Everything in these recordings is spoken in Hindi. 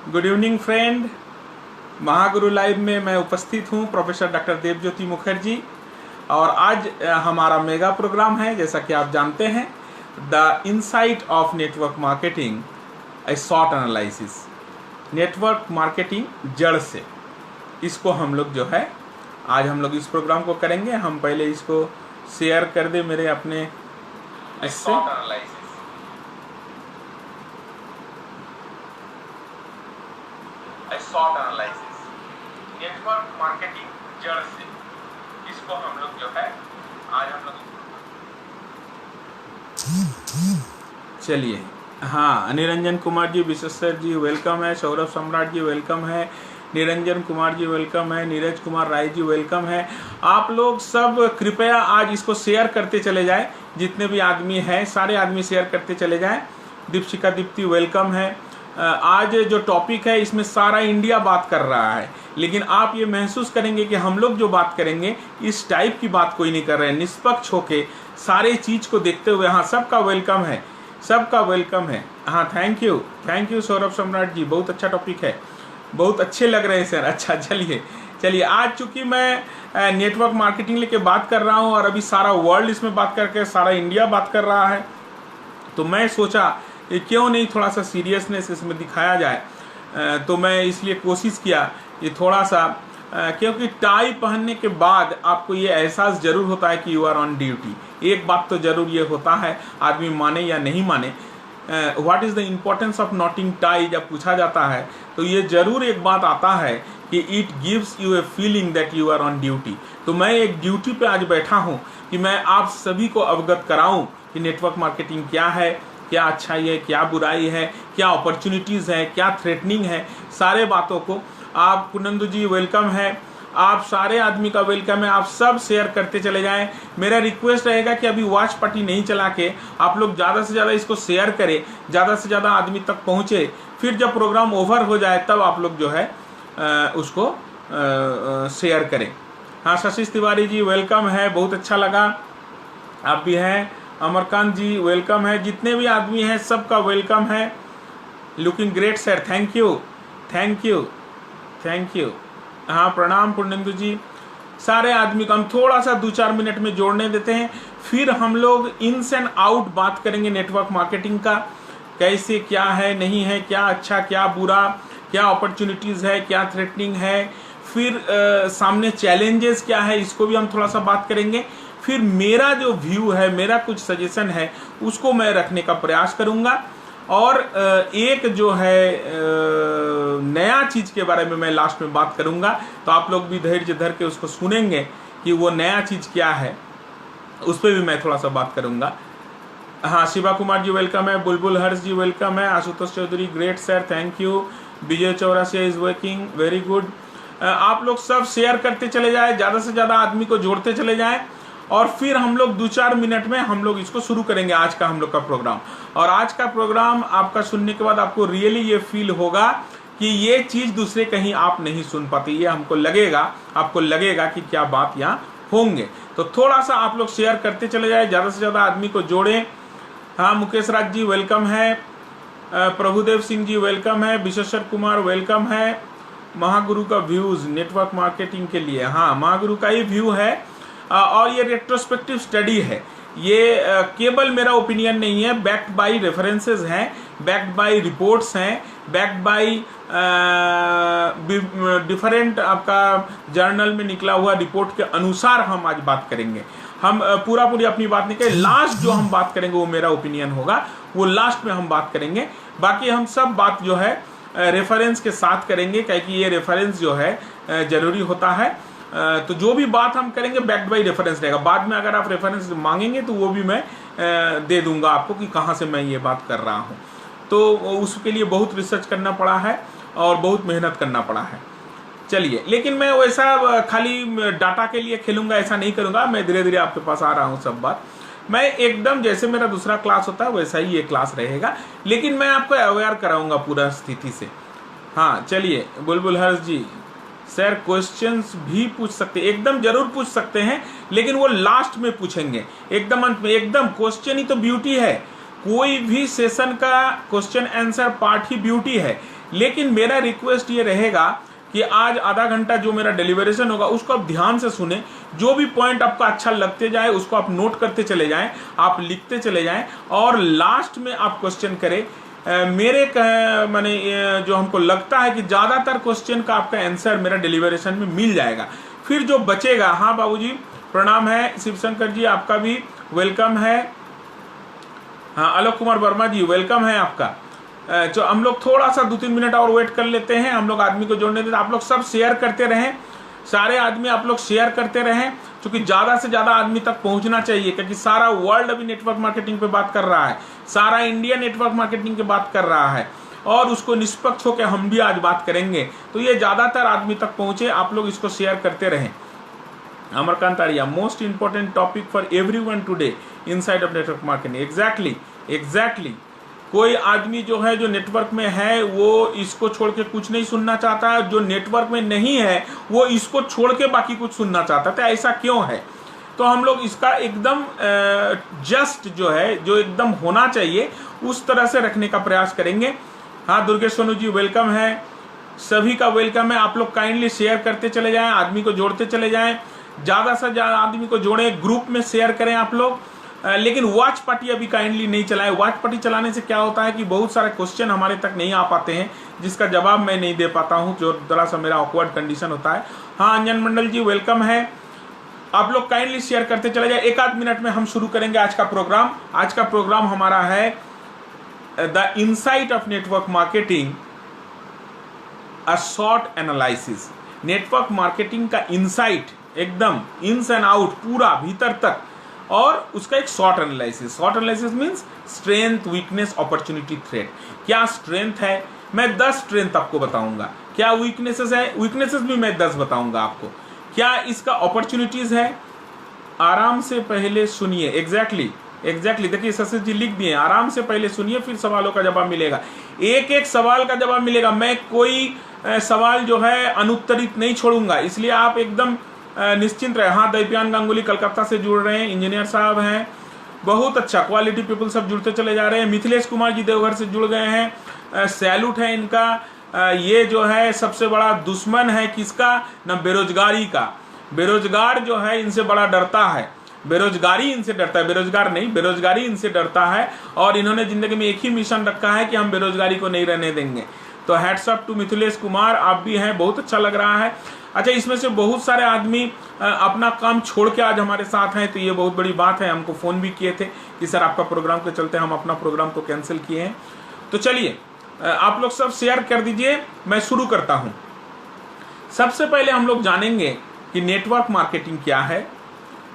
Good evening friend. Mahaguru live में मैं उपस्थित हूँ, प्रोफेसर डॉक्टर देवज्योति मुखर्जी। और आज हमारा मेगा प्रोग्राम है, जैसा कि आप जानते हैं, the insight of network marketing, A short analysis. Network marketing जड़ से, इसको हम लोग जो है आज हम लोग इस प्रोग्राम को करेंगे। हम पहले इसको शेयर कर दे मेरे अपने इससे। शॉर्ट एनालिसिस, नेटवर्क मार्केटिंग जड़ से, इसको हम लोग जो है आज हम लोग चलिए। हाँ, निरंजन कुमार जी, विश्वेश्वर जी वेलकम है, सौरभ सम्राट जी वेलकम है, निरंजन कुमार जी वेलकम है, नीरज कुमार राय जी वेलकम है। आप लोग सब कृपया आज इसको शेयर करते चले जाएं, जितने भी आदमी हैं सारे आदमी शेयर करते चले जाएं। दीपशिका दीप्ति वेलकम है। आज जो टॉपिक है इसमें सारा इंडिया बात कर रहा है, लेकिन आप ये महसूस करेंगे कि हम लोग जो बात करेंगे इस टाइप की बात कोई नहीं कर रहे हैं। निष्पक्ष होके सारे चीज को देखते हुए, हाँ सबका वेलकम है, सबका वेलकम है। हाँ, थैंक यू सौरभ सम्राट जी, बहुत अच्छा टॉपिक है, बहुत अच्छे लग रहे हैं सर। अच्छा, चलिए आज चूंकि मैं नेटवर्क मार्केटिंग लेके बात कर रहा हूँ और अभी सारा वर्ल्ड इसमें बात करके सारा इंडिया बात कर रहा है, तो मैं सोचा ये क्यों नहीं थोड़ा सा सीरियसनेस इसमें दिखाया जाए। तो मैं इसलिए कोशिश किया ये थोड़ा सा, क्योंकि टाई पहनने के बाद आपको ये एहसास जरूर होता है कि यू आर ऑन ड्यूटी। एक बात तो जरूर ये होता है, आदमी माने या नहीं माने, what is the importance of knotting tie जब पूछा जाता है तो ये जरूर एक बात आता है कि it gives you a feeling that you are on duty. तो मैं एक ड्यूटी पे आज बैठा हूँ कि मैं आप सभी को अवगत कराऊं कि नेटवर्क मार्केटिंग क्या है, क्या अच्छाई है, क्या बुराई है, क्या अपॉर्चुनिटीज़ है, क्या थ्रेटनिंग है, सारे बातों को। आप कुनंदू जी वेलकम है, आप सारे आदमी का वेलकम है। आप सब शेयर करते चले जाएं। मेरा रिक्वेस्ट रहेगा कि अभी वॉच पार्टी नहीं चला के आप लोग ज़्यादा से ज़्यादा इसको शेयर करें, ज़्यादा से ज़्यादा आदमी तक पहुँचे। फिर जब प्रोग्राम ओवर हो जाए तब आप लोग जो है उसको शेयर करें। हाँ, शशिश तिवारी जी वेलकम है, बहुत अच्छा लगा आप भी हैं। अमरकांत जी वेलकम है, जितने भी आदमी हैं सबका वेलकम है। Looking great sir, thank you. हाँ, प्रणाम पूर्णेंदु जी। सारे आदमी को हम थोड़ा सा 2-4 मिनट में जोड़ने देते हैं, फिर हम लोग इन्स एंड आउट बात करेंगे नेटवर्क मार्केटिंग का, कैसे क्या है, नहीं है, क्या अच्छा क्या बुरा, क्या अपॉर्चुनिटीज़ है, क्या थ्रेटनिंग है, फिर सामने चैलेंजेस क्या है, इसको भी हम थोड़ा सा बात करेंगे। फिर मेरा जो व्यू है, मेरा कुछ सजेशन है, उसको मैं रखने का प्रयास करूंगा। और एक जो है नया चीज के बारे में मैं लास्ट में बात करूंगा, तो आप लोग भी धैर्य धर के उसको सुनेंगे कि वो नया चीज क्या है, उस पर भी मैं थोड़ा सा बात करूंगा। हाँ, शिवा कुमार जी वेलकम है, बुलबुल हर्ष जी वेलकम है, Ashutosh Chaudhary great sir, thank you. Vijay Chaurasia is working, very good. आप लोग सब शेयर करते चले जाए, ज़्यादा से ज़्यादा आदमी को जोड़ते चले जाएं, और फिर हम लोग 2-4 मिनट में हम लोग इसको शुरू करेंगे आज का हम लोग का प्रोग्राम। और आज का प्रोग्राम आपका सुनने के बाद आपको रियली ये फील होगा कि ये चीज़ दूसरे कहीं आप नहीं सुन पाते, ये हमको लगेगा, आपको लगेगा कि क्या बात यहाँ होंगे। तो थोड़ा सा आप लोग शेयर करते चले जाए, ज़्यादा से ज़्यादा आदमी को जोड़ें। हाँ, मुकेश राज जी वेलकम है, प्रभुदेव सिंह जी वेलकम है, विश्वेश्वर कुमार वेलकम है। महागुरु का व्यूज नेटवर्क मार्केटिंग के लिए, हाँ महागुरु का ही व्यू है। और ये रेट्रोस्पेक्टिव स्टडी है, ये केवल मेरा ओपिनियन नहीं है, बैक्ड बाय रेफरेंसेस हैं, बैक्ड बाय रिपोर्ट्स हैं, बैक्ड बाय डिफरेंट आपका जर्नल में निकला हुआ रिपोर्ट के अनुसार हम आज बात करेंगे। हम पूरी अपनी बात नहीं करें, लास्ट जो हम बात करेंगे वो मेरा ओपिनियन होगा, वो लास्ट में हम बात करेंगे। बाकी हम सब बात जो है रेफरेंस के साथ करेंगे, क्योंकि ये रेफरेंस जो है जरूरी होता है। तो जो भी बात हम करेंगे बैक्ड बाई रेफरेंस रहेगा। बाद में अगर आप रेफरेंस मांगेंगे तो वो भी मैं दे दूंगा आपको कि कहाँ से मैं ये बात कर रहा हूँ। तो उसके लिए बहुत रिसर्च करना पड़ा है और बहुत मेहनत करना पड़ा है। चलिए, लेकिन मैं वैसा खाली डाटा के लिए खेलूंगा ऐसा नहीं करूंगा, मैं धीरे धीरे आपके पास आ रहा हूँ। सब बात मैं एकदम जैसे मेरा दूसरा क्लास होता है वैसा ही ये क्लास रहेगा, लेकिन मैं आपको अवेयर कराऊंगा पूरा स्थिति से। हाँ, चलिए, बुलबुल हर्ष जी सर क्वेश्चंस भी पूछ सकते हैं, एकदम जरूर पूछ सकते हैं, लेकिन वो लास्ट में पूछेंगे, एकदम अंत में। एकदम क्वेश्चन ही तो ब्यूटी है, कोई भी सेशन का क्वेश्चन आंसर पार्ट ही ब्यूटी है, लेकिन मेरा रिक्वेस्ट ये रहेगा कि आज आधा घंटा जो मेरा डिलीवरेशन होगा उसको आप ध्यान से सुने, जो भी पॉइंट आपका अच्छा लगते जाए उसको आप नोट करते चले जाएं, आप लिखते चले जाएं, और लास्ट में आप क्वेश्चन करें। मेरे माने जो हमको लगता है कि ज़्यादातर क्वेश्चन का आपका आंसर मेरा डिलीवरेशन में मिल जाएगा। फिर जो बचेगा, हाँ बाबूजी प्रणाम है, शिवशंकर जी आपका भी वेलकम है, हाँ आलोक कुमार वर्मा जी वेलकम है आपका। जो हम लोग थोड़ा सा 2-3 मिनट और वेट कर लेते हैं, हम लोग आदमी को जोड़ने देते, आप लोग सब शेयर करते रहें, सारे आदमी आप लोग शेयर करते रहें, क्योंकि ज़्यादा से ज़्यादा आदमी तक पहुंचना चाहिए, क्योंकि सारा वर्ल्ड अभी नेटवर्क मार्केटिंग पे बात कर रहा है, सारा इंडिया नेटवर्क मार्केटिंग पे बात कर रहा है, और उसको निष्पक्ष होकर हम भी आज बात करेंगे, तो ये ज़्यादातर आदमी तक पहुंचे, आप लोग इसको शेयर करते रहें। Amarkant Arya, most important topic for everyone today inside of network marketing. Exactly कोई आदमी जो है जो नेटवर्क में है वो इसको छोड़ के कुछ नहीं सुनना चाहता है, जो नेटवर्क में नहीं है वो इसको छोड़ के बाकी कुछ सुनना चाहता है। तो ऐसा क्यों है? तो हम लोग इसका एकदम जस्ट जो है, जो एकदम होना चाहिए उस तरह से रखने का प्रयास करेंगे। हाँ दुर्गेश सोनू जी वेलकम है, सभी का वेलकम है। आप लोग काइंडली शेयर करते चले जाएं, आदमी को जोड़ते चले जाएं, ज़्यादा से ज़्यादा आदमी को जोड़ें, ग्रुप में शेयर करें आप लोग। लेकिन वॉच पार्टी अभी काइंडली नहीं चलाएं। वॉच पार्टी चलाने से क्या होता है कि बहुत सारे क्वेश्चन हमारे तक नहीं आ पाते हैं, जिसका जवाब मैं नहीं दे पाता हूं, जो जरा सा मेरा ऑकवर्ड कंडीशन होता है। हाँ अंजन मंडल जी वेलकम है, आप लोग काइंडली शेयर करते चले जाए। 1-8 मिनट में हम शुरू करेंगे आज का प्रोग्राम। आज का प्रोग्राम हमारा है the insight of network marketing, a short analysis. Network marketing का इनसाइट एकदम इन्स एंड आउट पूरा भीतर तक, और उसका एक short analysis. Short analysis means strength, weakness, opportunity, threat. क्या स्ट्रेंथ है, मैं 10 स्ट्रेंथ आपको बताऊंगा। क्या वीकनेसेस है, वीकनेसेस भी मैं 10 बताऊंगा आपको। क्या इसका अपॉर्चुनिटीज है, आराम से पहले सुनिए। एग्जैक्टली देखिए शशि जी लिख दिए, आराम से पहले सुनिए, फिर सवालों का जवाब मिलेगा। एक सवाल का जवाब मिलेगा, मैं कोई सवाल जो है अनुत्तरित नहीं छोड़ूंगा, इसलिए आप एकदम निश्चिंत रहे। हाँ दैप्यान गांगुली कलकत्ता से जुड़ रहे हैं, इंजीनियर साहब हैं, बहुत अच्छा, क्वालिटी पीपल सब जुड़ते चले जा रहे हैं। मिथिलेश कुमार जी देवघर से जुड़ गए हैं, सैल्यूट है इनका। ये जो है सबसे बड़ा दुश्मन है किसका, न बेरोजगारी का। बेरोजगार जो है इनसे बड़ा डरता है, बेरोजगारी इनसे डरता है, बेरोजगार नहीं, बेरोजगारी इनसे डरता है। और इन्होंने जिंदगी में एक ही मिशन रखा है कि हम बेरोजगारी को नहीं रहने देंगे। तो hats up to Mithilesh Kumar, आप भी हैं, बहुत अच्छा लग रहा है। अच्छा, इसमें से बहुत सारे आदमी अपना काम छोड़ के आज हमारे साथ हैं, तो ये बहुत बड़ी बात है। हमको फ़ोन भी किए थे कि सर आपका प्रोग्राम के चलते हम अपना प्रोग्राम को कैंसिल किए हैं। तो चलिए आप लोग सब शेयर कर दीजिए, मैं शुरू करता हूं। सबसे पहले हम लोग जानेंगे कि नेटवर्क मार्केटिंग क्या है।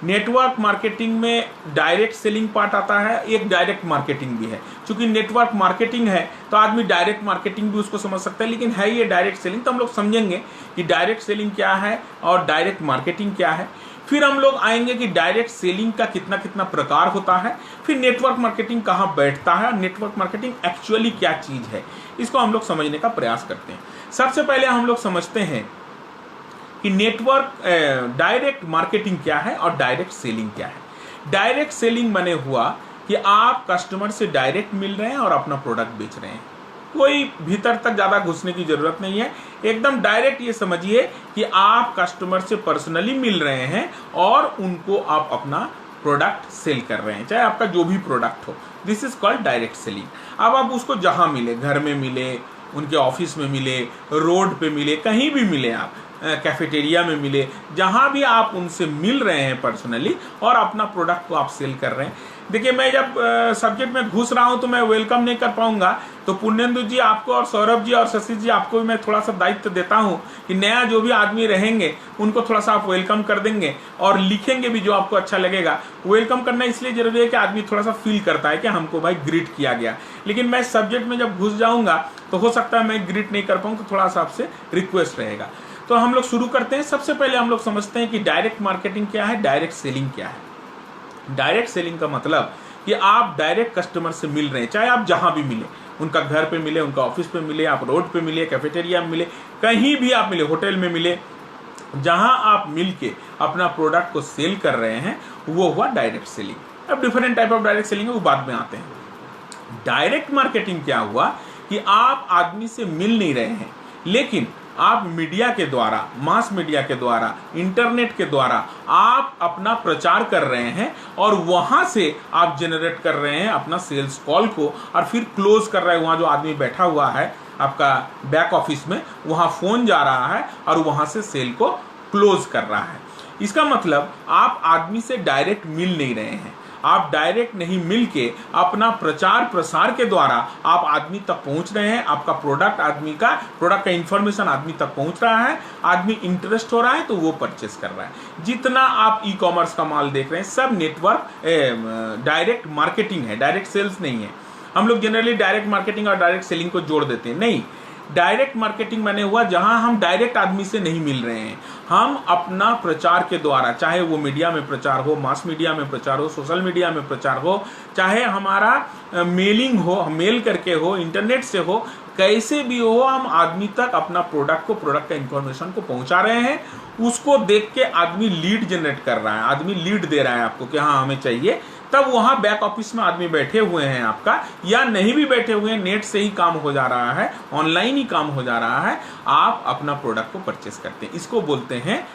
नेटवर्क मार्केटिंग में डायरेक्ट सेलिंग पार्ट आता है, एक डायरेक्ट मार्केटिंग भी है। क्योंकि नेटवर्क मार्केटिंग है तो आदमी डायरेक्ट मार्केटिंग भी उसको समझ सकता है, लेकिन है ये डायरेक्ट सेलिंग। तो हम लोग समझेंगे कि डायरेक्ट सेलिंग क्या है और डायरेक्ट मार्केटिंग क्या है। फिर हम लोग आएंगे कि डायरेक्ट सेलिंग का कितना कितना प्रकार होता है, फिर नेटवर्क मार्केटिंग कहाँ बैठता है और नेटवर्क मार्केटिंग एक्चुअली क्या चीज़ है, इसको हम लोग समझने का प्रयास करते हैं। सबसे पहले हम लोग समझते हैं कि नेटवर्क डायरेक्ट मार्केटिंग क्या है और डायरेक्ट सेलिंग क्या है। डायरेक्ट सेलिंग बने हुआ कि आप कस्टमर से डायरेक्ट मिल रहे हैं और अपना प्रोडक्ट बेच रहे हैं, कोई भीतर तक ज़्यादा घुसने की जरूरत नहीं है, एकदम डायरेक्ट ये समझिए कि आप कस्टमर से पर्सनली मिल रहे हैं और उनको आप अपना प्रोडक्ट सेल कर रहे हैं, चाहे आपका जो भी प्रोडक्ट हो। This is called direct selling. अब आप उसको जहाँ मिले, घर में मिले, उनके ऑफिस में मिले, रोड पे मिले, कहीं भी मिले, आप कैफेटेरिया में मिले, जहाँ भी आप उनसे मिल रहे हैं पर्सनली और अपना प्रोडक्ट को आप सेल कर रहे हैं। देखिए, मैं जब सब्जेक्ट में घुस रहा हूं तो मैं वेलकम नहीं कर पाऊंगा, तो पुण्येंदु जी आपको और सौरभ जी और शशि जी आपको भी मैं थोड़ा सा दायित्व देता हूं कि नया जो भी आदमी रहेंगे उनको थोड़ा सा आप वेलकम कर देंगे और लिखेंगे भी जो आपको अच्छा लगेगा। वेलकम करना इसलिए जरूरी है कि आदमी थोड़ा सा फील करता है कि हमको भाई ग्रीट किया गया। लेकिन मैं सब्जेक्ट में जब घुस जाऊंगा तो हो सकता है मैं ग्रीट नहीं कर पाऊँ, तो थोड़ा सा आपसे रिक्वेस्ट रहेगा। तो हम लोग शुरू करते हैं। सबसे पहले हम लोग समझते हैं कि डायरेक्ट मार्केटिंग क्या है, डायरेक्ट सेलिंग क्या है। डायरेक्ट सेलिंग का मतलब कि आप डायरेक्ट कस्टमर से मिल रहे हैं, चाहे आप जहां भी मिले, उनका घर पे मिले, उनका ऑफिस पे मिले, आप रोड पे मिले, कैफेटेरिया में मिले, कहीं भी आप मिले, होटल में मिले, जहां आप मिल के अपना प्रोडक्ट को सेल कर रहे हैं, वो हुआ डायरेक्ट सेलिंग। अब different type of direct selling है, वो बाद में आते हैं। डायरेक्ट मार्केटिंग क्या हुआ कि आप आदमी से मिल नहीं रहे हैं, लेकिन आप मीडिया के द्वारा, मास मीडिया के द्वारा, इंटरनेट के द्वारा आप अपना प्रचार कर रहे हैं और वहां से आप जनरेट कर रहे हैं अपना सेल्स कॉल को और फिर क्लोज कर रहे हैं। वहां जो आदमी बैठा हुआ है आपका बैक ऑफिस में, वहां फोन जा रहा है और वहां से सेल को क्लोज कर रहा है। इसका मतलब आप आदमी से डायरेक्ट मिल नहीं रहे हैं। आप डायरेक्ट नहीं मिल के अपना प्रचार प्रसार के द्वारा आप आदमी तक पहुंच रहे हैं। आपका प्रोडक्ट का इंफॉर्मेशन आदमी तक पहुंच रहा है, आदमी इंटरेस्ट हो रहा है तो वो परचेस कर रहा है। जितना आप ई कॉमर्स का माल देख रहे हैं सब नेटवर्क डायरेक्ट मार्केटिंग है, डायरेक्ट सेल्स नहीं है। हम लोग जनरली डायरेक्ट मार्केटिंग और डायरेक्ट सेलिंग को जोड़ देते हैं, नहीं। डायरेक्ट मार्केटिंग माने हुआ जहां हम डायरेक्ट आदमी से नहीं मिल रहे हैं, हम अपना प्रचार के द्वारा, चाहे वो मीडिया में प्रचार हो, मास मीडिया में प्रचार हो, सोशल मीडिया में प्रचार हो, चाहे हमारा मेलिंग हो, मेल करके हो, इंटरनेट से हो, कैसे भी हो, हम आदमी तक अपना प्रोडक्ट का इंफॉर्मेशन को पहुंचा रहे हैं। उसको देख के आदमी लीड जनरेट कर रहा है, आदमी लीड दे रहा है आपको कि हाँ हमें चाहिए। तब वहां बैक ऑफिस में आदमी बैठे हुए हैं आपका, या नहीं भी बैठे हुए हैं, नेट से ही काम हो जा रहा है, ऑनलाइन ही काम हो जा रहा है, आप अपना प्रोडक्ट को परचेस करते हैं। इसको बोलते हैं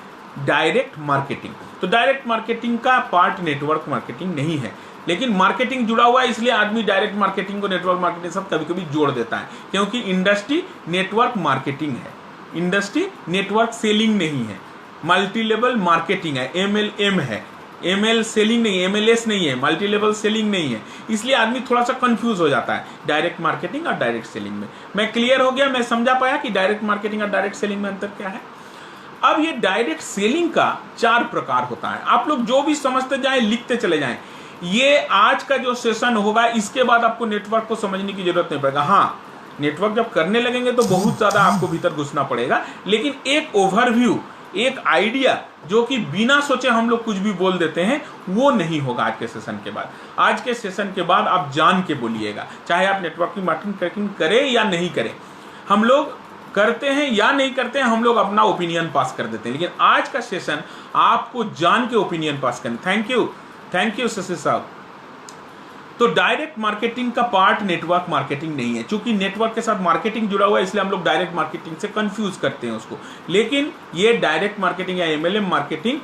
डायरेक्ट मार्केटिंग। तो डायरेक्ट मार्केटिंग का पार्ट नेटवर्क मार्केटिंग नहीं है, लेकिन मार्केटिंग जुड़ा हुआ है, इसलिए आदमी डायरेक्ट मार्केटिंग को नेटवर्क मार्केटिंग सब कभी कभी जोड़ देता है, क्योंकि इंडस्ट्री नेटवर्क मार्केटिंग है, इंडस्ट्री नेटवर्क सेलिंग नहीं है, मल्टी लेवल मार्केटिंग है, MLM है, ML सेलिंग नहीं, MLS नहीं है, मल्टी लेवल सेलिंग नहीं है। इसलिए आदमी थोड़ा सा कंफ्यूज हो जाता है डायरेक्ट मार्केटिंग और डायरेक्ट सेलिंग में। मैं क्लियर हो गया, मैं समझा पाया कि डायरेक्ट मार्केटिंग और डायरेक्ट सेलिंग में अंतर क्या है। अब ये डायरेक्ट सेलिंग का 4 प्रकार होता है। आप लोग जो भी समझते जाएं, लिखते चले जाएं। ये आज का जो सेशन होगा इसके बाद आपको नेटवर्क को समझने की जरूरत नहीं पड़ेगा। हाँ, नेटवर्क जब करने लगेंगे तो बहुत ज्यादा आपको भीतर घुसना पड़ेगा, लेकिन एक ओवरव्यू, एक आइडिया जो कि बिना सोचे हम लोग कुछ भी बोल देते हैं, वो नहीं होगा आज के सेशन के बाद। आज के सेशन के बाद आप जान के बोलिएगा, चाहे आप नेटवर्किंग मार्केटिंग करें या नहीं करें। हम लोग करते हैं या नहीं करते हैं, हम लोग अपना ओपिनियन पास कर देते हैं, लेकिन आज का सेशन आपको जान के ओपिनियन पास करना। थैंक यू शशि साहब। तो डायरेक्ट मार्केटिंग का पार्ट नेटवर्क मार्केटिंग नहीं है। चूंकि नेटवर्क के साथ मार्केटिंग जुड़ा हुआ है, इसलिए हम लोग डायरेक्ट मार्केटिंग से कंफ्यूज करते हैं उसको। लेकिन ये डायरेक्ट मार्केटिंग या MLM मार्केटिंग,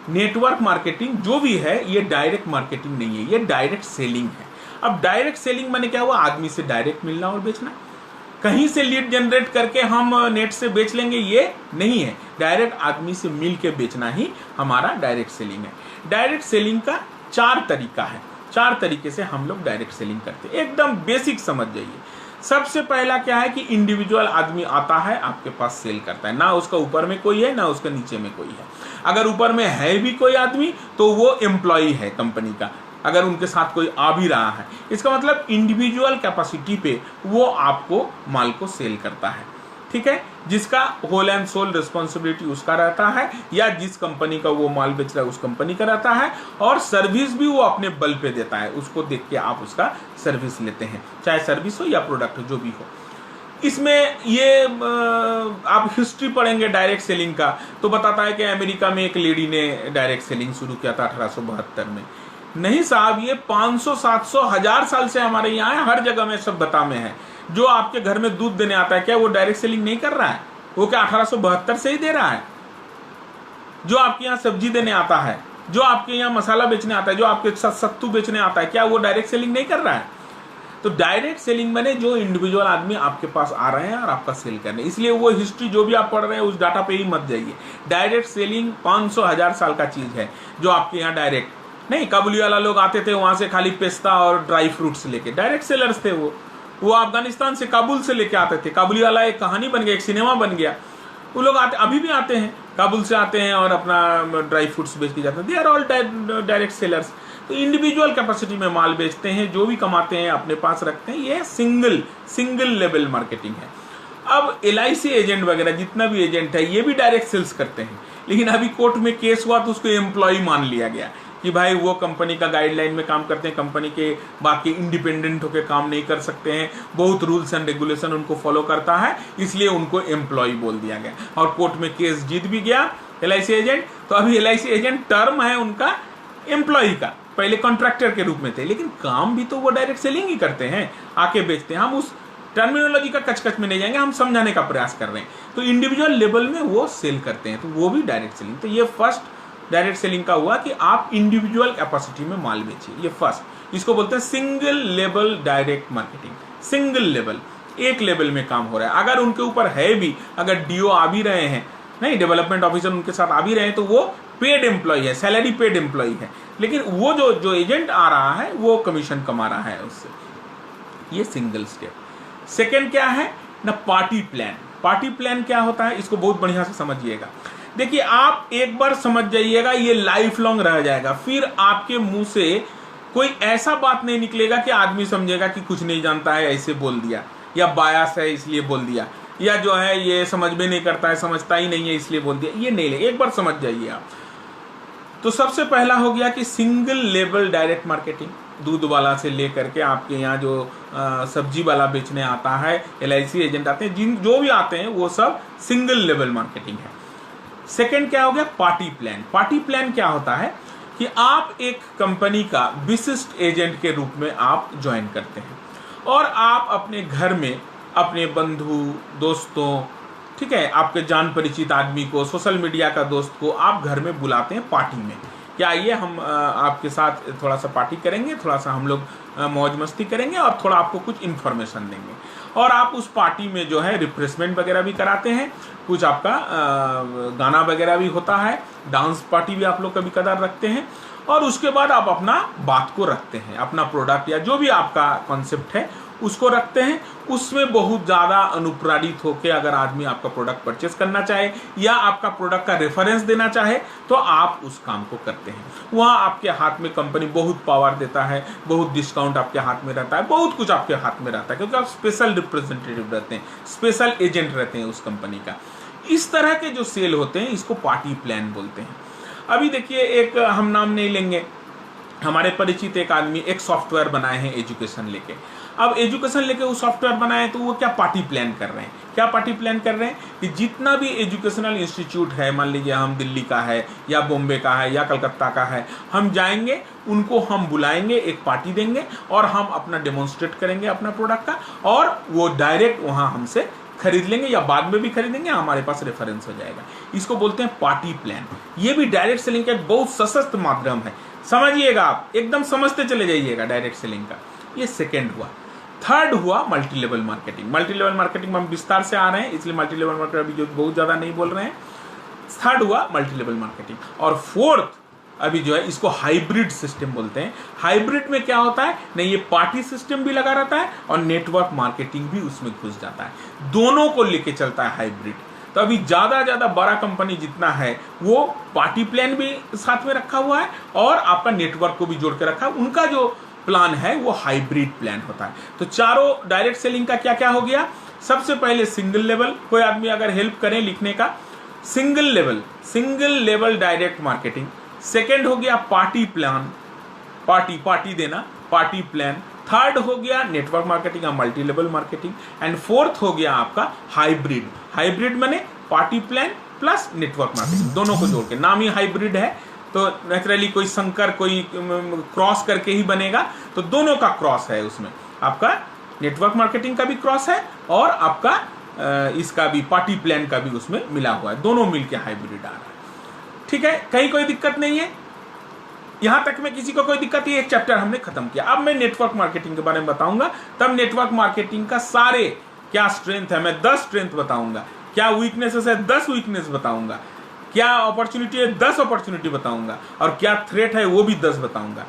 नेटवर्क मार्केटिंग जो भी है, ये डायरेक्ट मार्केटिंग नहीं है, ये डायरेक्ट सेलिंग है। अब डायरेक्ट सेलिंग माने क्या हुआ? आदमी से डायरेक्ट मिलना और बेचना। कहीं से लीड जनरेट करके हम नेट से बेच लेंगे, ये नहीं है। डायरेक्ट आदमी से मिल के बेचना ही हमारा डायरेक्ट सेलिंग है। डायरेक्ट सेलिंग का 4 तरीका है, 4 तरीके से हम लोग डायरेक्ट सेलिंग करते हैं। एकदम बेसिक समझ जाइए। सबसे पहला क्या है कि इंडिविजुअल आदमी आता है, आपके पास सेल करता है। ना उसका ऊपर में कोई है, ना उसके नीचे में कोई है। अगर ऊपर में है भी कोई आदमी तो वो एम्प्लॉई है कंपनी का, अगर उनके साथ कोई आ भी रहा है। इसका मतलब इंडिविजुअल कैपेसिटी पे वो आपको माल को सेल करता है, ठीक है। जिसका होल एंड सोल रिस्पॉन्सिबिलिटी उसका रहता है, या जिस कंपनी का वो माल बेच रहा है उस कंपनी का रहता है, और सर्विस भी वो अपने बल पे देता है। उसको देख के आप उसका सर्विस लेते हैं, चाहे सर्विस हो या प्रोडक्ट हो, जो भी हो। इसमें ये आप हिस्ट्री पढ़ेंगे डायरेक्ट सेलिंग का तो बताता है कि अमेरिका में एक लेडी ने डायरेक्ट सेलिंग शुरू किया था 1872 में। नहीं साहब, ये 500, 700, 1000 साल से हमारे यहाँ है, हर जगह में सभ्यता में है। जो आपके घर में दूध देने आता है, क्या वो डायरेक्ट सेलिंग नहीं कर रहा है? वो क्या 1872 से ही दे रहा है? जो आपके यहाँ सब्जी देने आता है, जो आपके यहाँ मसाला बेचने आता है, जो आपके साथ सत्तू बेचने आता है, क्या वो डायरेक्ट सेलिंग नहीं कर रहा है? तो डायरेक्ट सेलिंग मैंने जो इंडिविजुअल आदमी आपके पास आ रहे हैं और आपका सेल करने। इसलिए वो हिस्ट्री जो भी आप पढ़ रहे हैं उस डाटा पे ही मत जाइए। डायरेक्ट सेलिंग 500, 1000 साल का चीज है, जो आपके यहाँ डायरेक्ट नहीं। काबुली वाला लोग आते थे, वहां से खाली पेस्ता और ड्राई फ्रूट्स लेके, डायरेक्ट सेलर्स थे वो अफगानिस्तान से, काबुल से लेके आते थे। काबुली वाला एक कहानी बन गया, एक सिनेमा बन गया। वो लोग आते, अभी भी आते हैं, काबुल से आते हैं और अपना ड्राई फ्रूट्स बेच के जाते हैं। They are all direct sellers. तो इंडिविजुअल कैपेसिटी में माल बेचते हैं, जो भी कमाते हैं अपने पास रखते हैं। ये सिंगल लेवल मार्केटिंग है। अब LIC एजेंट वगैरह जितना भी एजेंट है, ये भी डायरेक्ट सेल्स करते हैं। लेकिन अभी कोर्ट में केस हुआ तो उसको एम्प्लॉय मान लिया गया कि भाई वो कंपनी का गाइडलाइन में काम करते हैं, कंपनी के बाकी इंडिपेंडेंट होकर काम नहीं कर सकते हैं, बहुत रूल्स एंड रेगुलेशन उनको फॉलो करता है, इसलिए उनको एम्प्लॉय बोल दिया गया। और कोर्ट में केस जीत भी गया LIC एजेंट। तो अभी LIC एजेंट टर्म है उनका एम्प्लॉय का, पहले कॉन्ट्रैक्टर के रूप में थे, लेकिन काम भी तो वो डायरेक्ट सेलिंग ही करते हैं, आके बेचते हैं। हम उस टर्मिनोलॉजी का कच में नहीं जाएंगे, हम समझाने का प्रयास कर रहे हैं। तो इंडिविजुअल लेवल में वो सेल करते हैं, तो वो भी डायरेक्ट सेलिंग। तो ये फर्स्ट डायरेक्ट सेलिंग का हुआ कि आप इंडिविजुअल कैपेसिटी में माल बेचिए, ये फर्स्ट। इसको बोलते हैं single level direct marketing. Single level, एक लेवल में काम हो रहा है। अगर उनके ऊपर है भी, अगर डीओ आ भी रहे हैं, नहीं डेवलपमेंट ऑफिसर उनके साथ आ भी रहे हैं, तो वो पेड एम्प्लॉय है, सैलरी पेड एम्प्लॉय है, लेकिन वो जो एजेंट आ रहा है वो कमीशन कमा रहा है उससे। ये सिंगल स्टेप। सेकेंड क्या है ना, पार्टी प्लान। पार्टी प्लान क्या होता है, इसको बहुत बढ़िया से समझिएगा। देखिए, आप एक बार समझ जाइएगा, ये लाइफ लॉन्ग रह जाएगा। फिर आपके मुंह से कोई ऐसा बात नहीं निकलेगा कि आदमी समझेगा कि कुछ नहीं जानता है ऐसे बोल दिया, या बायस है इसलिए बोल दिया, या जो है ये समझ में नहीं करता है, समझता ही नहीं है इसलिए बोल दिया। ये नहीं ले, एक बार समझ जाइए आप। तो सबसे पहला हो गया कि सिंगल लेवल डायरेक्ट मार्केटिंग। दूध वाला से लेकर के आपके यहाँ जो सब्जी वाला बेचने आता है, LIC एजेंट आते हैं, जो भी आते हैं वो सब सिंगल लेवल मार्केटिंग है। सेकंड क्या हो गया, पार्टी प्लान। पार्टी प्लान क्या होता है कि आप एक कंपनी का विशिष्ट एजेंट के रूप में आप ज्वाइन करते हैं, और आप अपने घर में अपने बंधु दोस्तों, ठीक है, आपके जान परिचित आदमी को, सोशल मीडिया का दोस्त को आप घर में बुलाते हैं पार्टी में, क्या आइए हम आपके साथ थोड़ा सा पार्टी करेंगे, थोड़ा सा हम लोग मौज मस्ती करेंगे और थोड़ा आपको कुछ इन्फॉर्मेशन देंगे। और आप उस पार्टी में जो है रिफ्रेशमेंट वगैरह भी कराते हैं, कुछ आपका गाना वगैरह भी होता है, डांस पार्टी भी आप लोग कभी कदार रखते हैं, और उसके बाद आप अपना बात को रखते हैं, अपना प्रोडक्ट या जो भी आपका कॉन्सेप्ट है उसको रखते हैं। उसमें बहुत ज़्यादा अनुप्राणित होकर अगर आदमी आपका प्रोडक्ट परचेस करना चाहे या आपका प्रोडक्ट का रेफरेंस देना चाहे तो आप उस काम को करते हैं। वहाँ आपके हाथ में कंपनी बहुत पावर देता है, बहुत डिस्काउंट आपके हाथ में रहता है, बहुत कुछ आपके हाथ में रहता है, क्योंकि आप स्पेशल रिप्रेजेंटेटिव रहते हैं, स्पेशल एजेंट रहते हैं उस कंपनी का। इस तरह के जो सेल होते हैं इसको पार्टी प्लान बोलते हैं। अभी देखिए, एक हम नाम नहीं लेंगे, हमारे परिचित एक आदमी एक सॉफ्टवेयर बनाए हैं एजुकेशन लेके। अब एजुकेशन लेके वो सॉफ्टवेयर बनाए तो वो क्या पार्टी प्लान कर रहे हैं, क्या पार्टी प्लान कर रहे हैं कि जितना भी एजुकेशनल इंस्टीट्यूट है, मान लीजिए हम दिल्ली का है या बॉम्बे का है या कलकत्ता का है, हम जाएंगे, उनको हम बुलाएंगे, एक पार्टी देंगे और हम अपना डेमोन्स्ट्रेट करेंगे अपना प्रोडक्ट का, और वो डायरेक्ट वहाँ हमसे खरीद लेंगे या बाद में भी खरीदेंगे, हमारे पास रेफरेंस हो जाएगा। इसको बोलते हैं पार्टी प्लान। ये भी डायरेक्ट सेलिंग का एक बहुत सशक्त माध्यम है, समझिएगा आप, एकदम समझते चले जाइएगा डायरेक्ट सेलिंग का। ये सेकेंड हुआ। थर्ड हुआ multi level marketing. Multi level marketing में हम विस्तार से आ रहे हैं, इसलिए मल्टी लेवल मार्केटिंग अभी जो बहुत ज़्यादा नहीं बोल रहे हैं। थर्ड हुआ मल्टी लेवल मार्केटिंग। और फोर्थ अभी जो है इसको हाइब्रिड सिस्टम बोलते हैं। हाइब्रिड में क्या होता है, नहीं ये पार्टी सिस्टम भी लगा रहता है और नेटवर्क मार्केटिंग भी उसमें घुस जाता है, दोनों को लेके चलता है हाइब्रिड। तो अभी ज़्यादा बड़ा कंपनी जितना है वो पार्टी प्लान भी साथ में रखा हुआ है और आपका नेटवर्क को भी जोड़ के रखा है। उनका जो प्लान है वो हाइब्रिड प्लान होता है। तो चारों डायरेक्ट सेलिंग का क्या क्या हो गया। सबसे पहले सिंगल लेवल, कोई आदमी अगर हेल्प करें लिखने का, single level direct marketing. Second हो गया पार्टी प्लान, पार्टी देना, पार्टी प्लान। थर्ड हो गया नेटवर्क मार्केटिंग या multi level marketing. And fourth हो गया आपका हाइब्रिड माने party plan plus network marketing, दोनों को जोड़ के, नाम ही हाइब्रिड है तो नेचुरली कोई संकर कोई क्रॉस करके ही बनेगा, तो दोनों का क्रॉस है उसमें, आपका नेटवर्क मार्केटिंग का भी क्रॉस है और आपका इसका भी पार्टी प्लान का भी उसमें मिला हुआ है, दोनों मिलके हाइब्रिड आ रहा है। ठीक है, कहीं कोई दिक्कत नहीं है, यहां तक में किसी को कोई दिक्कत नहीं। एक चैप्टर हमने खत्म किया। अब मैं नेटवर्क मार्केटिंग के बारे में बताऊंगा, तब नेटवर्क मार्केटिंग का सारे क्या स्ट्रेंथ है मैं 10 स्ट्रेंथ बताऊंगा, क्या वीकनेसेस है 10 वीकनेस बताऊंगा, क्या अपॉर्चुनिटी है 10 अपॉर्चुनिटी बताऊंगा, और क्या थ्रेट है वो भी 10 बताऊंगा।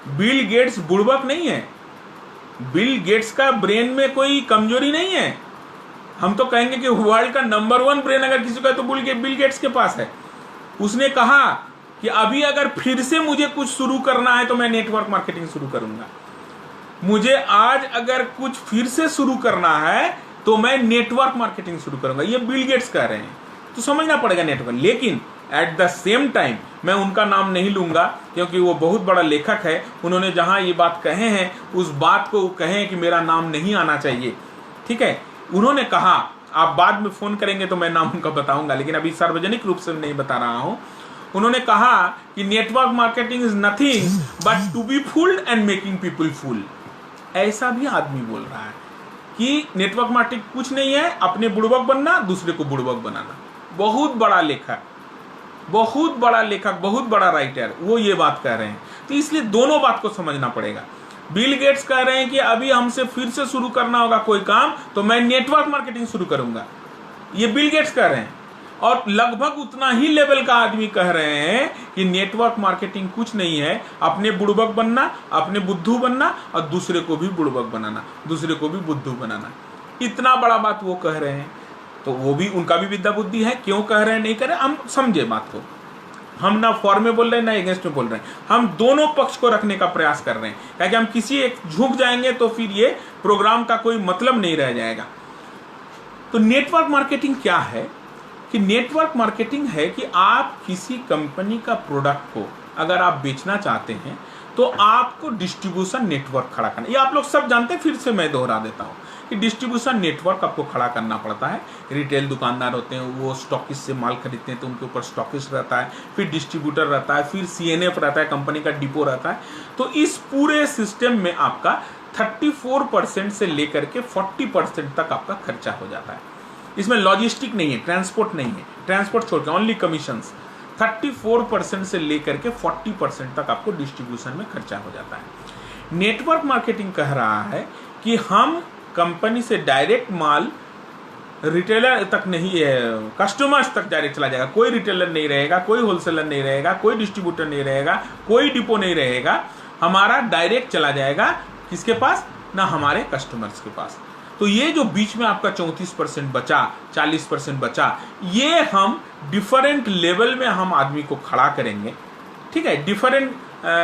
बिल गेट्स बुड़बक नहीं है, बिल गेट्स का ब्रेन में कोई कमजोरी नहीं है। हम तो कहेंगे कि वर्ल्ड का नंबर 1 ब्रेन अगर किसी का तो बिल गेट्स के पास है। उसने कहा कि अभी अगर फिर से मुझे कुछ शुरू करना है तो मैं नेटवर्क मार्केटिंग शुरू करूंगा, मुझे आज अगर कुछ फिर से शुरू करना है तो मैं नेटवर्क मार्केटिंग शुरू करूंगा, ये बिल गेट्स कह रहे हैं। तो समझना पड़ेगा नेटवर्क। लेकिन एट द सेम टाइम मैं उनका नाम नहीं लूंगा क्योंकि वो बहुत बड़ा लेखक है, उन्होंने जहां ये बात कहे हैं उस बात को कहें कि मेरा नाम नहीं आना चाहिए। ठीक है, उन्होंने कहा, आप बाद में फोन करेंगे तो मैं नाम उनका बताऊंगा, लेकिन अभी सार्वजनिक रूप से नहीं बता रहा हूं। उन्होंने कहा कि network marketing is nothing but to be fooled and making people fool. ऐसा भी आदमी बोल रहा है कि नेटवर्क मार्केटिंग कुछ नहीं है, अपने बुड़बक बनना, दूसरे को बुड़बक बनाना। बहुत बड़ा लेखक, बहुत बड़ा लेखक, बहुत बड़ा राइटर, वो ये बात कह रहे हैं। तो इसलिए दोनों बात को समझना पड़ेगा। बिल गेट्स कह रहे हैं कि अभी हमसे फिर से शुरू करना होगा कोई काम तो मैं नेटवर्क मार्केटिंग शुरू करूंगा, ये बिल गेट्स कह रहे हैं। और लगभग उतना ही लेवल का आदमी कह रहे हैं कि नेटवर्क मार्केटिंग कुछ नहीं है, अपने बुड़बक बनना, अपने बुद्धू बनना और दूसरे को भी बुड़बक बनाना, दूसरे को भी बुद्धू बनाना। इतना बड़ा बात वो कह रहे हैं, तो वो भी, उनका भी विद्या बुद्धि है, क्यों कह रहे हैं नहीं कह रहे, हम समझे बात को। हम ना फॉर में बोल रहे हैं ना अगेंस्ट में बोल रहे हैं, हम दोनों पक्ष को रखने का प्रयास कर रहे हैं, क्योंकि हम किसी एक झुक जाएंगे तो फिर ये प्रोग्राम का कोई मतलब नहीं रह जाएगा। तो नेटवर्क मार्केटिंग क्या है कि नेटवर्क मार्केटिंग है कि आप किसी कंपनी का प्रोडक्ट को अगर आप बेचना चाहते हैं तो आपको डिस्ट्रीब्यूशन नेटवर्क खड़ा करना। ये आप लोग सब जानते हैं, फिर से मैं दोहरा देता हूं कि डिस्ट्रीब्यूशन नेटवर्क आपको खड़ा करना पड़ता है। रिटेल दुकानदार होते हैं, वो स्टॉकिस्ट से माल खरीदते हैं तो उनके ऊपर स्टॉकिस्ट रहता है, फिर डिस्ट्रीब्यूटर रहता है, फिर सीएनएफ रहता है, कंपनी का डिपो रहता है। तो इस पूरे सिस्टम में आपका 34% से लेकर के 40% तक आपका खर्चा हो जाता है। इसमें लॉजिस्टिक नहीं है, ट्रांसपोर्ट नहीं है, ट्रांसपोर्ट छोड़ के ओनली कमीशंस। 34% से लेकर के 40% तक आपको डिस्ट्रीब्यूशन में खर्चा हो जाता है। नेटवर्क मार्केटिंग कह रहा है कि हम कंपनी से डायरेक्ट माल रिटेलर तक नहीं है, कस्टमर्स तक डायरेक्ट चला जाएगा। कोई रिटेलर नहीं रहेगा, कोई होलसेलर नहीं रहेगा, कोई डिस्ट्रीब्यूटर नहीं रहेगा, कोई डिपो नहीं रहेगा, हमारा डायरेक्ट चला जाएगा किसके पास ना, हमारे कस्टमर्स के पास। तो ये जो बीच में आपका 34% बचा, 40% बचा, ये हम डिफरेंट लेवल में हम आदमी को खड़ा करेंगे, ठीक है, डिफरेंट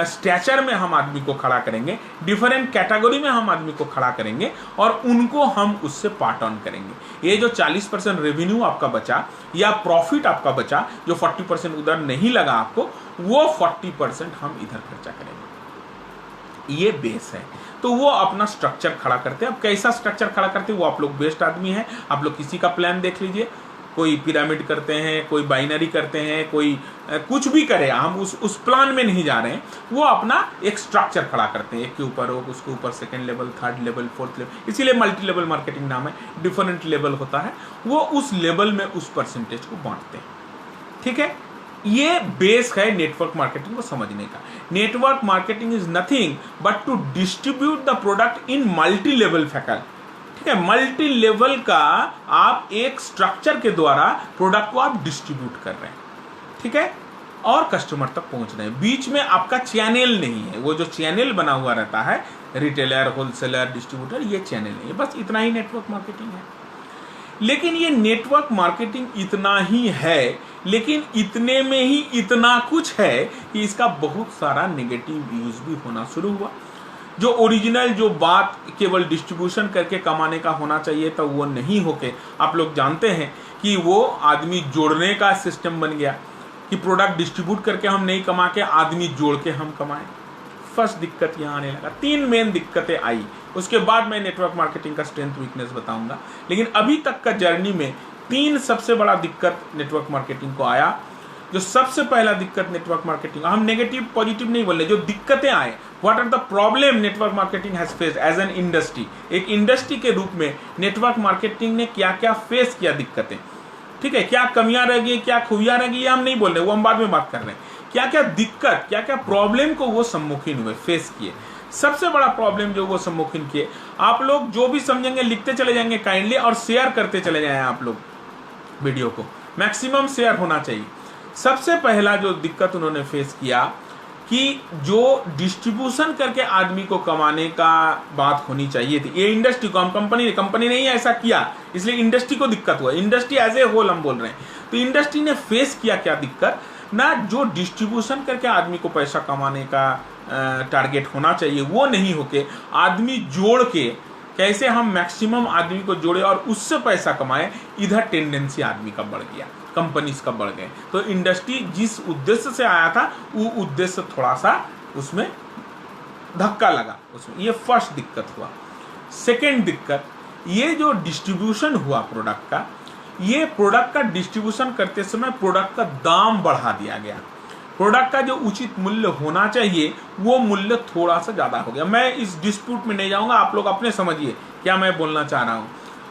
स्टैचर में हम आदमी को खड़ा करेंगे, डिफरेंट कैटेगरी में हम आदमी को खड़ा करेंगे और उनको हम उससे पार्ट ऑन करेंगे। ये जो 40% रेवेन्यू आपका बचा या प्रॉफिट आपका बचा, जो 40% उधर नहीं लगा आपको, वो 40% हम इधर खर्चा करेंगे। ये बेस है। तो वो अपना स्ट्रक्चर खड़ा करते हैं। अब कैसा स्ट्रक्चर खड़ा करते हैं वो आप लोग बेस्ट आदमी हैं, आप लोग किसी का प्लान देख लीजिए। कोई पिरामिड करते हैं, कोई बाइनरी करते हैं, कोई कुछ भी करे, हम उस प्लान में नहीं जा रहे हैं। वो अपना एक स्ट्रक्चर खड़ा करते हैं, एक के ऊपर हो, उसके ऊपर second level, third level, fourth level, इसीलिए मल्टी लेवल मार्केटिंग नाम है। डिफरेंट लेवल होता है, वो उस लेवल में उस परसेंटेज को बांटते हैं, ठीक है। ये बेस है नेटवर्क मार्केटिंग को समझने का। Network marketing is nothing but to distribute the product in multi level factor, ठीक है। मल्टी लेवल का आप एक स्ट्रक्चर के द्वारा प्रोडक्ट को आप डिस्ट्रीब्यूट कर रहे हैं, ठीक है, और कस्टमर तक पहुंच रहे हैं। बीच में आपका चैनल नहीं है, वो जो चैनल बना हुआ रहता है, रिटेलर, होलसेलर, डिस्ट्रीब्यूटर, ये चैनल नहीं है। बस इतना ही नेटवर्क मार्केटिंग है। लेकिन ये नेटवर्क मार्केटिंग इतना ही है, लेकिन इतने में ही इतना कुछ है कि इसका बहुत सारा नेगेटिव यूज भी होना शुरू हुआ। जो ओरिजिनल जो बात केवल डिस्ट्रीब्यूशन करके कमाने का होना चाहिए था, वो नहीं होके आप लोग जानते हैं कि वो आदमी जोड़ने का सिस्टम बन गया कि प्रोडक्ट डिस्ट्रीब्यूट करके हम नहीं कमा के आदमी जोड़ के हम कमाएं। फर्स्ट दिक्कत यहाँ आने लगा। 3 मेन दिक्कतें आई, उसके बाद मैं नेटवर्क मार्केटिंग का स्ट्रेंथ वीकनेस बताऊंगा। लेकिन अभी तक का जर्नी में 3 सबसे बड़ा दिक्कत नेटवर्क मार्केटिंग को आया। जो सबसे पहला दिक्कत नेटवर्क मार्केटिंग, हम नेगेटिव पॉजिटिव नहीं बोल रहे, जो दिक्कतें आए, what are the problem network marketing has faced as an industry. एक इंडस्ट्री के रूप में नेटवर्क मार्केटिंग ने क्या क्या फेस किया दिक्कतें, ठीक है, क्या कमियां रह गई, क्या खूबियां रह गई, हम नहीं बोल रहे, वो हम बाद में बात कर रहे हैं। क्या क्या दिक्कत, क्या क्या प्रॉब्लम को वो सम्मुखीन हुए, फेस किए। सबसे बड़ा प्रॉब्लम जो वो सम्मुखीन किए, आप लोग जो भी समझेंगे लिखते चले जाएंगे काइंडली, और शेयर करते चले जाएं। आप लोग वीडियो को मैक्सिमम शेयर होना चाहिए। सबसे पहला जो दिक्कत उन्होंने फेस किया कि जो डिस्ट्रीब्यूशन करके आदमी को कमाने का बात होनी चाहिए थी, ये इंडस्ट्री को, हम कंपनी ने ही ऐसा किया, इसलिए इंडस्ट्री को दिक्कत हुआ। इंडस्ट्री एज ए होल हम बोल रहे हैं। तो इंडस्ट्री ने फेस किया क्या दिक्कत ना, जो डिस्ट्रीब्यूशन करके आदमी को पैसा कमाने का टारगेट होना चाहिए वो नहीं होके आदमी जोड़ के कैसे हम मैक्सिमम आदमी को जोड़े और उससे पैसा कमाएं, इधर टेंडेंसी आदमी का बढ़ गया, कंपनीज का बढ़ गए। तो इंडस्ट्री जिस उद्देश्य से आया था वो उद्देश्य थोड़ा सा उसमें धक्का लगा उसमें, ये फर्स्ट दिक्कत हुआ। सेकेंड दिक्कत, ये जो डिस्ट्रीब्यूशन हुआ प्रोडक्ट का, ये प्रोडक्ट का डिस्ट्रीब्यूशन करते समय प्रोडक्ट का दाम बढ़ा दिया गया। प्रोडक्ट का जो उचित मूल्य होना चाहिए वो मूल्य थोड़ा सा ज़्यादा हो गया। मैं इस डिस्प्यूट में नहीं जाऊंगा, आप लोग अपने समझिए क्या मैं बोलना चाह रहा हूँ।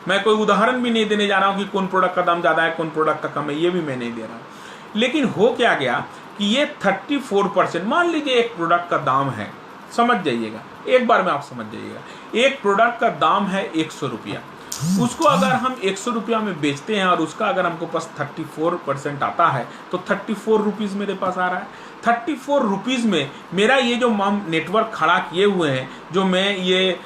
मैं कोई उदाहरण भी नहीं देने जा रहा हूँ कि कौन प्रोडक्ट का दाम ज़्यादा है कौन प्रोडक्ट का कम है, ये भी मैं नहीं दे रहा हूँ। लेकिन हो क्या गया कि ये 34%, मान लीजिए एक प्रोडक्ट का दाम है, समझ जाइएगा एक बार में आप समझ जाइएगा, एक प्रोडक्ट का दाम है 100 रुपया, उसको अगर हम 100 रुपया में बेचते हैं और उसका अगर हमको पास 34% आता है तो 34 रुपीज़ मेरे पास आ रहा है। 34 रुपीज़ में मेरा ये जो नेटवर्क खड़ा किए हुए हैं, जो मैं ये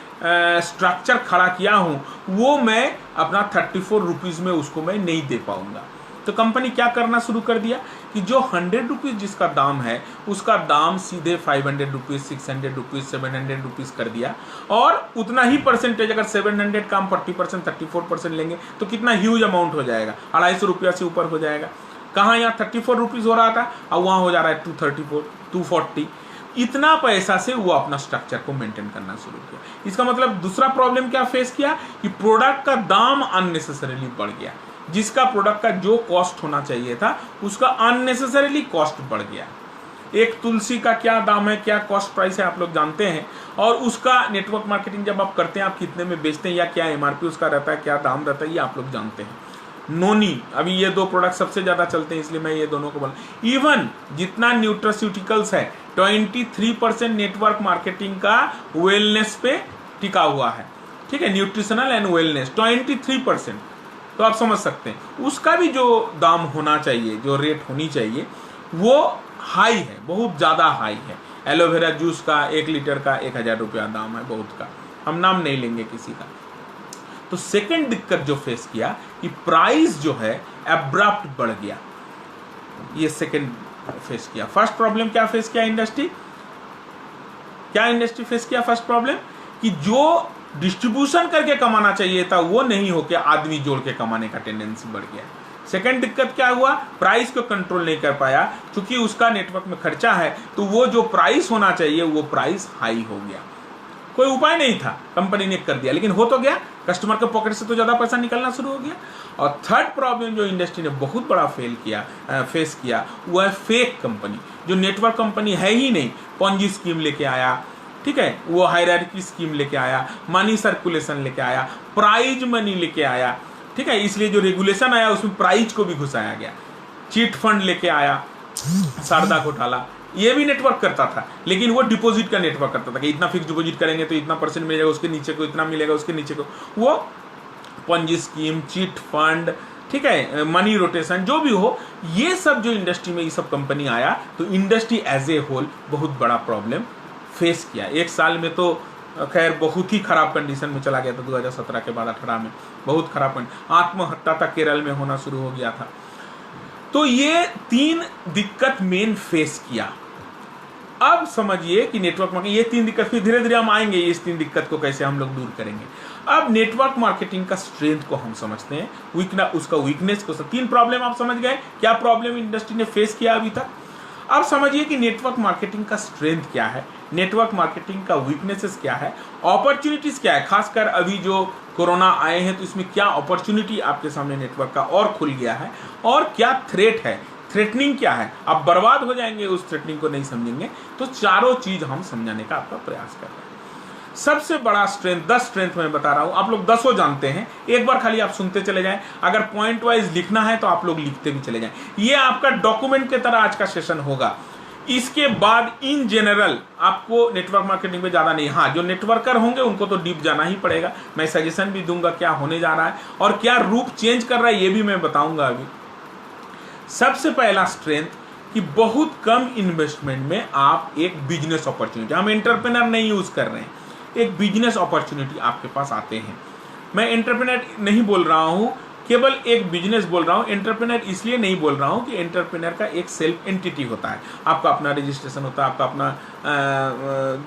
स्ट्रक्चर खड़ा किया हूँ, वो मैं अपना 34 रुपीज़ में उसको मैं नहीं दे पाऊंगा। तो कंपनी क्या करना शुरू कर दिया कि जो 100 रुपीज़ जिसका दाम है उसका दाम सीधे 500 रुपीज़, 600 रुपीज़, 700 रुपीज़ कर दिया, और उतना ही परसेंटेज, अगर 700 का हम 40%, 34% लेंगे तो कितना ह्यूज अमाउंट हो जाएगा, 250 रुपया से ऊपर हो जाएगा। कहाँ यहाँ 34 रुपीज़ हो रहा था और वहाँ हो जा रहा है 234, 240। इतना पैसा से वो अपना स्ट्रक्चर को मेंटेन करना शुरू किया। इसका मतलब दूसरा प्रॉब्लम क्या फेस किया कि प्रोडक्ट का दाम अननेसेसरीली बढ़ गया, जिसका प्रोडक्ट का जो कॉस्ट होना चाहिए था उसका अननेसेसरीली कॉस्ट बढ़ गया। एक तुलसी का क्या दाम है, क्या कॉस्ट प्राइस है आप लोग जानते हैं, और उसका नेटवर्क मार्केटिंग जब आप करते हैं आप कितने में बेचते हैं या क्या एमआरपी उसका रहता है, क्या दाम रहता है, ये आप लोग जानते हैं। नोनी, अभी ये दो प्रोडक्ट सबसे ज़्यादा चलते हैं इसलिए मैं ये दोनों को बोला। इवन जितना न्यूट्रास्यूटिकल्स है 23% नेटवर्क मार्केटिंग का वेलनेस पे टिका हुआ है, ठीक है, न्यूट्रिशनल एंड वेलनेस 23%। तो आप समझ सकते हैं उसका भी जो दाम होना चाहिए, जो रेट होनी चाहिए वो हाई है, बहुत ज़्यादा हाई है। एलोवेरा जूस का 1 लीटर का 1000 रुपया दाम है बहुत का, हम नाम नहीं लेंगे किसी का। तो सेकंड दिक्कत जो फेस किया कि प्राइस जो है एब्रप्ट बढ़ गया, ये सेकंड फेस किया। फर्स्ट प्रॉब्लम क्या फेस किया इंडस्ट्री, क्या इंडस्ट्री फेस किया फर्स्ट प्रॉब्लम कि जो डिस्ट्रीब्यूशन करके कमाना चाहिए था वो नहीं होके आदमी जोड़ के कमाने का टेंडेंसी बढ़ गया। सेकंड दिक्कत क्या हुआ, प्राइस को कंट्रोल नहीं कर पाया, क्योंकि उसका नेटवर्क में खर्चा है तो वो जो प्राइस होना चाहिए वो प्राइस हाई हो गया। कोई उपाय नहीं था, कंपनी ने कर दिया, लेकिन हो तो गया, कस्टमर के पॉकेट से तो ज़्यादा पैसा निकलना शुरू हो गया। और थर्ड प्रॉब्लम जो इंडस्ट्री ने बहुत बड़ा फेस किया वो है फेक कंपनी, जो नेटवर्क कंपनी है ही नहीं, पॉन्जी स्कीम लेके आया, ठीक है, वो हायरार्की स्कीम लेके आया, मनी सर्कुलेशन लेके आया, प्राइज मनी लेके आया, ठीक है, इसलिए जो रेगुलेशन आया उसमें प्राइज को भी घुसाया गया, चीट फंड लेके आया, शारदा घोटाला, ये भी नेटवर्क करता था, लेकिन वो डिपॉजिट का नेटवर्क करता था कि इतना फिक्स डिपॉजिट करेंगे तो इतना परसेंट मिलेगा, उसके नीचे को इतना मिलेगा, उसके नीचे को, वो पंजी स्कीम, चीट फंड, ठीक है, मनी रोटेशन, जो भी हो, ये सब जो इंडस्ट्री में ये सब कंपनी आया तो इंडस्ट्री एज ए होल बहुत बड़ा प्रॉब्लम फेस किया। एक साल में तो खैर बहुत ही खराब कंडीशन में चला गया था, 2017 के बाद 18 में बहुत खराब, आत्महत्या तक केरल में होना शुरू हो गया था। तो ये 3 दिक्कत मेन फेस किया। अब समझिए कि नेटवर्क मार्केटिंग, ये 3 दिक्कत, फिर धीरे धीरे हम आएंगे इस 3 दिक्कत को कैसे हम लोग दूर करेंगे। अब नेटवर्क मार्केटिंग का स्ट्रेंथ को हम समझते हैं, उसका वीकनेस को। 3 प्रॉब्लम आप समझ गए, क्या प्रॉब्लम इंडस्ट्री ने फेस किया अभी तक। अब समझिए कि नेटवर्क मार्केटिंग का स्ट्रेंथ क्या है, नेटवर्क मार्केटिंग का वीकनेसेस क्या है, अपॉर्चुनिटीज क्या है, खासकर अभी जो कोरोना आए हैं तो इसमें क्या अपॉर्चुनिटी आपके सामने नेटवर्क का और खुल गया है, और क्या थ्रेट है, थ्रेटनिंग क्या है, आप बर्बाद हो जाएंगे उस थ्रेटनिंग को नहीं समझेंगे। तो चारों चीज हम समझाने का आपका प्रयास कर रहे हैं। सबसे बड़ा स्ट्रेंथ, 10 स्ट्रेंथ मैं बता रहा हूं, आप लोग 10 जानते हैं, एक बार खाली आप सुनते चले जाएं, अगर पॉइंट वाइज लिखना है तो आप लोग लिखते भी चले जाएं। ये आपका डॉक्यूमेंट की तरह आज का सेशन होगा। इसके बाद इन जनरल आपको नेटवर्क मार्केटिंग में ज्यादा नहीं, हाँ जो नेटवर्कर होंगे उनको तो डीप जाना ही पड़ेगा, मैं सजेशन भी दूंगा क्या होने जा रहा है और क्या रूप चेंज कर रहा है ये भी मैं बताऊंगा अभी। सबसे पहला स्ट्रेंथ कि बहुत कम इन्वेस्टमेंट में आप एक बिजनेस अपॉर्चुनिटी, हम एंटरप्रेन्योर नहीं यूज कर रहे हैं, एक बिजनेस अपॉर्चुनिटी आपके पास आते हैं। मैं एंटरप्रेन्योर नहीं बोल रहा हूं, केवल एक बिजनेस बोल रहा हूं। एंटरप्रेन्योर इसलिए नहीं बोल रहा हूं कि एंटरप्रेन्योर का एक सेल्फ एंटिटी होता है, आपका अपना रजिस्ट्रेशन होता है, आपका अपना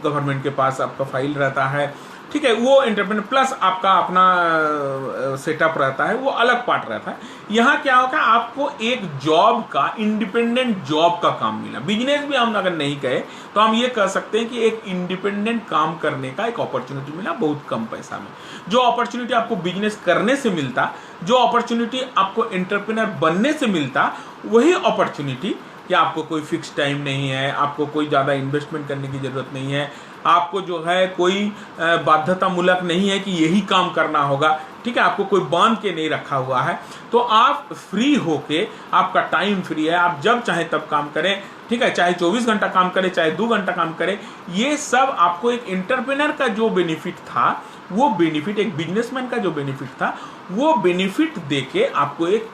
गवर्नमेंट के पास आपका फाइल रहता है, ठीक है, वो एंटरप्रेन्योर प्लस आपका अपना सेटअप रहता है, वो अलग पार्ट रहता है। यहाँ क्या होगा, आपको एक जॉब का, इंडिपेंडेंट जॉब का काम मिला। बिजनेस भी हम अगर नहीं कहे तो हम ये कह सकते हैं कि एक इंडिपेंडेंट काम करने का एक अपॉर्चुनिटी मिला बहुत कम पैसा में। जो अपॉर्चुनिटी आपको बिजनेस करने से मिलता, जो अपॉर्चुनिटी आपको एंटरप्रेन्योर बनने से मिलता, वही अपॉर्चुनिटी कि आपको कोई फिक्स टाइम नहीं है, आपको कोई ज़्यादा इन्वेस्टमेंट करने की ज़रूरत नहीं है, आपको जो है कोई बाध्यतामूलक नहीं है कि यही काम करना होगा, ठीक है, आपको कोई बांध के नहीं रखा हुआ है, तो आप फ्री होके, आपका टाइम फ्री है, आप जब चाहे तब काम करें, ठीक है, चाहे 24 घंटा काम करें, चाहे 2 घंटा काम करें। ये सब आपको एक एंटरप्रेन्योर का जो बेनिफिट था, वो बेनिफिट, एक बिजनेसमैन का जो बेनिफिट था, वो बेनिफिट देके आपको एक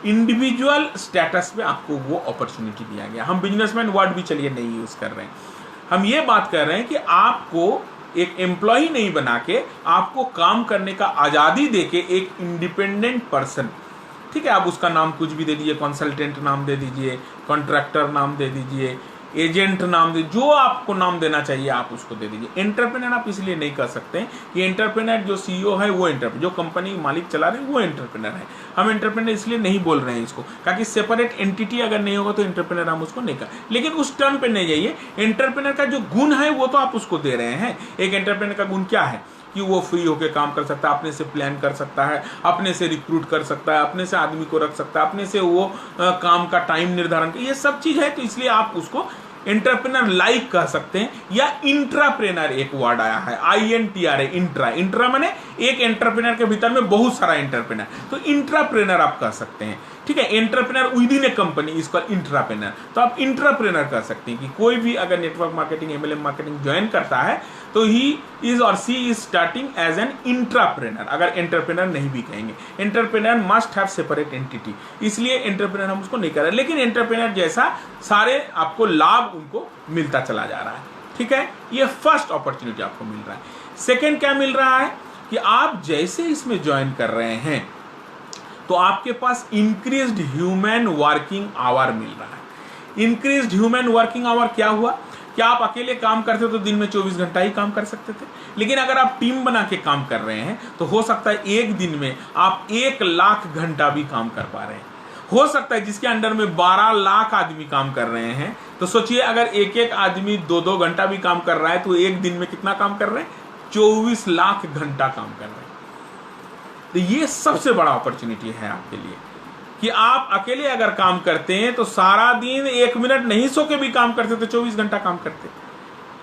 इंडिविजुअल स्टेटस पे आपको वो अपॉर्चुनिटी दिया गया। हम बिजनेसमैन वर्ड भी चलिए नहीं यूज कर रहे हैं, हम ये बात कर रहे हैं कि आपको एक एम्प्लॉय नहीं बना के, आपको काम करने का आजादी देके एक इंडिपेंडेंट पर्सन, ठीक है, आप उसका नाम कुछ भी दे दीजिए, कंसल्टेंट नाम दे दीजिए, कॉन्ट्रैक्टर नाम दे दीजिए, एजेंट नाम दे, जो आपको नाम देना चाहिए आप उसको दे दीजिए। एंटरप्रेन्योर आप इसलिए नहीं कर सकते कि एंटरप्रेन्योर जो सीईओ है वो एंटरप्रेन्योर, जो कंपनी मालिक चला रहे हैं वो एंटरप्रेन्योर है। हम एंटरप्रेन्योर इसलिए नहीं बोल रहे हैं इसको, ताकि सेपरेट एंटिटी अगर नहीं होगा तो एंटरप्रेन्योर हम उसको नहीं कर, लेकिन उस टर्म पे नहीं जाइए। एंटरप्रेन्योर का जो गुण है वो तो आप उसको दे रहे हैं। एक एंटरप्रेन्योर का गुण क्या है कि वो फ्री होकर काम कर सकता है, अपने से प्लान कर सकता है, अपने से रिक्रूट कर सकता है, अपने से आदमी को रख सकता है, अपने से वो काम का टाइम निर्धारण, ये सब चीज है। तो इसलिए आप उसको एंटरप्रेन्योर लाइक कह सकते हैं, या इंट्राप्रेन्योर एक वर्ड आया है, INTRA, इंट्रा माने एक एंटरप्रेन्योर के भीतर में बहुत सारा एंटरप्रेन्योर, तो इंट्राप्रेन्योर आप कह सकते हैं, ठीक है। Entrepreneur within a company is called intrapreneur, तो आप इंट्राप्रेन्योर कह सकते हैं कि कोई भी अगर network marketing, MLM marketing join करता है तो ही इज और सी is starting as an intrapreneur, अगर एंटरप्रेन्योर नहीं भी कहेंगे। Entrepreneur must have separate entity, इसलिए एंटरप्रेन्योर हम उसको नहीं कर रहे, लेकिन एंटरप्रेन्योर जैसा सारे आपको लाभ उनको मिलता चला जा रहा है, ठीक है। ये फर्स्ट अपॉर्चुनिटी आपको मिल रहा है। सेकेंड क्या मिल रहा है कि आप जैसे इसमें ज्वाइन कर रहे हैं तो आपके पास इंक्रीज्ड ह्यूमन वर्किंग आवर मिल रहा है। इंक्रीज्ड ह्यूमन वर्किंग आवर क्या हुआ, क्या आप अकेले काम करते तो दिन में 24 घंटा ही काम कर सकते थे, लेकिन अगर आप टीम बना के काम कर रहे हैं तो हो सकता है एक दिन में आप 1 लाख घंटा भी काम कर पा रहे हैं। हो सकता है जिसके अंडर में 12 लाख आदमी काम कर रहे हैं, तो सोचिए अगर एक एक आदमी 2-2 घंटा भी काम कर रहा है तो एक दिन में कितना काम कर रहे हैं, 24 लाख घंटा काम कर रहे हैं। तो ये सबसे बड़ा अपॉर्चुनिटी है आपके लिए कि आप अकेले अगर काम करते हैं तो सारा दिन 1 मिनट नहीं सो के भी काम करते तो 24 घंटा काम करते।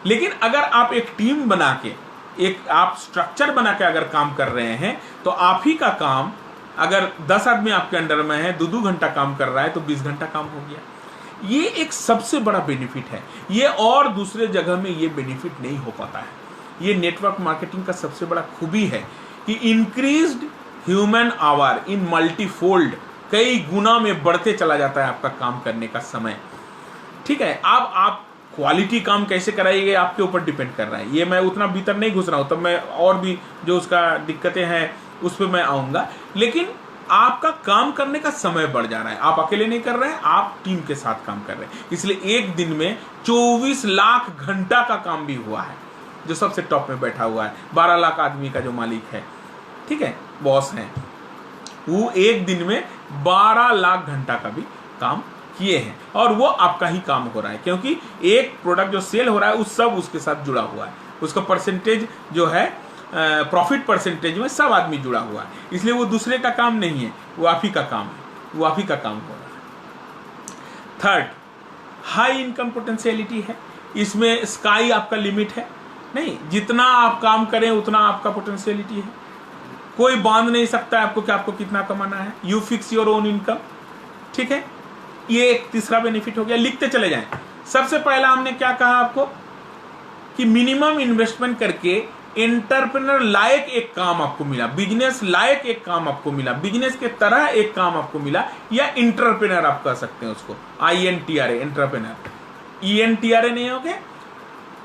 लेकिन अगर आप एक टीम बना के, एक आप स्ट्रक्चर बना के अगर काम कर रहे हैं तो आप ही का काम, अगर 10 आदमी आपके अंडर में है, 2-2 घंटा काम कर रहा है तो 20 घंटा काम हो गया। ये एक सबसे बड़ा बेनिफिट है, ये और दूसरे जगह में ये बेनिफिट नहीं हो पाता है। ये नेटवर्क मार्केटिंग का सबसे बड़ा खूबी है कि increased human hour in multifold, कई गुना में बढ़ते चला जाता है आपका काम करने का समय, ठीक है। अब आप क्वालिटी काम कैसे कराइए आपके ऊपर डिपेंड कर रहा है, ये मैं उतना भीतर नहीं घुस रहा हूं, तब मैं और भी जो उसका दिक्कतें हैं उस पर मैं आऊंगा, लेकिन आपका काम करने का समय बढ़ जा रहा है। आप अकेले नहीं कर रहे हैं, आप टीम के साथ काम कर रहे हैं, इसलिए एक दिन में 24 लाख घंटा का काम भी हुआ है। जो सबसे टॉप में बैठा हुआ है, 12 लाख आदमी का जो मालिक है, ठीक है, बॉस है, वो एक दिन में 12 लाख घंटा का भी काम किए हैं, और वो आपका ही काम हो रहा है, क्योंकि एक प्रोडक्ट जो सेल हो रहा है उस सब उसके साथ जुड़ा हुआ है, उसका परसेंटेज जो है प्रॉफिट परसेंटेज में सब आदमी जुड़ा हुआ है, इसलिए वो दूसरे का काम नहीं है, वो आप ही का काम है, वो आप ही का काम हो रहा है। थर्ड, हाई इनकम पोटेंशियलिटी है, इसमें स्काई आपका लिमिट है नहीं, जितना आप काम करें उतना आपका पोटेंशियलिटी है, कोई बांध नहीं सकता है आपको कि आपको कितना कमाना है, you fix your own income, ठीक है। ये एक तीसरा बेनिफिट हो गया। लिखते चले जाएं। सबसे पहला हमने क्या कहा आपको कि मिनिमम इन्वेस्टमेंट करके एंटरप्रेन्योर लायक एक काम आपको मिला, बिजनेस लायक एक काम आपको मिला, बिजनेस के तरह एक काम आपको मिला, या इंटरप्रेन्योर आप कह सकते हैं उसको, INTRA एंटरप्रेन्योर, ENTRA नहीं हो गए,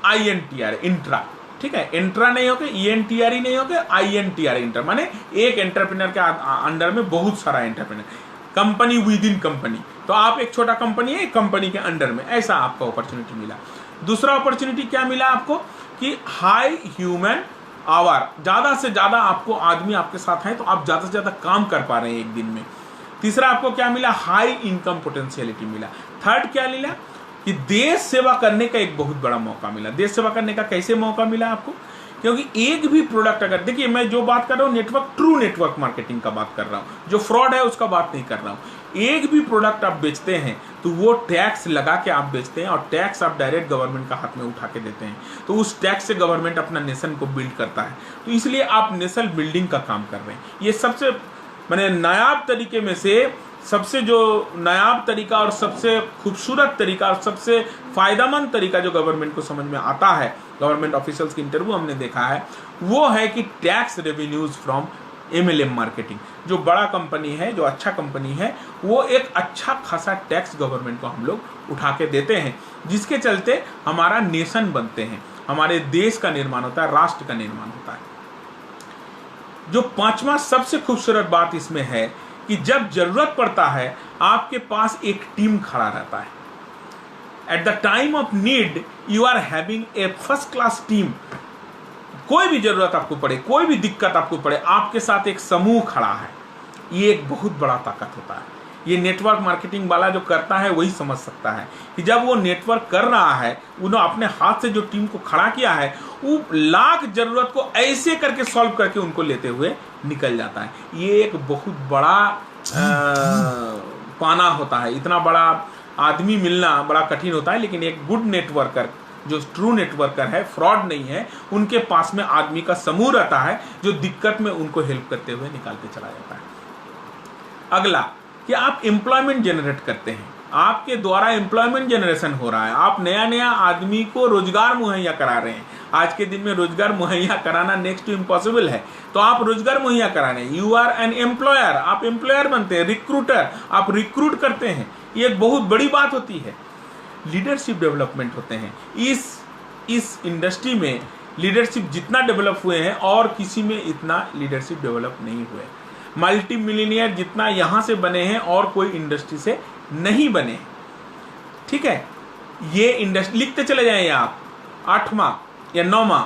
INTRA इंट्रा, ठीक है, इंट्रा नहीं हो गए, ENTRA नहीं हो गए, INTRA इंटर, माने एक एंटरप्रेन्योर के अंडर में बहुत सारा entrepreneur, company with in company, तो आप एक छोटा कंपनी है, एक कंपनी के अंडर में, ऐसा आपका अपॉर्चुनिटी मिला। दूसरा अपॉर्चुनिटी क्या मिला आपको कि हाई ह्यूमन आवर, ज्यादा से ज्यादा आपको आदमी आपके साथ हैं तो आप ज्यादा से ज्यादा काम कर पा रहे हैं एक दिन में। तीसरा आपको क्या मिला, हाई इनकम पोटेंशियलिटी मिला। थर्ड क्या मिला कि देश सेवा करने का एक बहुत बड़ा मौका मिला। देश सेवा करने का कैसे मौका मिला आपको, क्योंकि एक भी प्रोडक्ट अगर, देखिए मैं जो बात कर रहा हूँ नेटवर्क, ट्रू नेटवर्क मार्केटिंग का बात कर रहा हूँ, जो फ्रॉड है उसका बात नहीं कर रहा हूँ। एक भी प्रोडक्ट आप बेचते हैं तो वो टैक्स लगा के आप बेचते हैं और टैक्स आप डायरेक्ट गवर्नमेंट का हाथ में उठा के देते हैं, तो उस टैक्स से गवर्नमेंट अपना नेशन को बिल्ड करता है। तो इसलिए आप नेशन बिल्डिंग का काम कर रहे हैं। ये सबसे मैंने नायाब तरीके में से सबसे जो नायाब तरीका और सबसे खूबसूरत तरीका और सबसे फायदेमंद तरीका जो गवर्नमेंट को समझ में आता है, गवर्नमेंट ऑफिशियल्स की इंटरव्यू हमने देखा है, वो है कि tax revenues from MLM marketing. जो बड़ा कंपनी है, जो अच्छा कंपनी है, वो एक अच्छा खासा टैक्स गवर्नमेंट को हम लोग उठा के देते हैं, जिसके चलते हमारा नेशन बनते हैं, हमारे देश का निर्माण होता है, राष्ट्र का निर्माण होता है। जो पांचवा सबसे खूबसूरत बात इसमें है कि जब जरूरत पड़ता है आपके पास एक टीम खड़ा रहता है। At the time of need you are having a first class team. कोई भी जरूरत आपको पड़े, कोई भी दिक्कत आपको पड़े, आपके साथ एक समूह खड़ा है। ये एक बहुत बड़ा ताकत होता है। ये नेटवर्क मार्केटिंग वाला जो करता है वही समझ सकता है कि जब वो नेटवर्क कर रहा है, उन्होंने अपने हाथ से जो टीम को खड़ा किया है, वो लाख जरूरत को ऐसे करके सॉल्व करके उनको लेते हुए निकल जाता है। ये एक बहुत बड़ा पाना होता है। इतना बड़ा आदमी मिलना बड़ा कठिन होता है, लेकिन एक गुड नेटवर्कर, जो ट्रू नेटवर्कर है, फ्रॉड नहीं है, उनके पास में आदमी का समूह रहता है जो दिक्कत में उनको हेल्प करते हुए निकालते चला जाता है। अगला कि आप एम्प्लॉयमेंट जनरेट करते हैं, आपके द्वारा एम्प्लॉयमेंट जनरेशन हो रहा है, आप नया नया आदमी को रोजगार मुहैया करा रहे हैं। आज के दिन में रोजगार मुहैया कराना नेक्स्ट टू इम्पॉसिबल है, तो आप रोजगार मुहैया करा रहे हैं। यू आर एन एम्प्लॉयर, आप एम्प्लॉयर बनते हैं। रिक्रूटर, आप रिक्रूट करते हैं। ये एक बहुत बड़ी बात होती है। लीडरशिप डेवलपमेंट होते हैं। इस इंडस्ट्री में लीडरशिप जितना डेवलप हुए हैं और किसी में इतना लीडरशिप डेवलप नहीं हुए। मल्टी मिलियनियर जितना यहां से बने हैं और कोई इंडस्ट्री से नहीं बने। ठीक है, ये इंडस्ट्री लिखते चले जाएं आप। 8वां या 9वां,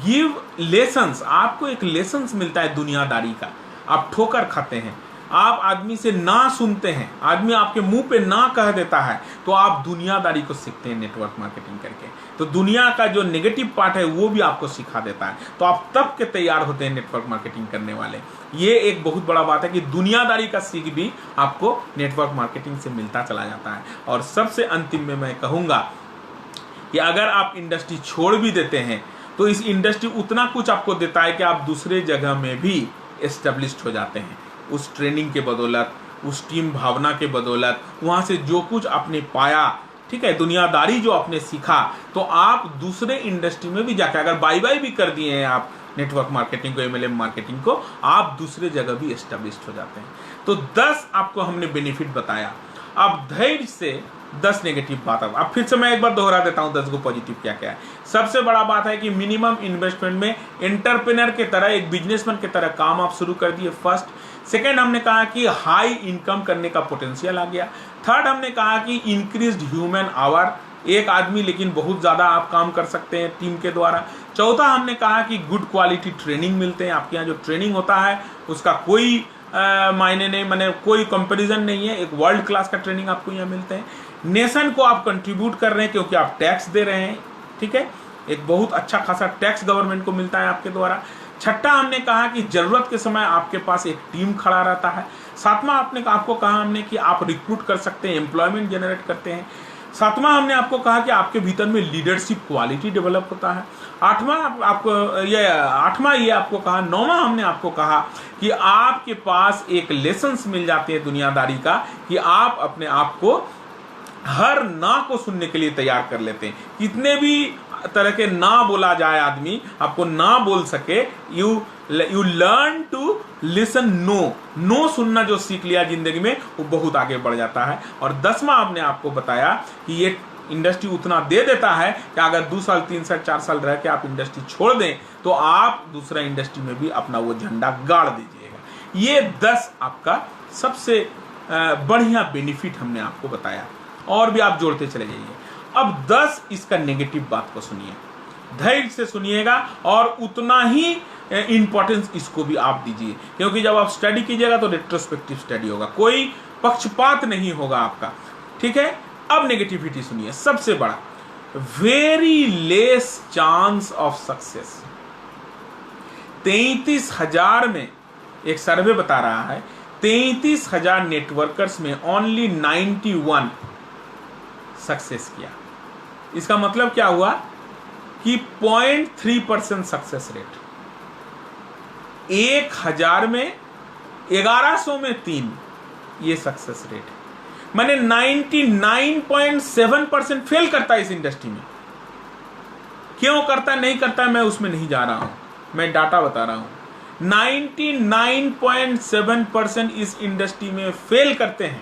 गिव लेसन्स। आपको एक लेसन्स मिलता है दुनियादारी का। आप ठोकर खाते हैं, आप आदमी से ना सुनते हैं, आदमी आपके मुंह पे ना कह देता है, तो आप दुनियादारी को सीखते हैं नेटवर्क मार्केटिंग करके। तो दुनिया का जो नेगेटिव पार्ट है वो भी आपको सिखा देता है, तो आप तब के तैयार होते हैं नेटवर्क मार्केटिंग करने वाले। ये एक बहुत बड़ा बात है कि दुनियादारी का सीख भी आपको नेटवर्क मार्केटिंग से मिलता चला जाता है। और सबसे अंतिम में मैं कहूंगा कि अगर आप इंडस्ट्री छोड़ भी देते हैं तो इस इंडस्ट्री उतना कुछ आपको देता है कि आप दूसरे जगह में भी एस्टेब्लिश्ड हो जाते हैं। उस ट्रेनिंग के बदौलत, उस टीम भावना के बदौलत, वहाँ से जो कुछ आपने पाया, ठीक है, दुनियादारी जो आपने सीखा, तो आप दूसरे इंडस्ट्री में भी जाकर अगर बाय बाय भी कर दिए हैं आप नेटवर्क मार्केटिंग को, MLM मार्केटिंग को, आप दूसरे जगह भी एस्टेब्लिश्ड हो जाते हैं। तो 10 आपको हमने बेनिफिट बताया। अब धैर्य से 10 नेगेटिव बात। अब फिर से मैं एक बार दोहरा देता हूं 10 को पॉजिटिव क्या क्या है। सबसे बड़ा बात है कि मिनिमम इन्वेस्टमेंट में एंटरप्रेन्योर के तरह, एक बिजनेसमैन के तरह काम आप शुरू कर दिए। फर्स्ट। सेकेंड, हमने कहा कि हाई इनकम करने का पोटेंशियल आ गया। थर्ड, हमने कहा कि इंक्रीज्ड ह्यूमन आवर, एक आदमी लेकिन बहुत ज्यादा आप काम कर सकते हैं टीम के द्वारा। चौथा, हमने कहा कि गुड क्वालिटी ट्रेनिंग मिलते हैं। आपके यहाँ जो ट्रेनिंग होता है उसका कोई मायने नहीं, माने कोई कंपैरिजन नहीं है। एक वर्ल्ड क्लास का ट्रेनिंग आपको यहाँ मिलते हैं। नेशन को आप कंट्रीब्यूट कर रहे हैं क्योंकि आप टैक्स दे रहे हैं। ठीक है, एक बहुत अच्छा खासा टैक्स गवर्नमेंट को मिलता है आपके द्वारा। छठा, हमने कहा कि जरूरत के समय आपके पास एक टीम खड़ा रहता है। सातवां, आपको कहा हमने कि आप रिक्रूट कर सकते हैं, एम्प्लॉयमेंट जनरेट करते हैं। सातवां, हमने आपको कहा कि आपके भीतर में लीडरशिप क्वालिटी डेवलप होता है। आठवां ये आपको कहा। नौवां, हमने आपको कहा कि आपके पास एक लेसन्स मिल जाते हैं दुनियादारी का, कि आप अपने आप को हर ना को सुनने के लिए तैयार कर लेते हैं। कितने भी तरह के ना बोला जाए, आदमी आपको ना बोल सके, you learn to listen no सुनना जो सीख लिया जिंदगी में, वो बहुत आगे बढ़ जाता है। और 10वां, हमने आपको बताया कि ये इंडस्ट्री उतना दे देता है कि अगर 2 साल 3 साल 4 साल रह के आप इंडस्ट्री छोड़ दें तो आप दूसरा इंडस्ट्री में भी अपना वो झंडा गाड़ दीजिएगा। ये 10 आपका सबसे बढ़िया बेनिफिट हमने आपको बताया, और भी आप जोड़ते चले जाइए। अब 10 इसका नेगेटिव बात को सुनिए, धैर्य से सुनिएगा, और उतना ही इंपॉर्टेंस इसको भी आप दीजिए, क्योंकि जब आप स्टडी कीजिएगा तो रेट्रोस्पेक्टिव स्टडी होगा, कोई पक्षपात नहीं होगा आपका। ठीक है, अब नेगेटिविटी सुनिए। सबसे बड़ा, very less chance of success. 33,000 में एक सर्वे बता रहा है 33,000 नेटवर्कर्स में ओनली 91 सक्सेस किया। इसका मतलब क्या हुआ कि 0.3% सक्सेस रेट, 1000 में 1100 में 3, ये सक्सेस रेट है। मैंने 99.7% फेल करता है इस इंडस्ट्री में। क्यों करता नहीं करता मैं उसमें नहीं जा रहा हूं, मैं डाटा बता रहा हूं। 99.7% इस इंडस्ट्री में फेल करते हैं।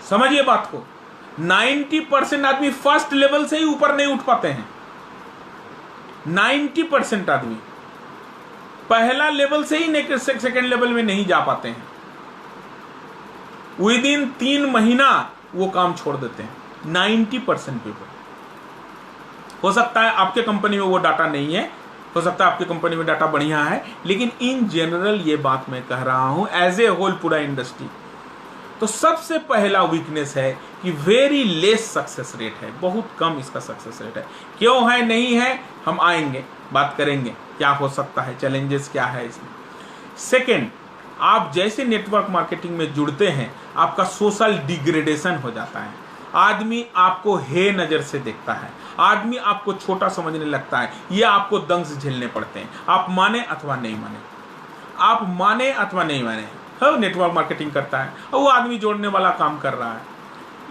समझिए बात को, 90% आदमी फर्स्ट लेवल से ही ऊपर नहीं उठ पाते हैं। 90% आदमी पहला लेवल से ही सेकेंड लेवल में नहीं जा पाते हैं। विद इन 3 महीना वो काम छोड़ देते हैं। 90% पीपल। हो सकता है आपके कंपनी में वो डाटा नहीं है, हो सकता है आपकी कंपनी में डाटा बढ़िया है, लेकिन इन जनरल ये बात मैं कह रहा हूं एज ए होल पूरा इंडस्ट्री। तो सबसे पहला वीकनेस है कि वेरी लेस सक्सेस रेट है, बहुत कम इसका सक्सेस रेट है। क्यों है नहीं है हम आएंगे, बात करेंगे क्या हो सकता है, चैलेंजेस क्या है इसमें। सेकेंड, आप जैसे नेटवर्क मार्केटिंग में जुड़ते हैं आपका सोशल डिग्रेडेशन हो जाता है। आदमी आपको हे नजर से देखता है, आदमी आपको छोटा समझने लगता है, ये आपको दंश झेलने पड़ते हैं। आप माने अथवा नहीं माने, आप माने अथवा नहीं माने, नेटवर्क मार्केटिंग करता है और वो आदमी जोड़ने वाला काम कर रहा है,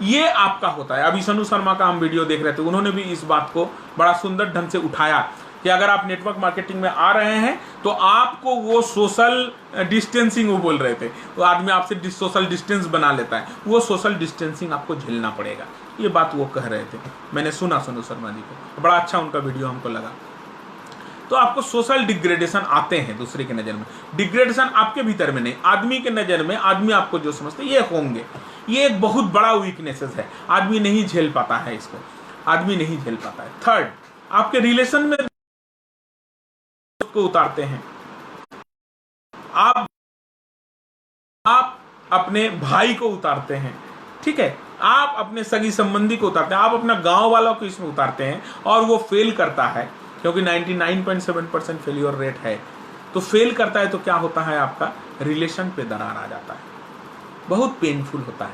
ये आपका होता है। अभी सनु शर्मा का हम वीडियो देख रहे थे, उन्होंने भी इस बात को बड़ा सुंदर ढंग से उठाया कि अगर आप नेटवर्क मार्केटिंग में आ रहे हैं तो आपको वो सोशल डिस्टेंसिंग, वो बोल रहे थे, वो आदमी आपसे सोशल डिस्टेंस बना लेता है, वो सोशल डिस्टेंसिंग आपको झेलना पड़ेगा। ये बात वो कह रहे थे, मैंने सुना सनु शर्मा जी को, बड़ा अच्छा उनका वीडियो हमको लगा। तो आपको सोशल डिग्रेडेशन आते हैं दूसरे की नज़र में, डिग्रेडेशन आपके भीतर में नहीं, आदमी के नज़र में, आदमी आपको जो समझते ये होंगे। ये एक बहुत बड़ा वीकनेसेस है, आदमी नहीं झेल पाता है इसको, आदमी नहीं झेल पाता है। थर्ड, आपके रिलेशन में को उतारते हैं, आप अपने भाई को उतारते हैं, ठीक है, आप अपने सगी संबंधी को उतारते हैं, आप अपना गांव वालों को इसमें उतारते हैं और वो फेल करता है, क्योंकि 99.7% फेलियर रेट है। तो फेल करता है तो क्या होता है, आपका रिलेशन पे दरार आ जाता है, बहुत पेनफुल होता है,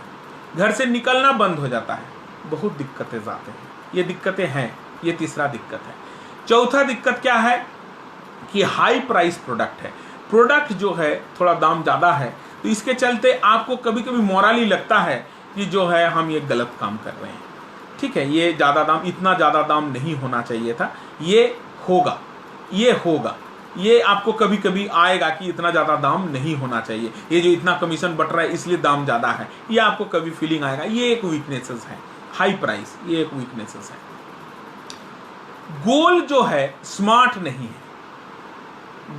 घर से निकलना बंद हो जाता है, बहुत दिक्कतें आते हैं। ये दिक्कतें हैं, ये तीसरा दिक्कत है। चौथा दिक्कत क्या है कि हाई प्राइस प्रोडक्ट है, प्रोडक्ट जो है थोड़ा दाम ज़्यादा है, तो इसके चलते आपको कभी कभी मोराली लगता है कि जो है हम ये गलत काम कर रहे हैं, ठीक है, ये ज़्यादा दाम, इतना ज़्यादा दाम नहीं होना चाहिए था, ये होगा, ये आपको कभी कभी आएगा कि इतना ज़्यादा दाम नहीं होना चाहिए, ये जो इतना कमीशन बट रहा है इसलिए दाम ज़्यादा है, ये आपको कभी फीलिंग आएगा। ये एक वीकनेसेस है, हाई प्राइस, ये एक वीकनेसेस है। गोल जो है स्मार्ट नहीं है।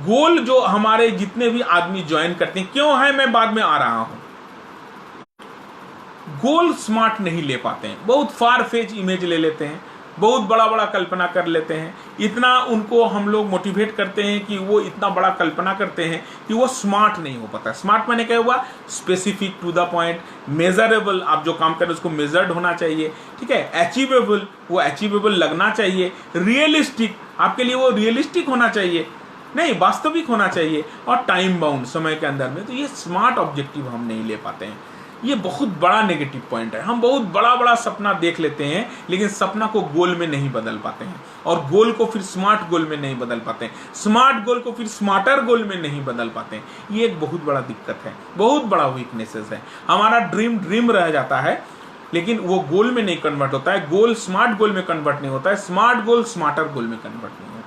गोल जो हमारे जितने भी आदमी ज्वाइन करते हैं, क्यों है मैं बाद में आ रहा हूं, गोल स्मार्ट नहीं ले पाते हैं, बहुत फार फेच इमेज ले लेते हैं, बहुत बड़ा बड़ा कल्पना कर लेते हैं, इतना उनको हम लोग मोटिवेट करते हैं कि वो इतना बड़ा कल्पना करते हैं कि वो स्मार्ट नहीं हो पाता। स्मार्ट मैंने क्या हुआ, specific, to the point, measurable, आप जो काम कर रहे हैं उसको मेजर्ड होना चाहिए, ठीक है, अचीवेबल, वो अचीवेबल लगना चाहिए, रियलिस्टिक, आपके लिए वो रियलिस्टिक होना चाहिए, नहीं वास्तविक होना चाहिए, और टाइम बाउंड, समय के अंदर में। तो ये स्मार्ट ऑब्जेक्टिव हम नहीं ले पाते हैं, ये बहुत बड़ा नेगेटिव पॉइंट है। हम बहुत बड़ा बड़ा सपना देख लेते हैं लेकिन सपना को गोल में नहीं बदल पाते हैं, और गोल को फिर स्मार्ट गोल में नहीं बदल पाते हैं, स्मार्ट गोल को फिर स्मार्टर गोल में नहीं बदल पाते हैं। ये एक बहुत बड़ा दिक्कत है, बहुत बड़ा वीकनेसेस है। हमारा ड्रीम रह जाता है लेकिन वो गोल में नहीं कन्वर्ट होता है, गोल स्मार्ट गोल में कन्वर्ट नहीं होता है, स्मार्ट गोल स्मार्टर गोल में कन्वर्ट नहीं होता है।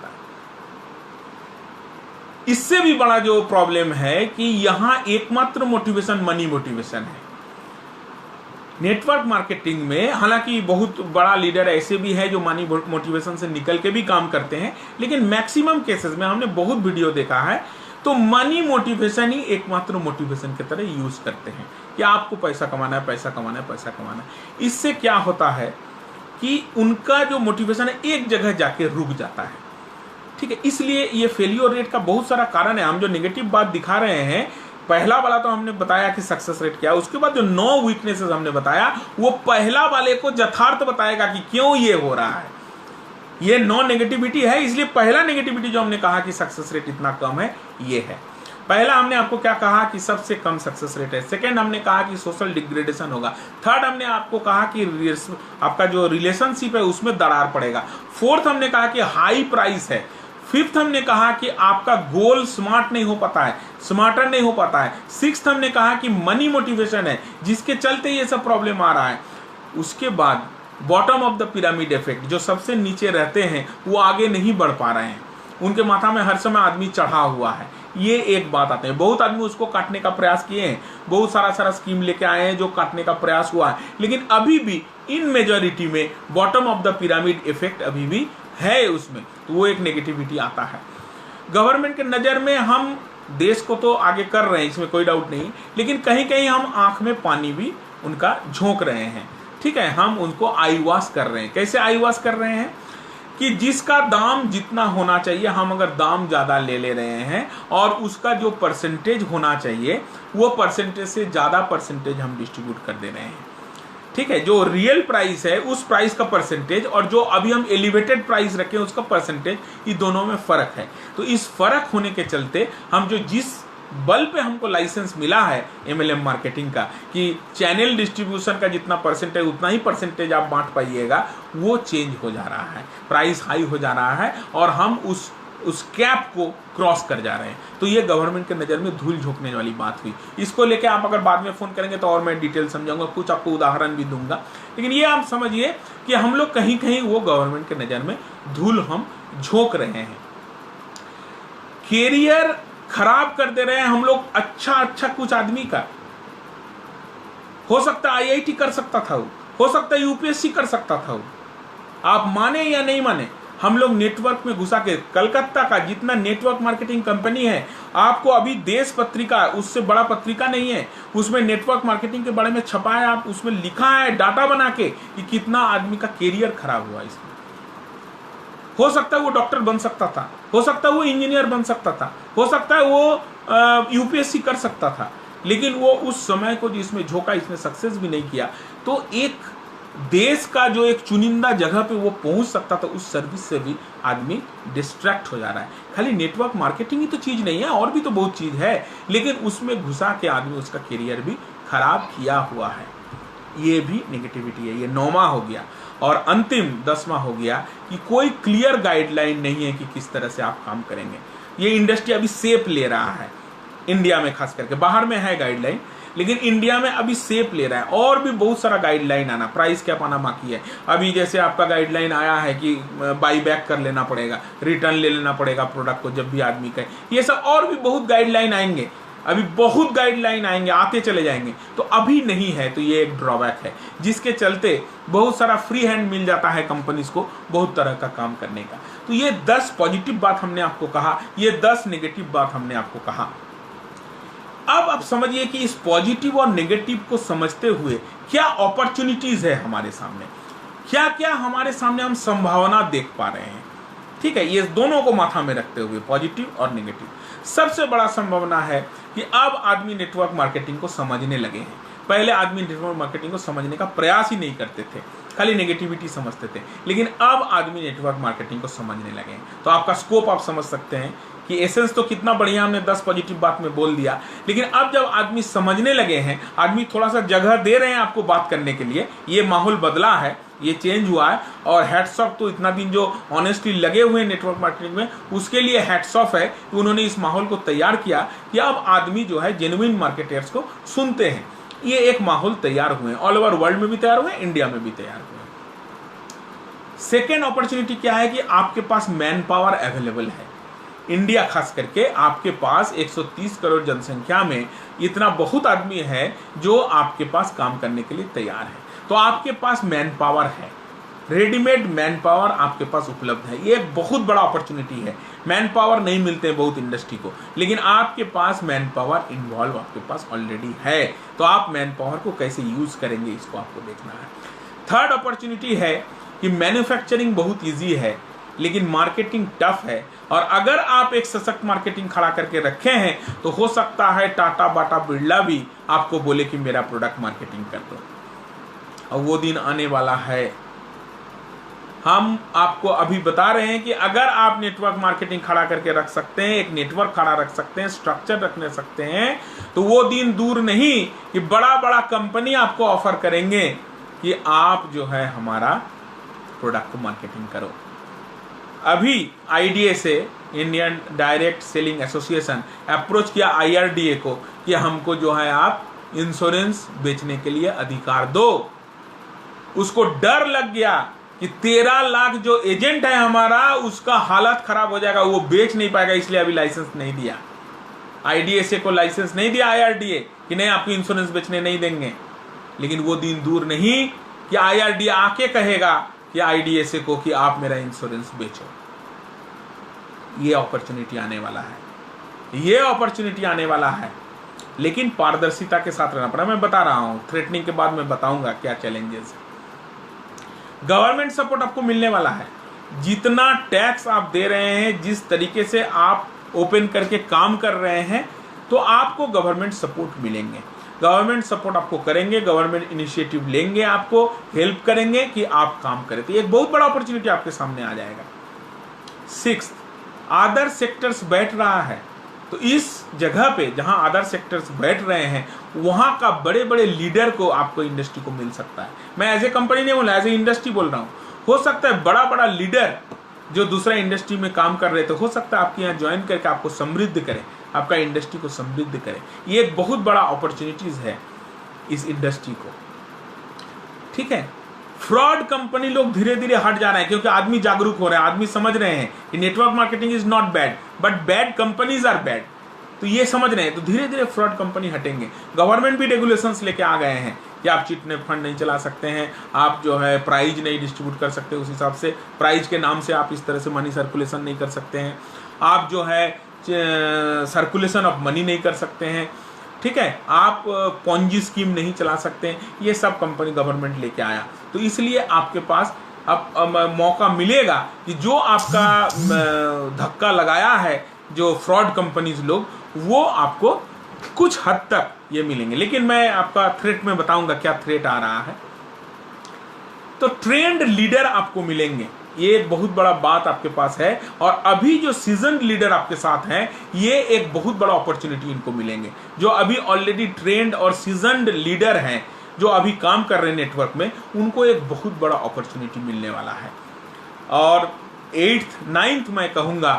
इससे भी बड़ा जो प्रॉब्लम है कि यहां एकमात्र मोटिवेशन मनी मोटिवेशन है नेटवर्क मार्केटिंग में। हालांकि बहुत बड़ा लीडर ऐसे भी है जो मनी मोटिवेशन से निकल के भी काम करते हैं, लेकिन मैक्सिमम केसेस में हमने बहुत वीडियो देखा है तो मनी मोटिवेशन ही एकमात्र मोटिवेशन की तरह यूज करते हैं कि आपको पैसा कमाना है, पैसा कमाना है, पैसा कमाना है। इससे क्या होता है कि उनका जो मोटिवेशन है एक जगह जाके रुक जाता है, ठीक है। इसलिए ये फेलियर रेट का बहुत सारा कारण है। हम जो नेगेटिव बात दिखा रहे हैं, पहला वाला तो हमने बताया कि सक्सेस रेट क्या है, उसके बाद जो 9 वीकनेसेस हमने बताया वो पहला वाले को यथार्थ बताएगा कि क्यों ये हो रहा है। ये 9 नेगेटिविटी है, इसलिए पहला नेगेटिविटी जो हमने कहा कि सक्सेस रेट इतना कम है, ये है। पहला हमने आपको क्या कहा कि सबसे कम सक्सेस रेट है, सेकंड हमने कहा कि सोशल डिग्रेडेशन होगा, थर्ड हमने आपको कहा कि आपका जो रिलेशनशिप है उसमें दरार पड़ेगा, फोर्थ हमने कहा कि हाई प्राइस है, फिफ्थ हमने कहा कि आपका गोल स्मार्ट नहीं हो पाता है, स्मार्टर नहीं हो पाता है, सिक्स्थ हमने कहा कि मनी मोटिवेशन है जिसके चलते ये सब प्रॉब्लम आ रहा है। उसके बाद bottom of the pyramid effect, जो सबसे नीचे रहते हैं वो आगे नहीं बढ़ पा रहे हैं, उनके माथा में हर समय आदमी चढ़ा हुआ है, ये एक बात आते हैं। बहुत आदमी उसको काटने का प्रयास किए हैं, बहुत सारा स्कीम लेके आए हैं जो काटने का प्रयास हुआ है, लेकिन अभी भी इन मेजॉरिटी में bottom of the pyramid effect अभी भी है उसमें, तो वो एक नेगेटिविटी आता है। गवर्नमेंट के नज़र में हम देश को तो आगे कर रहे हैं, इसमें कोई डाउट नहीं, लेकिन कहीं कहीं हम आंख में पानी भी उनका झोंक रहे हैं, ठीक है, हम उनको आई वॉश कर रहे हैं। कैसे आई वॉश कर रहे हैं कि जिसका दाम जितना होना चाहिए हम अगर दाम ज़्यादा ले रहे हैं और उसका जो परसेंटेज होना चाहिए वो परसेंटेज से ज़्यादा परसेंटेज हम डिस्ट्रीब्यूट कर दे रहे हैं, ठीक है। जो रियल प्राइस है उस प्राइस का परसेंटेज और जो अभी हम एलिवेटेड प्राइस रखें उसका परसेंटेज, ये दोनों में फ़र्क है। तो इस फर्क होने के चलते हम जो जिस बल पे हमको लाइसेंस मिला है MLM मार्केटिंग का कि चैनल डिस्ट्रीब्यूशन का जितना परसेंटेज उतना ही परसेंटेज आप बांट पाइएगा, वो चेंज हो जा रहा है, प्राइस हाई हो जा रहा है और हम उस कैप को क्रॉस कर जा रहे हैं। तो ये गवर्नमेंट के नज़र में धूल झोंकने वाली बात हुई। इसको लेके आप अगर बाद में फ़ोन करेंगे तो और मैं डिटेल समझाऊंगा, कुछ आपको उदाहरण भी दूंगा, लेकिन ये आप समझिए कि हम लोग कहीं कहीं वो गवर्नमेंट के नज़र में धूल हम झोंक रहे हैं, कैरियर खराब कर दे रहे हैं हम लोग। अच्छा कुछ आदमी का हो सकता है IIT कर सकता था, हो सकता है UPSC कर सकता था, आप माने या नहीं माने, हम लोग नेटवर्क में घुसा के कलकत्ता का जितना नेटवर्क मार्केटिंग कंपनी है, आपको अभी देश पत्रिका उससे बड़ा पत्रिका नहीं है, उसमें नेटवर्क मार्केटिंग के बारे में छपा है, आप उसमें लिखा है डाटा बना के कि कितना आदमी का कैरियर खराब हुआ इसमें। हो सकता है वो डॉक्टर बन सकता था, हो सकता है वो इंजीनियर बन सकता था, हो सकता है वो UPSC कर सकता था, लेकिन वो उस समय को जिसमें झोंका, इसमें सक्सेस भी नहीं किया। तो एक देश का जो एक चुनिंदा जगह पे वो पहुंच सकता था, उस सर्विस से भी आदमी डिस्ट्रैक्ट हो जा रहा है। खाली नेटवर्क मार्केटिंग ही तो चीज़ नहीं है, और भी तो बहुत चीज़ है, लेकिन उसमें घुसा के आदमी उसका करियर भी खराब किया हुआ है। ये भी नेगेटिविटी है। ये 9वां हो गया। और अंतिम 10वां हो गया कि कोई क्लियर गाइडलाइन नहीं है कि किस तरह से आप काम करेंगे। ये इंडस्ट्री अभी शेप ले रहा है, इंडिया में खास करके, बाहर में है गाइडलाइन, लेकिन इंडिया में अभी शेप ले रहा है। और भी बहुत सारा गाइडलाइन आना, प्राइस कैप आना बाकी है। अभी जैसे आपका गाइडलाइन आया है कि बाई बैक कर लेना पड़ेगा, रिटर्न ले लेना पड़ेगा प्रोडक्ट को जब भी आदमी कहे, ये सब और भी बहुत गाइडलाइन आएंगे, अभी बहुत गाइडलाइन आएंगे, आते चले जाएंगे। तो अभी नहीं है, तो ये एक ड्रॉबैक है, जिसके चलते बहुत सारा फ्री हैंड मिल जाता है कंपनीज को बहुत तरह का काम करने का। तो ये 10 पॉजिटिव बात हमने आपको कहा, ये 10 नेगेटिव बात हमने आपको कहा। अब आप समझिए कि इस पॉजिटिव और नेगेटिव को समझते हुए क्या अपॉर्चुनिटीज है हमारे सामने, क्या क्या हमारे सामने हम संभावना देख पा रहे हैं। ठीक है, ये दोनों को माथा में रखते हुए, पॉजिटिव और नेगेटिव। सबसे बड़ा संभावना है कि अब आदमी नेटवर्क मार्केटिंग को समझने लगे हैं। पहले आदमी नेटवर्क मार्केटिंग को समझने का प्रयास ही नहीं करते थे, खाली नेगेटिविटी समझते थे, लेकिन अब आदमी नेटवर्क मार्केटिंग को समझने लगे हैं। तो आपका स्कोप आप समझ सकते हैं कि एसेंस तो कितना बढ़िया हमने 10 पॉजिटिव बात में बोल दिया, लेकिन अब जब आदमी समझने लगे हैं, आदमी थोड़ा सा जगह दे रहे हैं आपको बात करने के लिए, ये माहौल बदला है, ये चेंज हुआ है। और हैट्स ऑफ तो इतना दिन जो ऑनेस्टली लगे हुए हैं नेटवर्क मार्केटिंग में, उसके लिए हैट्स ऑफ है कि उन्होंने इस माहौल को तैयार किया कि अब आदमी जो है जेन्युइन मार्केटर्स को सुनते हैं। ये एक माहौल तैयार हुए हैं, ऑल ओवर वर्ल्ड में भी तैयार हुए, इंडिया में भी तैयार हुए। सेकेंड अपॉर्चुनिटी क्या है कि आपके पास मैन पावर अवेलेबल है। इंडिया खास करके आपके पास 130 करोड़ जनसंख्या में इतना बहुत आदमी है जो आपके पास काम करने के लिए तैयार है। तो आपके पास मैन पावर है, रेडीमेड मैन पावर आपके पास उपलब्ध है। ये एक बहुत बड़ा अपॉर्चुनिटी है। मैन पावर नहीं मिलते हैं बहुत इंडस्ट्री को, लेकिन आपके पास मैन पावर इन्वॉल्व आपके पास ऑलरेडी है। तो आप मैन पावर को कैसे यूज करेंगे, इसको आपको देखना है। थर्ड अपॉर्चुनिटी है कि मैन्युफैक्चरिंग बहुत ईजी है, लेकिन मार्केटिंग टफ है। और अगर आप एक सशक्त मार्केटिंग खड़ा करके रखे हैं तो हो सकता है टाटा, बाटा, बिरला भी आपको बोले कि मेरा प्रोडक्ट मार्केटिंग कर दो। और वो दिन आने वाला है। हम आपको अभी बता रहे हैं कि अगर आप नेटवर्क मार्केटिंग खड़ा करके रख सकते हैं, एक नेटवर्क खड़ा रख सकते हैं, स्ट्रक्चर रखने सकते हैं, तो वो दिन दूर नहीं कि बड़ा बड़ा कंपनी आपको ऑफर करेंगे कि आप जो है हमारा प्रोडक्ट मार्केटिंग करो। अभी आईडीए से, Indian direct selling association, approach किया IRDA को कि हमको जो है आप इंश्योरेंस बेचने के लिए अधिकार दो। उसको डर लग गया कि 13 लाख जो एजेंट है हमारा, उसका हालत खराब हो जाएगा, वो बेच नहीं पाएगा, इसलिए अभी लाइसेंस नहीं दिया। IDSA को लाइसेंस नहीं दिया IRDA कि नहीं आपको इंश्योरेंस बेचने नहीं देंगे। लेकिन वो दिन दूर नहीं कि IRDA आके कहेगा कि IDSA को कि आप मेरा इंश्योरेंस बेचो। ये अपॉर्चुनिटी आने वाला है, ये अपॉर्चुनिटी आने वाला है, लेकिन पारदर्शिता के साथ रहना पड़ा। मैं बता रहा हूं, थ्रेटनिंग के बाद मैं बताऊंगा क्या चैलेंजेस है। गवर्नमेंट सपोर्ट आपको मिलने वाला है। जितना टैक्स आप दे रहे हैं, जिस तरीके से आप ओपन करके काम कर रहे हैं, तो आपको गवर्नमेंट सपोर्ट मिलेंगे। गवर्नमेंट सपोर्ट आपको करेंगे, गवर्नमेंट इनिशिएटिव लेंगे, आपको हेल्प करेंगे कि आप काम करें। तो एक बहुत बड़ा अपॉर्चुनिटी आपके सामने आ जाएगा। 6, अदर सेक्टर्स बैठ रहा है, तो इस जगह पे जहां अदर सेक्टर्स बैठ रहे हैं, वहां का बड़े बड़े लीडर को आपको इंडस्ट्री को मिल सकता है। मैं एज ए कंपनी नहीं बोल रहा, एज ए इंडस्ट्री बोल रहा हूं। हो सकता है बड़ा बड़ा लीडर जो दूसरा इंडस्ट्री में काम कर रहे थे, हो सकता है आपके यहाँ ज्वाइन करके आपको समृद्ध करें, आपका इंडस्ट्री को समृद्ध करें। ये एक बहुत बड़ा अपॉर्चुनिटीज है इस इंडस्ट्री को। ठीक है, फ्रॉड कंपनी लोग धीरे धीरे हट जा रहे हैं, क्योंकि आदमी जागरूक हो रहे हैं, आदमी समझ रहे हैं कि network marketing is not bad, but bad companies are bad. तो ये समझ रहे हैं, तो धीरे धीरे फ्रॉड कंपनी हटेंगे। गवर्नमेंट भी रेगुलेशंस लेके आ गए हैं कि आप चिट ने फंड नहीं चला सकते हैं, आप जो है प्राइज नहीं डिस्ट्रीब्यूट कर सकते, उस हिसाब से प्राइज के नाम से आप इस तरह से मनी सर्कुलेशन नहीं कर सकते हैं, आप जो है सर्कुलेशन ऑफ मनी नहीं कर सकते हैं। ठीक है, आप पॉन्जी स्कीम नहीं चला सकते हैं। ये सब कंपनी गवर्नमेंट लेके आया, तो इसलिए आपके पास अब मौका मिलेगा कि जो आपका धक्का लगाया है जो फ्रॉड कंपनीज लोग, वो आपको कुछ हद तक ये मिलेंगे। लेकिन मैं आपका थ्रेट में बताऊंगा क्या थ्रेट आ रहा है। तो ट्रेंड लीडर आपको मिलेंगे, ये एक बहुत बड़ा बात आपके पास है। और अभी जो सीजन लीडर आपके साथ हैं, ये एक बहुत बड़ा अपॉर्चुनिटी इनको मिलेंगे। जो अभी ऑलरेडी ट्रेंड और सीजन लीडर हैं, जो अभी काम कर रहे हैं नेटवर्क में, उनको एक बहुत बड़ा अपॉर्चुनिटी मिलने वाला है। और 8th 9th मैं कहूंगा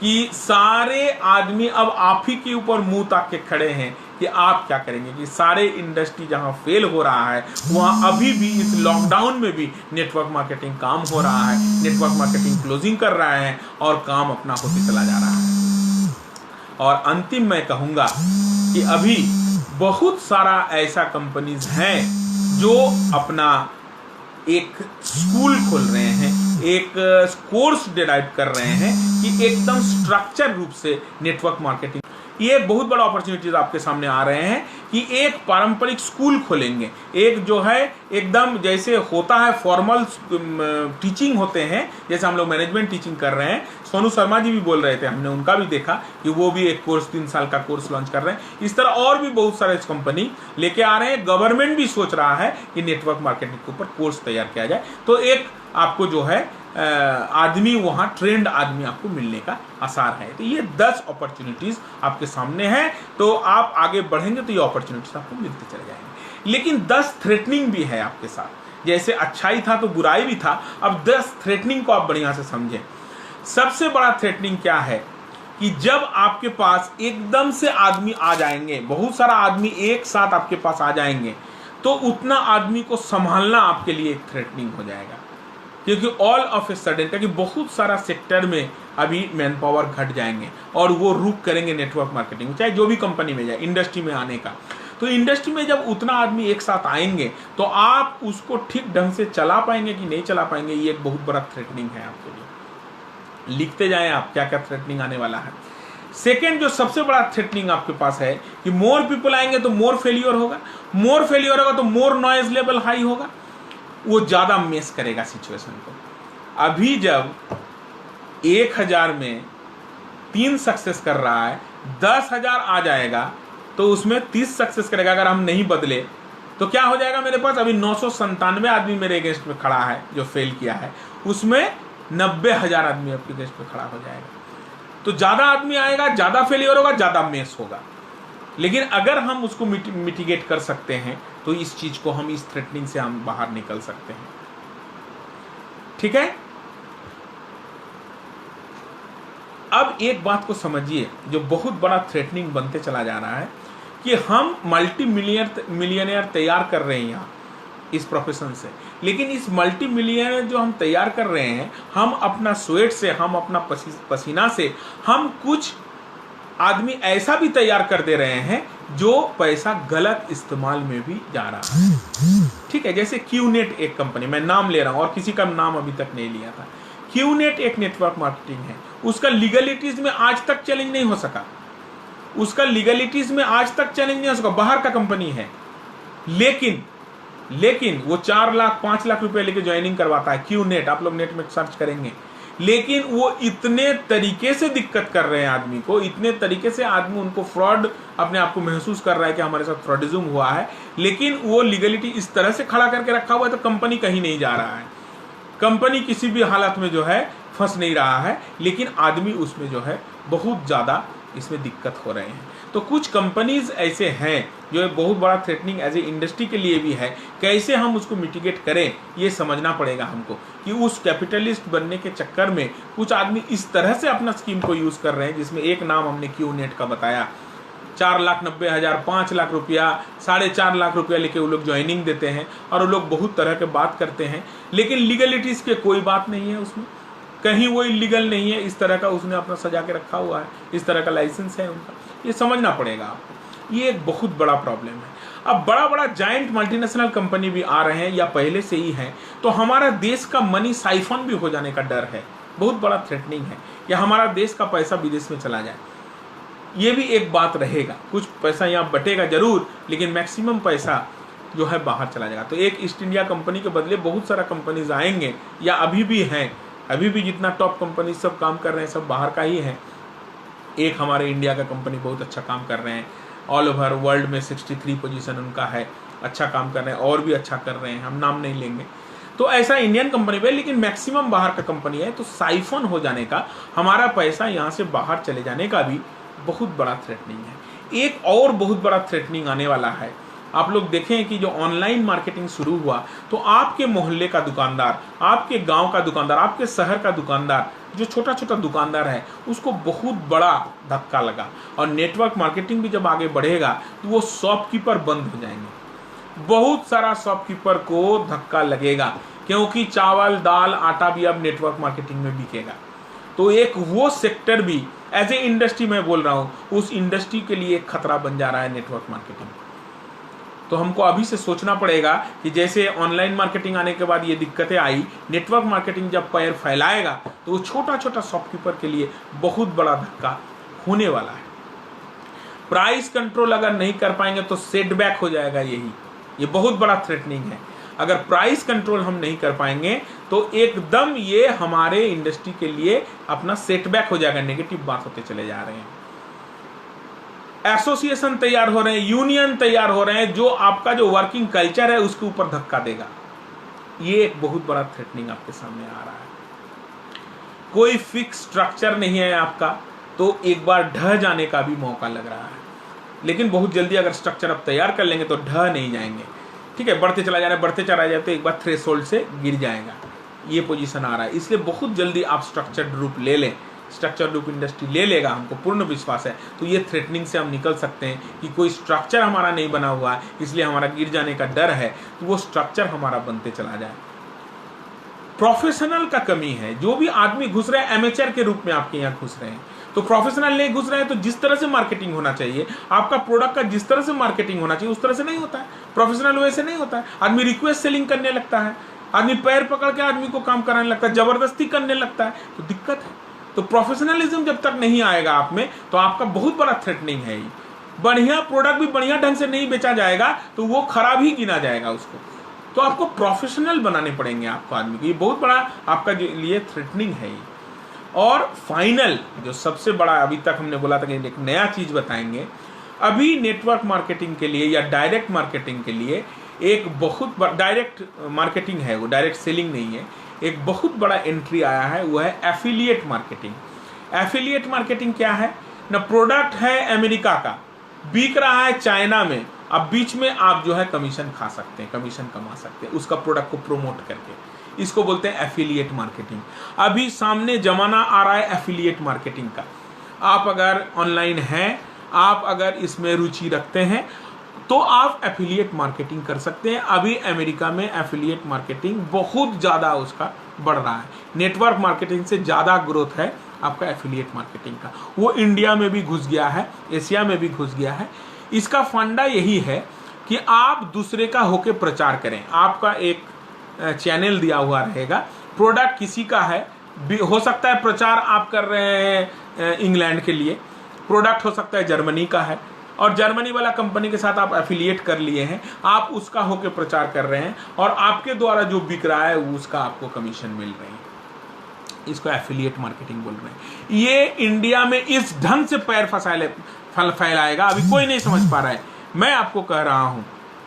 कि सारे आदमी अब आप ही के ऊपर मुंह ताक के खड़े हैं कि आप क्या करेंगे। कि सारे इंडस्ट्री जहां फेल हो रहा है, वहां अभी भी इस लॉकडाउन में भी नेटवर्क मार्केटिंग काम हो रहा है, नेटवर्क मार्केटिंग क्लोजिंग कर रहा है और काम अपना होते चला जा रहा है। और अंतिम मैं कहूंगा कि अभी बहुत सारा ऐसा कंपनीज हैं जो अपना एक स्कूल खोल रहे हैं, एक कोर्स डिराइव कर रहे हैं कि एकदम स्ट्रक्चर रूप से नेटवर्क मार्केटिंग। ये एक बहुत बड़ा अपॉर्चुनिटीज आपके सामने आ रहे हैं कि एक पारंपरिक स्कूल खोलेंगे, एक जो है एकदम जैसे होता है फॉर्मल टीचिंग होते हैं, जैसे हम लोग मैनेजमेंट टीचिंग कर रहे हैं। सोनू शर्मा जी भी बोल रहे थे, हमने उनका भी देखा कि वो भी एक कोर्स 3 साल का कोर्स लॉन्च कर रहे हैं। इस तरह और भी बहुत सारे कंपनी लेके आ रहे हैं। गवर्नमेंट भी सोच रहा है कि नेटवर्क मार्केटिंग के ऊपर कोर्स तैयार किया जाए, तो एक आपको जो है आदमी वहां ट्रेंड आदमी आपको मिलने का आसार है। तो ये 10 अपॉर्चुनिटीज आपके सामने हैं, तो आप आगे बढ़ेंगे तो ये अपॉर्चुनिटीज आपको मिलते चले जाएंगे। लेकिन 10 थ्रेटनिंग भी है आपके साथ। जैसे अच्छाई था तो बुराई भी था, अब 10 थ्रेटनिंग को आप बढ़िया से समझें। सबसे बड़ा थ्रेटनिंग क्या है कि जब आपके पास एकदम से आदमी आ जाएंगे, बहुत सारा आदमी एक साथ आपके पास आ जाएंगे, तो उतना आदमी को संभालना आपके लिए एक थ्रेटनिंग हो जाएगा। क्योंकि ऑल ऑफ ए सडन, क्योंकि बहुत सारा सेक्टर में अभी मैन पावर घट जाएंगे और वो रुक करेंगे नेटवर्क मार्केटिंग, चाहे जो भी कंपनी में जाए, इंडस्ट्री में आने का। तो इंडस्ट्री में जब उतना आदमी एक साथ आएंगे तो आप उसको ठीक ढंग से चला पाएंगे कि नहीं चला पाएंगे, ये एक बहुत बड़ा थ्रेटनिंग है आपके लिए। लिखते जाएं आप क्या क्या थ्रेटनिंग आने वाला है। सेकेंड जो सबसे बड़ा थ्रेटनिंग आपके पास है कि मोर पीपल आएंगे तो मोर फेलियर होगा, मोर फेलियर होगा तो मोर नॉइज लेवल हाई होगा, वो ज्यादा मेस करेगा सिचुएशन को। अभी जब 1000 में 3 सक्सेस कर रहा है, 10,000 आ जाएगा तो उसमें 30 सक्सेस करेगा। अगर हम नहीं बदले तो क्या हो जाएगा मेरे पास, अभी 997 आदमी मेरे अगेंस्ट में खड़ा है जो फेल किया है, उसमें 90,000 आदमी आपके अगेंस्ट में खड़ा हो जाएगा। तो ज्यादा आदमी आएगा, ज्यादा फेलियर होगा, ज्यादा मेस होगा। लेकिन अगर हम उसको मिटिगेट कर सकते हैं तो इस चीज को हम, इस थ्रेटनिंग से हम बाहर निकल सकते हैं। ठीक है, अब एक बात को समझिए जो बहुत बड़ा थ्रेटनिंग बनते चला जा रहा है कि हम मल्टी मिलियनियर तैयार कर रहे हैं यहाँ इस प्रोफेशन से, लेकिन इस मल्टी मिलियनियर जो हम तैयार कर रहे हैं, हम अपना स्वेट से, हम अपना पसीना से, हम कुछ आदमी ऐसा भी तैयार कर दे रहे हैं जो पैसा गलत इस्तेमाल में भी जा रहा है। ठीक है, जैसे क्यूनेट एक कंपनी, मैं नाम ले रहा हूं और किसी का नाम अभी तक नहीं लिया था। क्यूनेट एक नेटवर्क मार्केटिंग है, उसका लीगलिटीज में आज तक चैलेंज नहीं हो सका, उसका लीगलिटीज में आज तक चैलेंज नहीं हो सका, बाहर का कंपनी है, लेकिन वो 4 लाख 5 लाख रुपए लेके ज्वाइनिंग करवाता है। क्यूनेट, आप लोग नेट में सर्च करेंगे, लेकिन वो इतने तरीके से दिक्कत कर रहे हैं आदमी को, इतने तरीके से आदमी उनको फ्रॉड, अपने आप को महसूस कर रहा है कि हमारे साथ फ्रॉडिज्म हुआ है, लेकिन वो लीगलिटी इस तरह से खड़ा करके रखा हुआ है तो कंपनी कहीं नहीं जा रहा है, कंपनी किसी भी हालत में जो है फंस नहीं रहा है, लेकिन आदमी उसमें जो है बहुत ज़्यादा इसमें दिक्कत हो रहे हैं। तो कुछ कंपनीज ऐसे हैं जो बहुत बड़ा थ्रेटनिंग एज ए इंडस्ट्री के लिए भी है। कैसे हम उसको मिटिगेट करें ये समझना पड़ेगा हमको, कि उस कैपिटलिस्ट बनने के चक्कर में कुछ आदमी इस तरह से अपना स्कीम को यूज़ कर रहे हैं, जिसमें एक नाम हमने क्यूनेट का बताया, 4,90,000, 5 लाख रुपया, 4.5 लाख रुपया लेके वो लोग ज्वाइनिंग देते हैं और वो लोग बहुत तरह के बात करते हैं, लेकिन लीगलिटीज़ के कोई बात नहीं है उसमें, कहीं वो इलीगल नहीं है, इस तरह का उसने अपना सजा के रखा हुआ है, इस तरह का लाइसेंस है उनका, ये समझना पड़ेगा आपको। ये एक बहुत बड़ा प्रॉब्लम है। अब बड़ा बड़ा जायंट मल्टीनेशनल कंपनी भी आ रहे हैं या पहले से ही हैं, तो हमारा देश का मनी साइफन भी हो जाने का डर है, बहुत बड़ा थ्रेटनिंग है कि हमारा देश का पैसा विदेश में चला जाए। ये भी एक बात रहेगा, कुछ पैसा यहाँ बटेगा जरूर, लेकिन मैक्सिमम पैसा जो है बाहर चला जाएगा। तो एक ईस्ट इंडिया कंपनी के बदले बहुत सारा कंपनीज आएंगे, या अभी भी हैं, अभी भी जितना टॉप कंपनी सब काम कर रहे हैं सब बाहर का ही है। एक हमारे इंडिया का कंपनी बहुत अच्छा काम कर रहे हैं, ऑल ओवर वर्ल्ड में 63 पोजीशन उनका है, अच्छा काम कर रहे हैं, और भी अच्छा कर रहे हैं, हम नाम नहीं लेंगे। तो ऐसा इंडियन कंपनी पे, लेकिन मैक्सिमम बाहर का कंपनी है, तो साइफन हो जाने का, हमारा पैसा यहाँ से बाहर चले जाने का भी बहुत बड़ा थ्रेटनिंग है। एक और बहुत बड़ा थ्रेटनिंग आने वाला है। आप लोग देखें कि जो ऑनलाइन मार्केटिंग शुरू हुआ, तो आपके मोहल्ले का दुकानदार, आपके गांव का दुकानदार, आपके शहर का दुकानदार, जो छोटा छोटा दुकानदार है, उसको बहुत बड़ा धक्का लगा। और नेटवर्क मार्केटिंग भी जब आगे बढ़ेगा तो वो शॉपकीपर बंद हो जाएंगे, बहुत सारा शॉपकीपर को धक्का लगेगा, क्योंकि चावल दाल आटा भी अब नेटवर्क मार्केटिंग में बिकेगा। तो एक वो सेक्टर भी एज ए इंडस्ट्री मैं बोल रहा हूँ, उस इंडस्ट्री के लिए एक खतरा बन जा रहा है नेटवर्क मार्केटिंग। तो हमको अभी से सोचना पड़ेगा कि जैसे ऑनलाइन मार्केटिंग आने के बाद ये दिक्कतें आई, नेटवर्क मार्केटिंग जब पैर फैलाएगा तो वो छोटा छोटा शॉपकीपर के लिए बहुत बड़ा धक्का होने वाला है। प्राइस कंट्रोल अगर नहीं कर पाएंगे तो सेटबैक हो जाएगा, ये बहुत बड़ा थ्रेटनिंग है। अगर प्राइस कंट्रोल हम नहीं कर पाएंगे तो एकदम ये हमारे इंडस्ट्री के लिए अपना सेटबैक हो जाएगा, नेगेटिव बात होते चले जा रहे हैं। एसोसिएशन तैयार हो रहे हैं, यूनियन तैयार हो रहे हैं, जो आपका जो वर्किंग कल्चर है उसके ऊपर धक्का देगा। ये एक बहुत बड़ा थ्रेटनिंग आपके सामने आ रहा है। कोई फिक्स स्ट्रक्चर नहीं है आपका, तो एक बार ढह जाने का भी मौका लग रहा है। लेकिन बहुत जल्दी अगर स्ट्रक्चर आप तैयार कर लेंगे तो ढह नहीं जाएंगे। ठीक है, बढ़ते चला जा रहा है, बढ़ते चला जाए तो एक बार थ्रेशोल्ड से गिर जाएगा, ये पोजीशन आ रहा है। इसलिए बहुत जल्दी आप स्ट्रक्चर्ड रूप ले लें, स्ट्रक्चर रूप इंडस्ट्री ले लेगा, हमको पूर्ण विश्वास है। तो ये थ्रेटनिंग से हम निकल सकते हैं कि कोई स्ट्रक्चर हमारा नहीं बना हुआ है, इसलिए हमारा गिर जाने का डर है, तो वो स्ट्रक्चर हमारा बनते चला जाए। प्रोफेशनल का कमी है, जो भी आदमी घुस रहे हैं एमेचर के रूप में आपके यहाँ घुस रहे हैं, तो प्रोफेशनल नहीं घुस रहे हैं। तो जिस तरह से मार्केटिंग होना चाहिए, आपका प्रोडक्ट का जिस तरह से मार्केटिंग होना चाहिए उस तरह से नहीं होता है, प्रोफेशनल वे से नहीं होता है। आदमी रिक्वेस्ट सेलिंग करने लगता है, आदमी पैर पकड़ के आदमी को काम कराने लगता है, जबरदस्ती करने लगता है, तो दिक्कत है। तो प्रोफेशनलिज्म जब तक नहीं आएगा आप में, तो आपका बहुत बड़ा थ्रेटनिंग है। बढ़िया प्रोडक्ट भी बढ़िया ढंग से नहीं बेचा जाएगा तो वो खराब ही गिना जाएगा उसको। तो आपको प्रोफेशनल बनाने पड़ेंगे आपको आदमी को, ये बहुत बड़ा आपका लिए थ्रेटनिंग है। और फाइनल जो सबसे बड़ा, अभी तक हमने बोला था कि एक नया चीज बताएंगे, अभी नेटवर्क मार्केटिंग के लिए या डायरेक्ट मार्केटिंग के लिए एक बहुत बड़ा डायरेक्ट मार्केटिंग है, वो डायरेक्ट सेलिंग नहीं है, एक बहुत बड़ा एंट्री आया है, वो है एफिलिएट मार्केटिंग। एफिलिएट मार्केटिंग क्या है ना, प्रोडक्ट है अमेरिका का, बिक रहा है चाइना में, अब बीच में आप जो है कमीशन खा सकते हैं, कमीशन कमा सकते हैं उसका प्रोडक्ट को प्रोमोट करके, इसको बोलते हैं एफिलिएट मार्केटिंग। अभी सामने जमाना आ रहा है एफिलिएट मार्केटिंग का। आप अगर ऑनलाइन हैं, आप अगर इसमें रुचि रखते हैं तो आप एफिलिएट मार्केटिंग कर सकते हैं। अभी अमेरिका में एफिलिएट मार्केटिंग बहुत ज़्यादा उसका बढ़ रहा है, नेटवर्क मार्केटिंग से ज़्यादा ग्रोथ है आपका एफिलिएट मार्केटिंग का। वो इंडिया में भी घुस गया है, एशिया में भी घुस गया है। इसका फंडा यही है कि आप दूसरे का होके प्रचार करें। आपका एक चैनल दिया हुआ रहेगा, प्रोडक्ट किसी का है, हो सकता है प्रचार आप कर रहे हैं इंग्लैंड के लिए, प्रोडक्ट हो सकता है जर्मनी का है, और जर्मनी वाला कंपनी के साथ आप एफिलिएट कर लिए हैं, आप उसका होके प्रचार कर रहे हैं और आपके द्वारा जो बिक रहा है उसका आपको कमीशन मिल रही है। इसको एफिलिएट मार्केटिंग बोल रहे हैं। ये इंडिया में इस ढंग से पैर फैलाएगा, अभी कोई नहीं समझ पा रहा है। मैं आपको कह रहा हूं,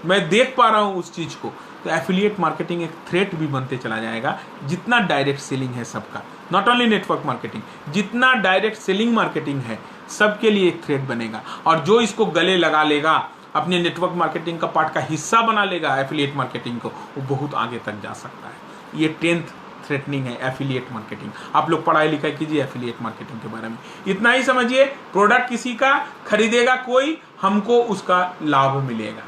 मैं देख पा रहा हूं उस चीज को। तो एफिलिएट मार्केटिंग एक थ्रेट भी बनते चला जाएगा। जितना डायरेक्ट सेलिंग है सबका, नॉट ओनली नेटवर्क मार्केटिंग, जितना डायरेक्ट सेलिंग मार्केटिंग है सबके लिए एक थ्रेट बनेगा। और जो इसको गले लगा लेगा, अपने नेटवर्क मार्केटिंग का पार्ट का हिस्सा बना लेगा एफिलिएट मार्केटिंग को, वो बहुत आगे तक जा सकता है। ये 10th थ्रेटनिंग है एफिलिएट मार्केटिंग। आप लोग पढ़ाई लिखाई कीजिए एफिलिएट मार्केटिंग के बारे में, इतना ही समझिए। प्रोडक्ट किसी का खरीदेगा कोई, हमको उसका लाभ मिलेगा।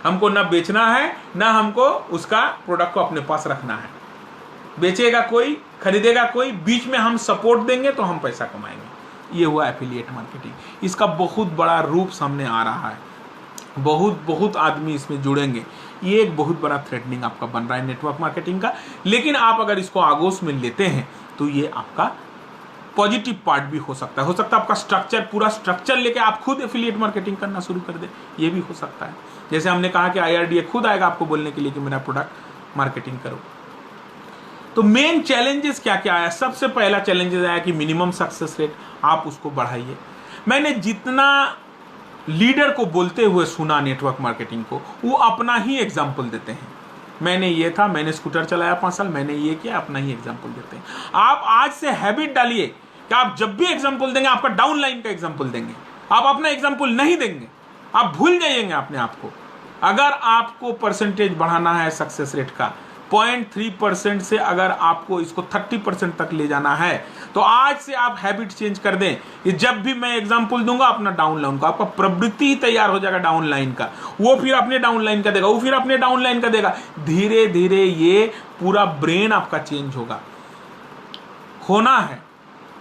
हमको ना बेचना है, ना हमको उसका प्रोडक्ट को अपने पास रखना है। बेचेगा कोई, खरीदेगा कोई, बीच में हम सपोर्ट देंगे तो हम पैसा कमाएंगे। ये हुआ एफिलिएट मार्केटिंग। इसका बहुत बड़ा रूप सामने आ रहा है, बहुत आदमी इसमें जुड़ेंगे। ये एक बहुत बड़ा थ्रेटनिंग आपका बन रहा है नेटवर्क मार्केटिंग का। लेकिन आप अगर इसको आगोश में लेते हैं तो ये आपका पॉजिटिव पार्ट भी हो सकता है। हो सकता है आपका स्ट्रक्चर, पूरा स्ट्रक्चर लेके आप खुद एफिलिएट मार्केटिंग करना शुरू कर दें, ये भी हो सकता है। जैसे हमने कहा कि IRDA खुद आएगा आपको बोलने के लिए कि मेरा प्रोडक्ट मार्केटिंग करो। तो मेन चैलेंजेस क्या क्या आया? सबसे पहला चैलेंजेस आया कि मिनिमम सक्सेस रेट, आप उसको बढ़ाइए। मैंने जितना लीडर को बोलते हुए सुना नेटवर्क मार्केटिंग को, वो अपना ही एग्जाम्पल देते हैं। मैंने ये था, मैंने स्कूटर चलाया 5 साल, मैंने ये किया, अपना ही एग्जाम्पल देते हैं। आप आज से हैबिट डालिए कि आप जब भी एग्जाम्पल देंगे आपका डाउन लाइन का एग्जाम्पल देंगे, आप अपना एग्जाम्पल नहीं देंगे, आप भूल जाइएंगे अपने आप को। अगर आपको परसेंटेज बढ़ाना है सक्सेस रेट का 0.3% से, अगर आपको इसको 30% तक ले जाना है, तो आज से आप हैबिट चेंज कर दें कि जब भी मैं एग्जांपल दूंगा अपना डाउन लाइन का, आपका प्रवृत्ति ही तैयार हो जाएगा डाउन लाइन का। वो फिर अपने डाउन लाइन का देगा, वो फिर अपने डाउन लाइन का देगा। धीरे धीरे ये पूरा ब्रेन आपका चेंज होगा। होना है,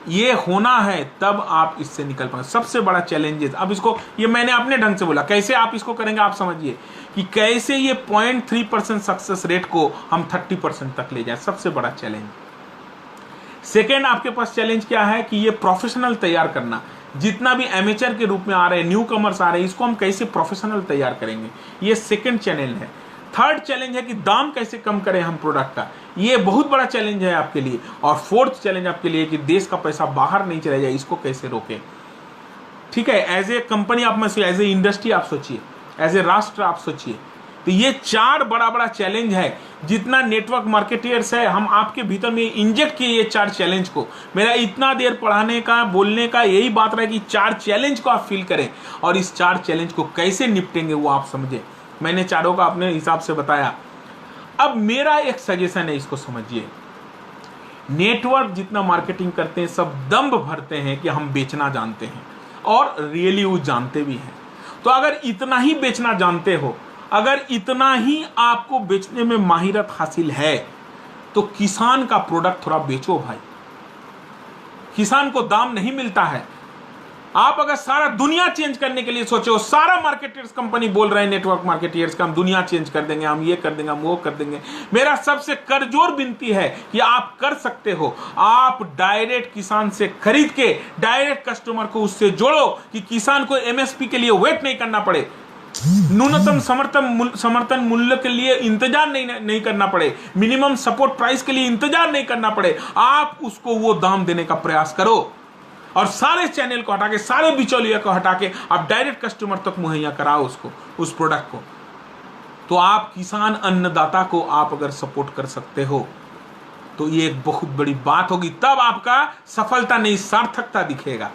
ये होना है, तब आप इससे निकल पाएंगे। सबसे बड़ा चैलेंजेस, अब इसको, ये मैंने अपने ढंग से बोला, कैसे आप इसको करेंगे आप समझिए कि कैसे ये 0.3% सक्सेस रेट को हम 30% तक ले जाए। सबसे बड़ा चैलेंज। सेकेंड, आपके पास चैलेंज क्या है कि ये प्रोफेशनल तैयार करना। जितना भी एमेचर के रूप में आ रहे हैं, न्यू कमर्स आ रहे हैं, इसको हम कैसे प्रोफेशनल तैयार करेंगे, ये सेकेंड चैलेंज है। थर्ड चैलेंज है कि दाम कैसे कम करें हम प्रोडक्ट का, ये बहुत बड़ा चैलेंज है आपके लिए। और फोर्थ चैलेंज आपके लिए कि देश का पैसा बाहर नहीं चला जाए, इसको कैसे रोकें। ठीक है, एज ए कंपनी आप मत सोचिए, एज ए इंडस्ट्री आप सोचिए, एज ए राष्ट्र आप सोचिए। तो ये 4 बड़ा चैलेंज है। जितना नेटवर्क मार्केटियर्स है, हम आपके भीतर में इंजेक्ट किए ये 4 चैलेंज को। मेरा इतना देर पढ़ाने का, बोलने का यही बात रहा है कि 4 चैलेंज को आप फील करें और इस 4 चैलेंज को कैसे निपटेंगे वो आप समझे। मैंने चारों का अपने हिसाब से बताया। अब मेरा एक सजेशन है, इसको समझिए। नेटवर्क जितना मार्केटिंग करते हैं, सब दम्भ भरते हैं कि हम बेचना जानते हैं, और रियली वो जानते भी हैं। तो अगर इतना ही बेचना जानते हो, अगर इतना ही आपको बेचने में माहिरत हासिल है, तो किसान का प्रोडक्ट थोड़ा बेचो भाई। किसान को दाम नहीं मिलता है। आप अगर सारा दुनिया चेंज करने के लिए सोचो, सारा मार्केटियर्स कंपनी बोल रहे हैं नेटवर्क मार्केटियर्स का, हम दुनिया चेंज कर देंगे, हम ये कर देंगे, हम वो कर देंगे। मेरा सबसे करजोर विनती है कि आप कर सकते हो। आप डायरेक्ट किसान से खरीद के डायरेक्ट कस्टमर को उससे जोड़ो कि किसान को MSP के लिए वेट नहीं करना पड़े, न्यूनतम समर्थन मूल्य के लिए इंतजार नहीं करना पड़े, मिनिमम सपोर्ट प्राइस के लिए इंतजार नहीं करना पड़े। आप उसको वो दाम देने का प्रयास करो और सारे चैनल को हटा के, सारे बिचौलिया को हटा के आप डायरेक्ट कस्टमर तक मुहैया कराओ उसको, उस प्रोडक्ट को। तो आप किसान अन्नदाता को आप अगर सपोर्ट कर सकते हो तो ये एक बहुत बड़ी बात होगी। तब आपका सफलता नहीं सार्थकता दिखेगा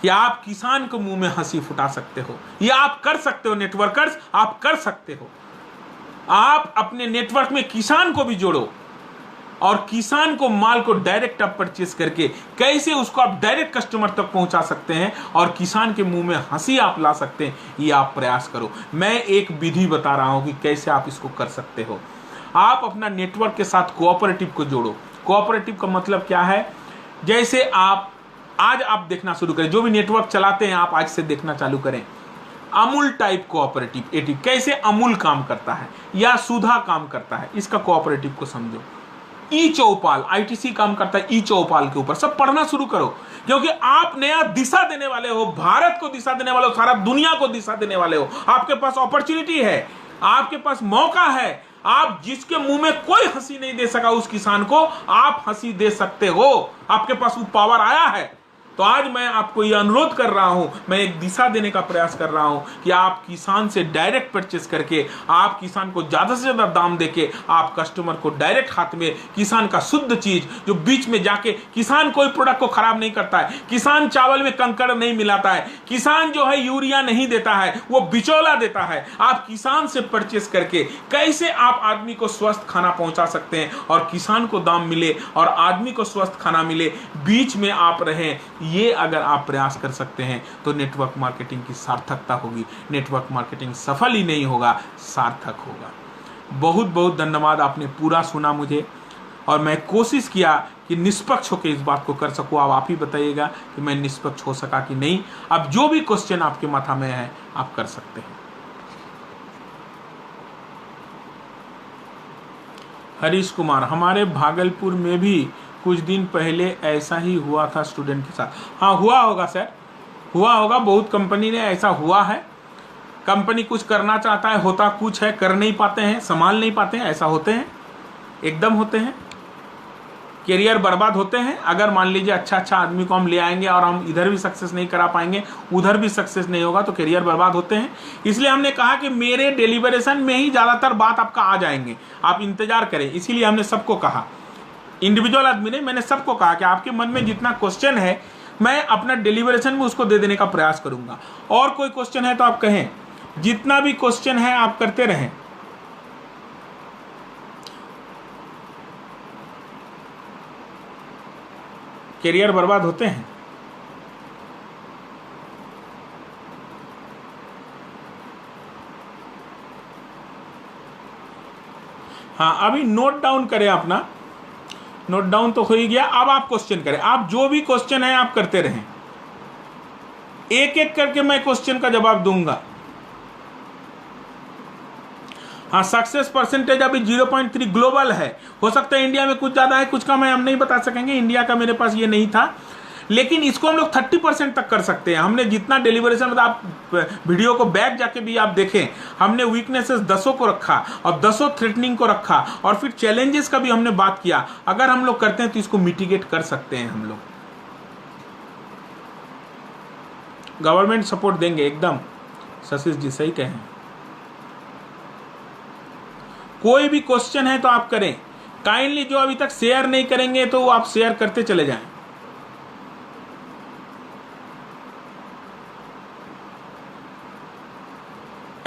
कि आप किसान को मुंह में हंसी फुटा सकते हो। ये आप कर सकते हो नेटवर्कर्स, आप कर सकते हो। आप अपने नेटवर्क में किसान को भी जोड़ो और किसान को माल को डायरेक्ट आप परचेस करके कैसे उसको आप डायरेक्ट कस्टमर तक पहुंचा सकते हैं और किसान के मुंह में हंसी आप ला सकते हैं, ये आप प्रयास करो। मैं एक विधि बता रहा हूं कि कैसे आप इसको कर सकते हो। आप अपना नेटवर्क के साथ कोऑपरेटिव को जोड़ो। कोऑपरेटिव का मतलब क्या है? जैसे आज आप देखना शुरू करें, जो भी नेटवर्क चलाते हैं आप आज से देखना चालू करें। अमूल टाइप कोऑपरेटिव, कैसे अमूल काम करता है या सुधा काम करता है, इसका कोऑपरेटिव को समझो। ई चौपाल, आईटीसी काम करता है ई चौपाल के ऊपर, सब पढ़ना शुरू करो, क्योंकि आप नया दिशा देने वाले हो, भारत को दिशा देने वाले हो, सारा दुनिया को दिशा देने वाले हो। आपके पास अपॉर्चुनिटी है, आपके पास मौका है। आप जिसके मुंह में कोई हंसी नहीं दे सका उस किसान को आप हंसी दे सकते हो। आपके पास वो पावर आया है। तो आज मैं आपको यह अनुरोध कर रहा हूं, मैं एक दिशा देने का प्रयास कर रहा हूं कि आप किसान से डायरेक्ट परचेस करके, आप किसान को ज्यादा से ज्यादा दाम देके, आप कस्टमर को डायरेक्ट हाथ में किसान का शुद्ध चीज, जो बीच में जाके किसान कोई प्रोडक्ट को खराब नहीं करता है, किसान चावल में कंकड़ नहीं मिलाता है, किसान जो है यूरिया नहीं देता है, वो बिचौला देता है। आप किसान से परचेस करके कैसे आप आदमी को स्वस्थ खाना पहुंचा सकते हैं और किसान को दाम मिले और आदमी को स्वस्थ खाना मिले, बीच में आप रहें, ये अगर आप प्रयास कर सकते हैं तो नेटवर्क मार्केटिंग की सार्थकता होगी। नेटवर्क मार्केटिंग सफल ही नहीं होगा, सार्थक होगा। बहुत बहुत धन्यवाद, आपने पूरा सुना मुझे और मैं कोशिश किया कि निष्पक्ष होकर इस बात को कर सकूं। अब आप ही बताइएगा कि मैं निष्पक्ष हो सका कि नहीं। अब जो भी क्वेश्चन आपके माथा में है आप कर सकते हैं। हरीश कुमार, हमारे भागलपुर में भी कुछ दिन पहले ऐसा ही हुआ था स्टूडेंट के साथ। हाँ, हुआ होगा सर, हुआ होगा। बहुत कंपनी ने ऐसा हुआ है। कंपनी कुछ करना चाहता है, होता कुछ है, कर नहीं पाते हैं, संभाल नहीं पाते हैं, ऐसा होते हैं, एकदम होते हैं। करियर बर्बाद होते हैं। अगर मान लीजिए अच्छा आदमी को हम ले आएंगे और हम इधर भी सक्सेस नहीं करा पाएंगे, उधर भी सक्सेस नहीं होगा, तो करियर बर्बाद होते हैं। इसलिए हमने कहा कि मेरे डिलीवरेशन में ही ज़्यादातर बात आपका आ जाएंगे, आप इंतजार करें। इसीलिए हमने सबको कहा, इंडिविजुअल आदमी ने, मैंने सबको कहा कि आपके मन में जितना क्वेश्चन है मैं अपना डिलीवरेशन में उसको दे देने का प्रयास करूंगा। और कोई क्वेश्चन है तो आप कहें, जितना भी क्वेश्चन है आप करते रहें। करियर बर्बाद होते हैं। हाँ, अभी नोट डाउन करें, अपना नोट डाउन तो हो ही गया। अब आप क्वेश्चन करें, आप जो भी क्वेश्चन है आप करते रहें, एक एक करके मैं क्वेश्चन का जवाब दूंगा। हाँ, सक्सेस परसेंटेज अभी 0.3 ग्लोबल है, हो सकता है इंडिया में कुछ ज्यादा है कुछ कम है, हम नहीं बता सकेंगे, इंडिया का मेरे पास ये नहीं था। लेकिन इसको हम लोग 30% तक कर सकते हैं। हमने जितना डिलीवरेशन, मतलब आप वीडियो को बैक जाके भी आप देखें, हमने वीकनेसेस 10 को रखा और 10 थ्रेटनिंग को रखा और फिर चैलेंजेस का भी हमने बात किया। अगर हम लोग करते हैं तो इसको मिटिगेट कर सकते हैं हम लोग। गवर्नमेंट सपोर्ट देंगे एकदम, शशिश जी सही कहें। कोई भी क्वेश्चन है तो आप करें काइंडली। जो अभी तक शेयर नहीं करेंगे तो आप शेयर करते चले जाएं।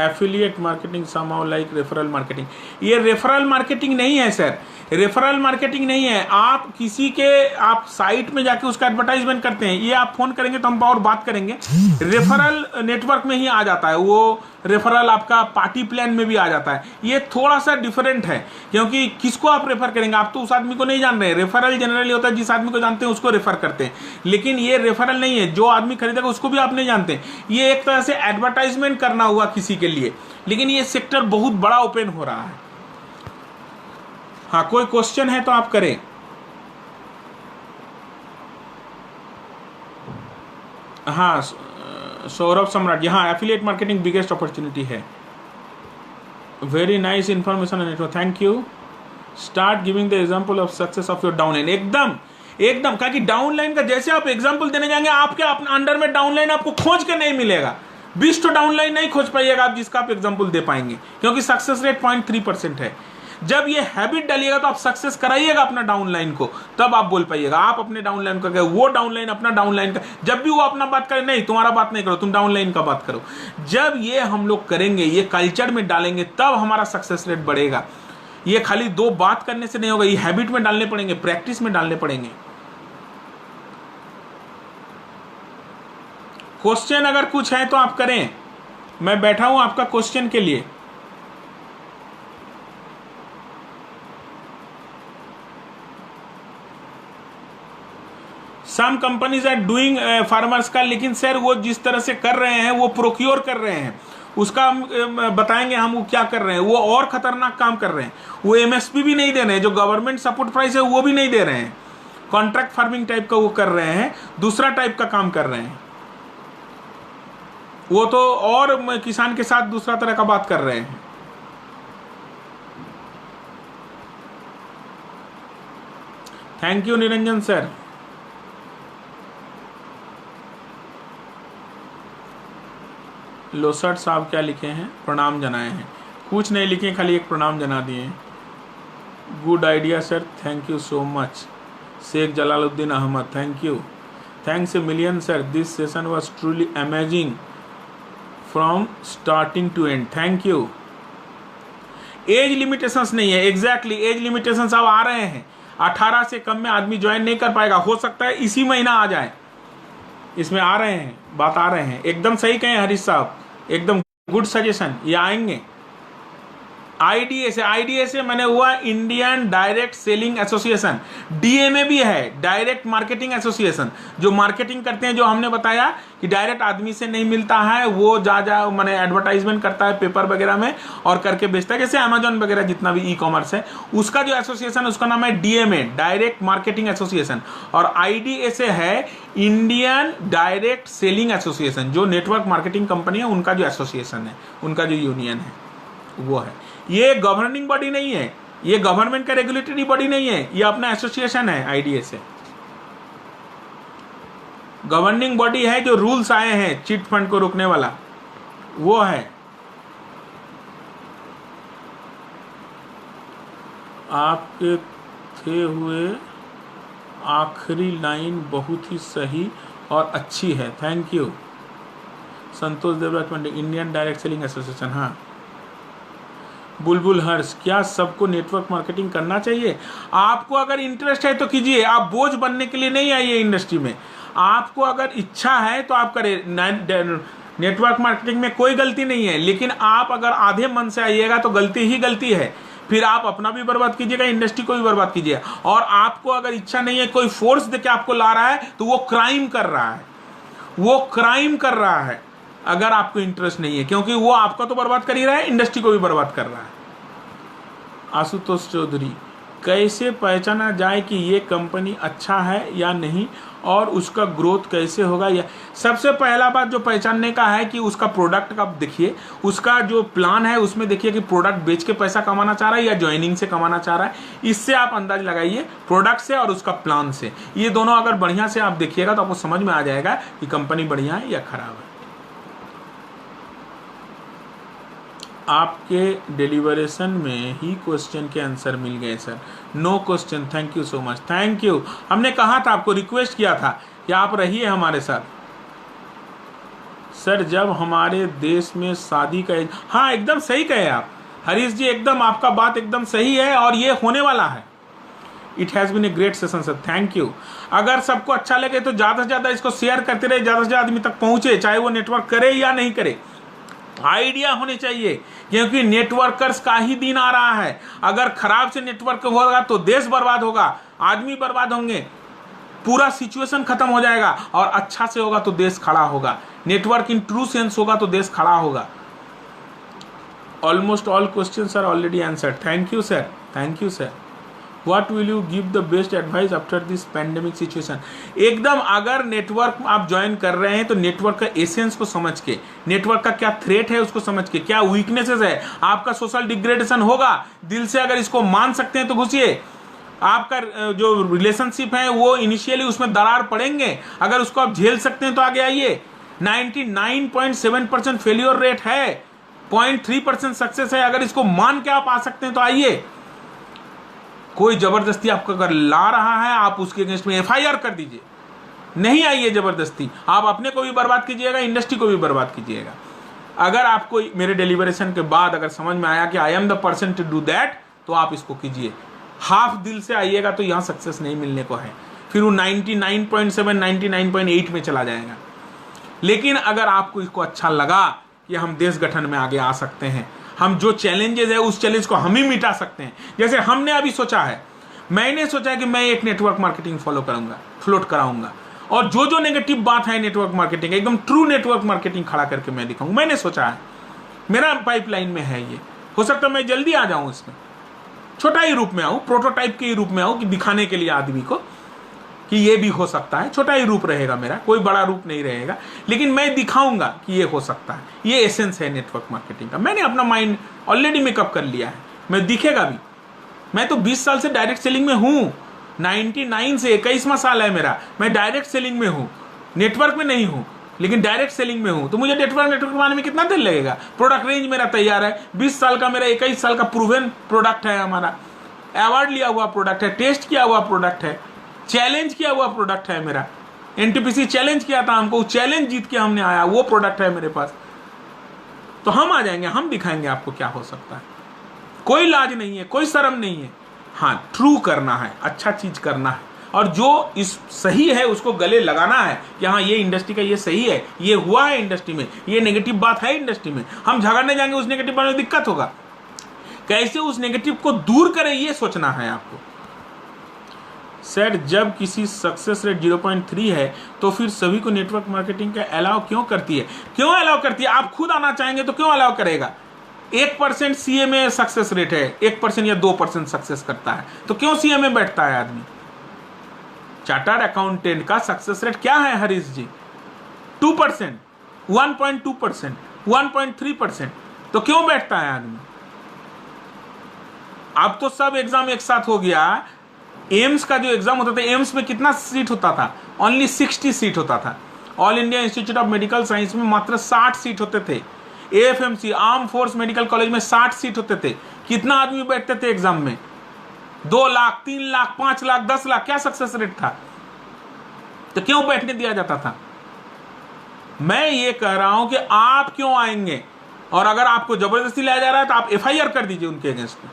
Affiliate marketing समाउ like referral marketing, ये रेफरल मार्केटिंग नहीं है सर, रेफरल मार्केटिंग नहीं है। आप किसी के आप साइट में जाके उसका एडवर्टाइजमेंट करते हैं, ये आप फोन करेंगे तो हम और बात करेंगे। रेफरल नेटवर्क में ही आ जाता है, वो रेफरल आपका पार्टी प्लान में भी आ जाता है। ये थोड़ा सा डिफरेंट है, क्योंकि किसको आप रेफर करेंगे, आप तो उस आदमी को नहीं जान रहे हैं। रेफरल जनरली होता है जिस आदमी को जानते हैं उसको रेफर करते हैं, लेकिन ये रेफरल नहीं है, जो आदमी खरीदेगा उसको भी आप नहीं जानते। ये एक तरह से एडवर्टाइजमेंट करना हुआ किसी के लिए, लेकिन ये सेक्टर बहुत बड़ा ओपन हो रहा है। हाँ, कोई क्वेश्चन है तो आप करें। हाँ, सौरभ सम्राट, यहाँ एफिलिएट मार्केटिंग बिगेस्ट अपॉर्चुनिटी है। Very nice information and network, thank you. Start giving the example of success of your downline. एकदम क्या कि डाउनलाइन का जैसे आप एग्जांपल देने जाएंगे, आपके अपने अंडर में डाउनलाइन आपको खोज के नहीं मिलेगा। 20 तो डाउनलाइन नहीं खोज पाइएगा आप जिसका आप एग्जाम्पल दे पाएंगे, क्योंकि सक्सेस रेट 0.3% है। जब ये हैबिट डालिएगा तो आप सक्सेस कराइएगा अपना डाउनलाइन को, तब आप बोल पाइएगा। आप अपने डाउनलाइन का, वो डाउनलाइन अपना डाउनलाइन का, जब भी वो अपना बात करे, नहीं तुम्हारा बात नहीं करो, तुम डाउनलाइन का बात करो। जब ये हम लोग करेंगे, ये कल्चर में डालेंगे, तब हमारा सक्सेस रेट बढ़ेगा। ये खाली 2 बात करने से नहीं होगा, ये हैबिट में डालने पड़ेंगे, प्रैक्टिस में डालने पड़ेंगे। क्वेश्चन अगर कुछ है तो आप करें, मैं बैठा हूं आपका क्वेश्चन के लिए। Some companies are doing farmers का, लेकिन सर वो जिस तरह से कर रहे हैं, वो प्रोक्योर कर रहे हैं, उसका हम बताएंगे हम वो क्या कर रहे हैं। वो और खतरनाक काम कर रहे हैं, वो एमएसपी भी नहीं दे रहे हैं, जो गवर्नमेंट सपोर्ट प्राइस है वो भी नहीं दे रहे हैं, कॉन्ट्रैक्ट फार्मिंग टाइप का वो कर रहे हैं, दूसरा टाइप का काम कर रहे हैं। वो तो और किसान के साथ दूसरा तरह का बात कर रहे हैं। Thank you Niranjan sir. लोसट साहब क्या लिखे हैं? प्रणाम जनाए हैं, कुछ नहीं लिखे, खाली एक प्रणाम जना दिए हैं। Good idea sir, thank you so much. Shaikh Jalaluddin Ahmad, thank you, thanks a million sir, this session was truly amazing from starting to end, thank you. Age limitations नहीं है, एग्जैक्टली एज लिमिटेशंस अब आ रहे हैं। 18 से कम में आदमी ज्वाइन नहीं कर पाएगा, हो सकता है इसी महीना आ जाए, इसमें आ रहे हैं, बात आ रहे हैं। एकदम सही कहें हरीश साहब, एकदम गुड सजेशन, ये आएंगे। आईडीएसए मैंने हुआ Indian direct selling association. DMA भी है, डायरेक्ट मार्केटिंग एसोसिएशन, जो मार्केटिंग करते हैं, जो हमने बताया कि डायरेक्ट आदमी से नहीं मिलता है, वो जा मैंने एडवर्टाइजमेंट करता है पेपर वगैरह में और करके बेचता है, जैसे अमेजॉन वगैरह जितना भी ई कॉमर्स है, उसका जो एसोसिएशन है उसका नाम है डीएमए, डायरेक्ट मार्केटिंग एसोसिएशन। और आईडीएसए है इंडियन डायरेक्ट सेलिंग एसोसिएशन, जो नेटवर्क मार्केटिंग कंपनी है उनका जो एसोसिएशन है, उनका जो यूनियन है वो है। ये गवर्निंग बॉडी नहीं है, ये गवर्नमेंट का रेगुलेटरी बॉडी नहीं है, ये अपना एसोसिएशन है। आईडीएसए गवर्निंग बॉडी है, जो रूल्स आए हैं चिट फंड को रोकने वाला वो है। आपके थे हुए आखिरी लाइन बहुत ही सही और अच्छी है, thank you. Santosh Devraj Pandey, Indian direct selling association, हाँ। बुलबुल हर्ष, क्या सबको नेटवर्क मार्केटिंग करना चाहिए? आपको अगर इंटरेस्ट है तो कीजिए, आप बोझ बनने के लिए नहीं आइए इंडस्ट्री में। आपको अगर इच्छा है तो आप करें। नेटवर्क मार्केटिंग में कोई गलती नहीं है, लेकिन आप अगर आधे मन से आइएगा तो गलती ही गलती है, फिर आप अपना भी बर्बाद कीजिएगा, इंडस्ट्री को भी बर्बाद कीजिएगा। और आपको अगर इच्छा नहीं है, कोई फोर्स देके आपको ला रहा है, तो वो क्राइम कर रहा है, वो क्राइम कर रहा है। अगर आपको इंटरेस्ट नहीं है, क्योंकि वो आपका तो बर्बाद कर ही रहा है, इंडस्ट्री को भी बर्बाद कर रहा है। आशुतोष चौधरी, कैसे पहचाना जाए कि ये कंपनी अच्छा है या नहीं, और उसका ग्रोथ कैसे होगा? या सबसे पहला बात जो पहचानने का है कि उसका प्रोडक्ट का देखिए, उसका जो प्लान है उसमें देखिए कि प्रोडक्ट बेच के पैसा कमाना चाह रहा है या ज्वाइनिंग से कमाना चाह रहा है। इससे आप अंदाज लगाइए, प्रोडक्ट से और उसका प्लान से। ये दोनों अगर बढ़िया से आप देखिएगा तो आपको समझ में आ जाएगा कि कंपनी बढ़िया है या खराब है। आपके डिलीवरेशन में ही क्वेश्चन के आंसर मिल गए sir. No question, thank you so much, thank you. हमने कहा था, आपको रिक्वेस्ट किया था कि आप रहिए हमारे साथ। सर जब हमारे देश में शादी का हाँ एकदम सही कहे आप हरीश जी, एकदम आपका बात एकदम सही है और ये होने वाला है। It has been a great session sir, thank you. अगर सबको अच्छा लगे तो ज़्यादा से ज़्यादा इसको शेयर करते रहे, ज़्यादा से ज़्यादा आदमी तक पहुँचे, चाहे वो नेटवर्क करे या नहीं करे। आइडिया होने चाहिए, क्योंकि नेटवर्कर्स का ही दिन आ रहा है। अगर खराब से नेटवर्क होगा तो देश बर्बाद होगा, आदमी बर्बाद होंगे, पूरा सिचुएशन खत्म हो जाएगा। और अच्छा से होगा तो देश खड़ा होगा, नेटवर्क इन ट्रू सेंस होगा तो देश खड़ा होगा। Almost all questions are already answered, thank you sir, thank you sir. What will you give the best advice after this pandemic situation? एकदम अगर नेटवर्क आप ज्वाइन कर रहे हैं तो नेटवर्क का एसेंस को समझ के, नेटवर्क का क्या थ्रेट है उसको समझ के, क्या वीकनेसेस है, आपका सोशल डिग्रेडेशन होगा, दिल से अगर इसको मान सकते हैं तो घुसिए। आपका जो रिलेशनशिप है वो इनिशियली उसमें दरार पड़ेंगे, अगर उसको आप झेल सकते हैं तो आगे आइए। 99.7% फेलियर रेट है, 0.3% सक्सेस है। अगर इसको मान के आप आ सकते हैं तो आइए। कोई जबरदस्ती आपको अगर ला रहा है, आप उसके अगेंस्ट में FIR कर दीजिए। नहीं आइए जबरदस्ती, आप अपने को भी बर्बाद कीजिएगा, इंडस्ट्री को भी बर्बाद कीजिएगा। अगर आपको मेरे डिलीवरेशन के बाद अगर समझ में आया कि I am the person to do that, तो आप इसको कीजिए। हाफ दिल से आइएगा तो यहां सक्सेस नहीं मिलने को है, फिर वो 99.7 99.8 में चला जाएगा। लेकिन अगर आपको इसको अच्छा लगा कि हम देश गठन में आगे आ सकते हैं, हम जो चैलेंजेस है उस चैलेंज को हम ही मिटा सकते हैं। जैसे हमने अभी सोचा है, मैंने सोचा है कि मैं एक नेटवर्क मार्केटिंग फ्लोट कराऊंगा, और जो जो नेगेटिव बात है नेटवर्क मार्केटिंग, एकदम ट्रू नेटवर्क मार्केटिंग खड़ा करके मैं दिखाऊंगा। मैंने सोचा है, मेरा पाइपलाइन में है ये। हो सकता है मैं जल्दी आ जाऊं इसमें, छोटा ही रूप में आऊं, प्रोटोटाइप के ही रूप में आऊं, कि दिखाने के लिए आदमी को कि ये भी हो सकता है। छोटा ही रूप रहेगा मेरा, कोई बड़ा रूप नहीं रहेगा, लेकिन मैं दिखाऊंगा कि ये हो सकता है। ये एसेंस है नेटवर्क मार्केटिंग का। मैंने अपना माइंड ऑलरेडी मेकअप कर लिया है, मैं दिखेगा भी। मैं तो 20 साल से डायरेक्ट सेलिंग में हूं, 99 से 21वां साल है मेरा, मैं डायरेक्ट सेलिंग में हूं, नेटवर्क में नहीं हूं, लेकिन डायरेक्ट सेलिंग में हूं। तो मुझे नेटवर्क बनाने में कितना देर लगेगा? प्रोडक्ट रेंज मेरा तैयार है, 20 साल का मेरा 21 साल का प्रूवन प्रोडक्ट है, हमारा अवार्ड लिया हुआ प्रोडक्ट है, टेस्ट किया हुआ प्रोडक्ट है, चैलेंज किया हुआ प्रोडक्ट है मेरा। NTPC चैलेंज किया था हमको, चैलेंज जीत के हमने आया, वो प्रोडक्ट है मेरे पास। तो हम आ जाएंगे, हम दिखाएंगे आपको क्या हो सकता है। कोई लाज नहीं है, कोई शर्म नहीं है। हाँ, ट्रू करना है, अच्छा चीज करना है, और जो इस सही है उसको गले लगाना है कि हाँ ये इंडस्ट्री का ये सही है, ये हुआ है इंडस्ट्री में, ये नेगेटिव बात है इंडस्ट्री में। हम झगड़ने जाएंगे उस नेगेटिव बात में, दिक्कत होगा। कैसे उस नेगेटिव को दूर करें ये सोचना है आपको। सर, जब किसी सक्सेस रेट 0.3 है तो फिर सभी को नेटवर्क मार्केटिंग का अलाउ क्यों करती है? क्यों अलाउ करती है? आप खुद आना चाहेंगे तो क्यों अलाउ करेगा? 1% CA में सक्सेस रेट है, 1% या 2% सक्सेस करता है, तो क्यों CA में बैठता है आदमी? चार्टर्ड अकाउंटेंट का सक्सेस रेट क्या है हरीश जी? 2%, 1.2%, 1.3%, तो क्यों बैठता है आदमी? अब तो सब एग्जाम एक साथ हो गया। एम्स का जो एग्जाम होता था, एम्स में कितना सीट होता था? ओनली 60 सीट होता था। All India institute of medical science में मात्र 60 सीट होते थे। AFMC arm force medical college में 60 सीट होते थे। कितना आदमी बैठते थे एग्जाम में? 2 लाख, 3 लाख, 5 लाख, 10 लाख, क्या सक्सेस रेट था? तो क्यों बैठने दिया जाता था? मैं ये कह रहा हूं कि आप क्यों आएंगे, और अगर आपको जबरदस्ती लाया जा रहा है तो आप FIR कर दीजिए उनके अगेंस्ट में।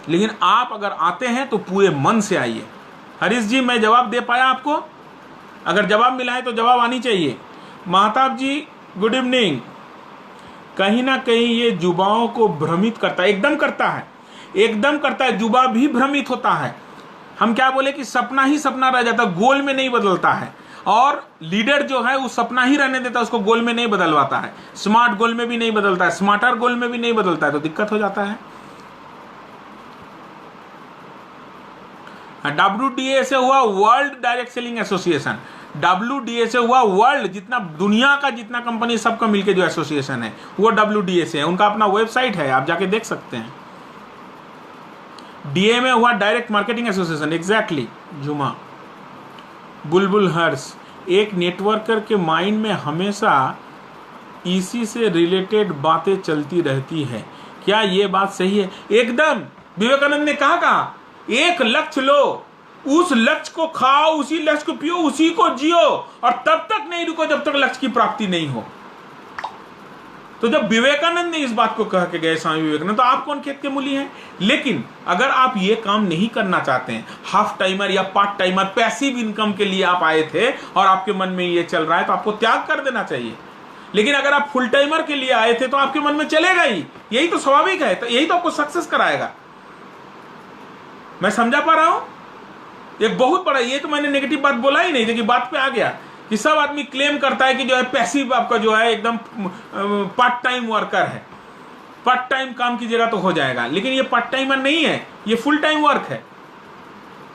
लेकिन आप अगर आते हैं तो पूरे मन से आइए। हरीश जी, मैं जवाब दे पाया आपको? अगर जवाब मिला है तो जवाब आनी चाहिए। महताब जी, गुड इवनिंग। कहीं ना कहीं ये युवाओं को भ्रमित करता है, एकदम करता है, एकदम करता है। युवा भी भ्रमित होता है। हम क्या बोले कि सपना ही सपना रह जाता, गोल में नहीं बदलता है। और लीडर जो है वो सपना ही रहने देता, उसको गोल में नहीं बदलवाता है। स्मार्ट गोल में भी नहीं बदलता है, स्मार्टर गोल में भी नहीं बदलता है, तो दिक्कत हो जाता है। WDA से हुआ world direct selling association. WDA से हुआ वर्ल्ड, जितना दुनिया का जितना कंपनी सबका मिलके जो एसोसिएशन है वो WDA से है। उनका अपना वेबसाइट है, आप जाके देख सकते हैं। DA में हुआ डायरेक्ट मार्केटिंग एसोसिएशन। एग्जैक्टली जुमा। बुलबुल हर्ष, एक नेटवर्कर के माइंड में हमेशा इसी से रिलेटेड बातें चलती रहती है, क्या ये बात सही है? एकदम। विवेकानंद ने कहा एक लक्ष्य लो, उस लक्ष्य को खाओ, उसी लक्ष्य को पियो, उसी को जियो, और तब तक नहीं रुको जब तक लक्ष्य की प्राप्ति नहीं हो। तो जब विवेकानंद ने इस बात को कह के गए, स्वामी विवेकानंद, तो आप कौन खेत के मूली हैं? लेकिन अगर आप ये काम नहीं करना चाहते हैं, हाफ टाइमर या पार्ट टाइमर पैसिव इनकम के लिए आप आए थे और आपके मन में ये चल रहा है, तो आपको त्याग कर देना चाहिए। लेकिन अगर आप फुल टाइमर के लिए आए थे तो आपके मन में चलेगा ही, यही तो स्वाभाविक है, तो यही तो आपको सक्सेस कराएगा। मैं समझा पा रहा हूं? एक बहुत बड़ा, ये तो मैंने नेगेटिव बात बोला ही नहीं, लेकिन बात पे आ गया कि सब आदमी क्लेम करता है कि जो है पैसिव आपका जो है एकदम पार्ट टाइम वर्कर है, पार्ट टाइम काम कीजिएगा तो हो जाएगा। लेकिन ये पार्ट टाइमर नहीं है, ये फुल टाइम वर्क है।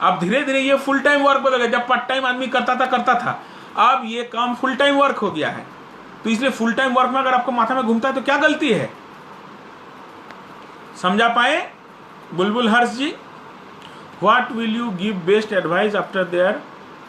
अब धीरे धीरे ये फुल टाइम वर्क बदल गया। जब पार्ट टाइम आदमी करता था, अब ये काम फुल टाइम वर्क हो गया है। तो इसलिए फुल टाइम वर्क में अगर आपको माथा में घूमता है तो क्या गलती है? समझा पाए बुलबुल हर्ष जी? What will you give best advice after their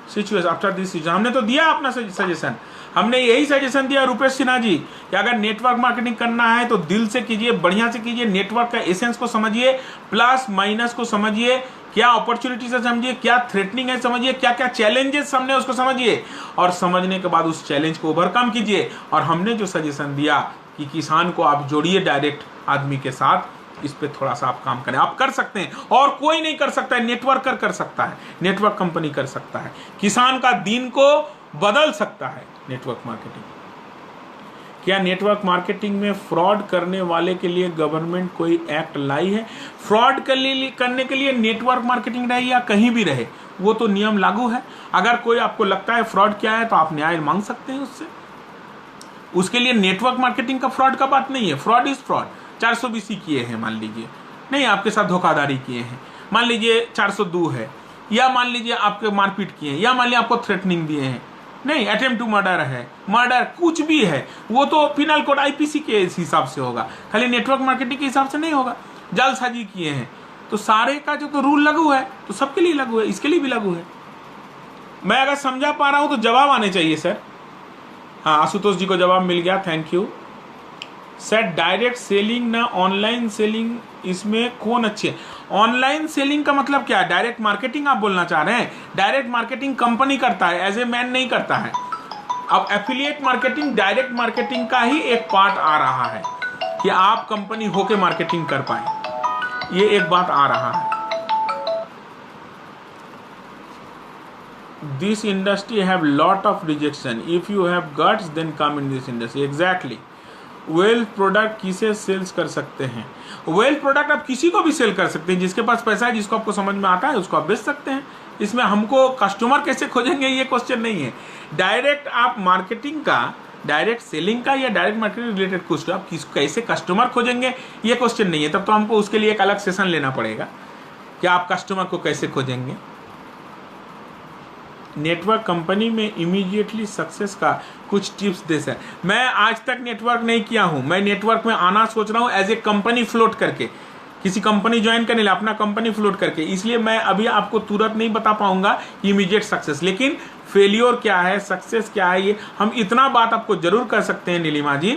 situation, after this situation? हमने तो दिया अपना सजेशन। हमने यही सजेशन दिया रुपेश सिन्हा जी कि अगर नेटवर्क मार्केटिंग करना है तो दिल से कीजिए, बढ़िया से कीजिए, नेटवर्क का एसेंस को समझिए, प्लस माइनस को समझिए, क्या अपॉर्चुनिटीज है समझिए, क्या थ्रेटनिंग है समझिए, क्या क्या चैलेंजेस सामने उसको समझिए, और समझने के बाद उस चैलेंज को ओवरकम कीजिए। और हमने जो सजेशन दिया कि किसान को आप जोड़िए डायरेक्ट आदमी के साथ, इस पे थोड़ा सा आप काम करें, आप कर सकते हैं, और कोई नहीं कर सकता है, नेटवर्कर कर सकता है, नेटवर्क कंपनी कर सकता है, किसान का दिन को बदल सकता है नेटवर्क मार्केटिंग। क्या नेटवर्क मार्केटिंग में फ्रॉड करने वाले के लिए गवर्नमेंट कोई एक्ट लाई है? फ्रॉड करने के लिए नेटवर्क मार्केटिंग रहे या कहीं भी रहे, वो तो नियम लागू है। अगर कोई आपको लगता है फ्रॉड क्या है तो आप न्याय मांग सकते हैं उससे। उसके लिए नेटवर्क मार्केटिंग का फ्रॉड का बात नहीं है। Fraud is fraud. 420 किए हैं मान लीजिए, नहीं आपके साथ धोखाधड़ी किए हैं, मान लीजिए 402 है, या मान लीजिए आपके मारपीट किए हैं, या मान लीजिए आपको थ्रेटनिंग दिए हैं, नहीं अटेम्प्ट टू मर्डर है, मर्डर कुछ भी है, वो तो पिनल कोड आईपीसी के हिसाब से होगा, खाली नेटवर्क मार्केटिंग के हिसाब से नहीं होगा। जालसाजी किए हैं तो सारे का जो तो रूल लागू है, तो सबके लिए लागू है, इसके लिए भी लागू है। मैं अगर समझा पा रहा हूं तो जवाब आने चाहिए सर। हाँ, आशुतोष जी को जवाब मिल गया, thank you sir. Direct selling ना ऑनलाइन सेलिंग, इसमें कौन अच्छी है? ऑनलाइन सेलिंग का मतलब क्या है? डायरेक्ट मार्केटिंग आप बोलना चाह रहे हैं? डायरेक्ट मार्केटिंग कंपनी करता है, एज ए मैन नहीं करता है। अब एफिलिएट मार्केटिंग डायरेक्ट मार्केटिंग का ही एक पार्ट आ रहा है कि आप कंपनी होके मार्केटिंग कर पाए, ये एक बात आ रहा है। This industry have lot of rejection. If you have guts, then come in this industry. Exactly. Wealth product किसे सेल्स कर सकते हैं? वेल्थ प्रोडक्ट आप किसी को भी सेल कर सकते हैं, जिसके पास पैसा है, जिसको आपको समझ में आता है, उसको आप बेच सकते हैं। इसमें हमको कस्टमर कैसे खोजेंगे ये क्वेश्चन नहीं है। डायरेक्ट आप मार्केटिंग का, डायरेक्ट सेलिंग का या डायरेक्ट मार्केटिंग रिलेटेड कुछ आप कैसे कस्टमर खोजेंगे ये क्वेश्चन नहीं है। तब तो हमको उसके लिए एक अलग सेशन लेना पड़ेगा कि आप कस्टमर को कैसे खोजेंगे। नेटवर्क कंपनी में इमीडिएटली सक्सेस का कुछ टिप्स दे सर। मैं आज तक नेटवर्क नहीं किया हूं, मैं नेटवर्क में आना सोच रहा हूं एज ए कंपनी फ्लोट करके, किसी कंपनी ज्वाइन करने लिए अपना कंपनी फ्लोट करके, इसलिए मैं अभी आपको तुरंत नहीं बता पाऊंगा इमीडिएट सक्सेस। लेकिन फेलियर क्या है, सक्सेस क्या है, ये हम इतना बात आपको जरूर कर सकते हैं नीलिमा जी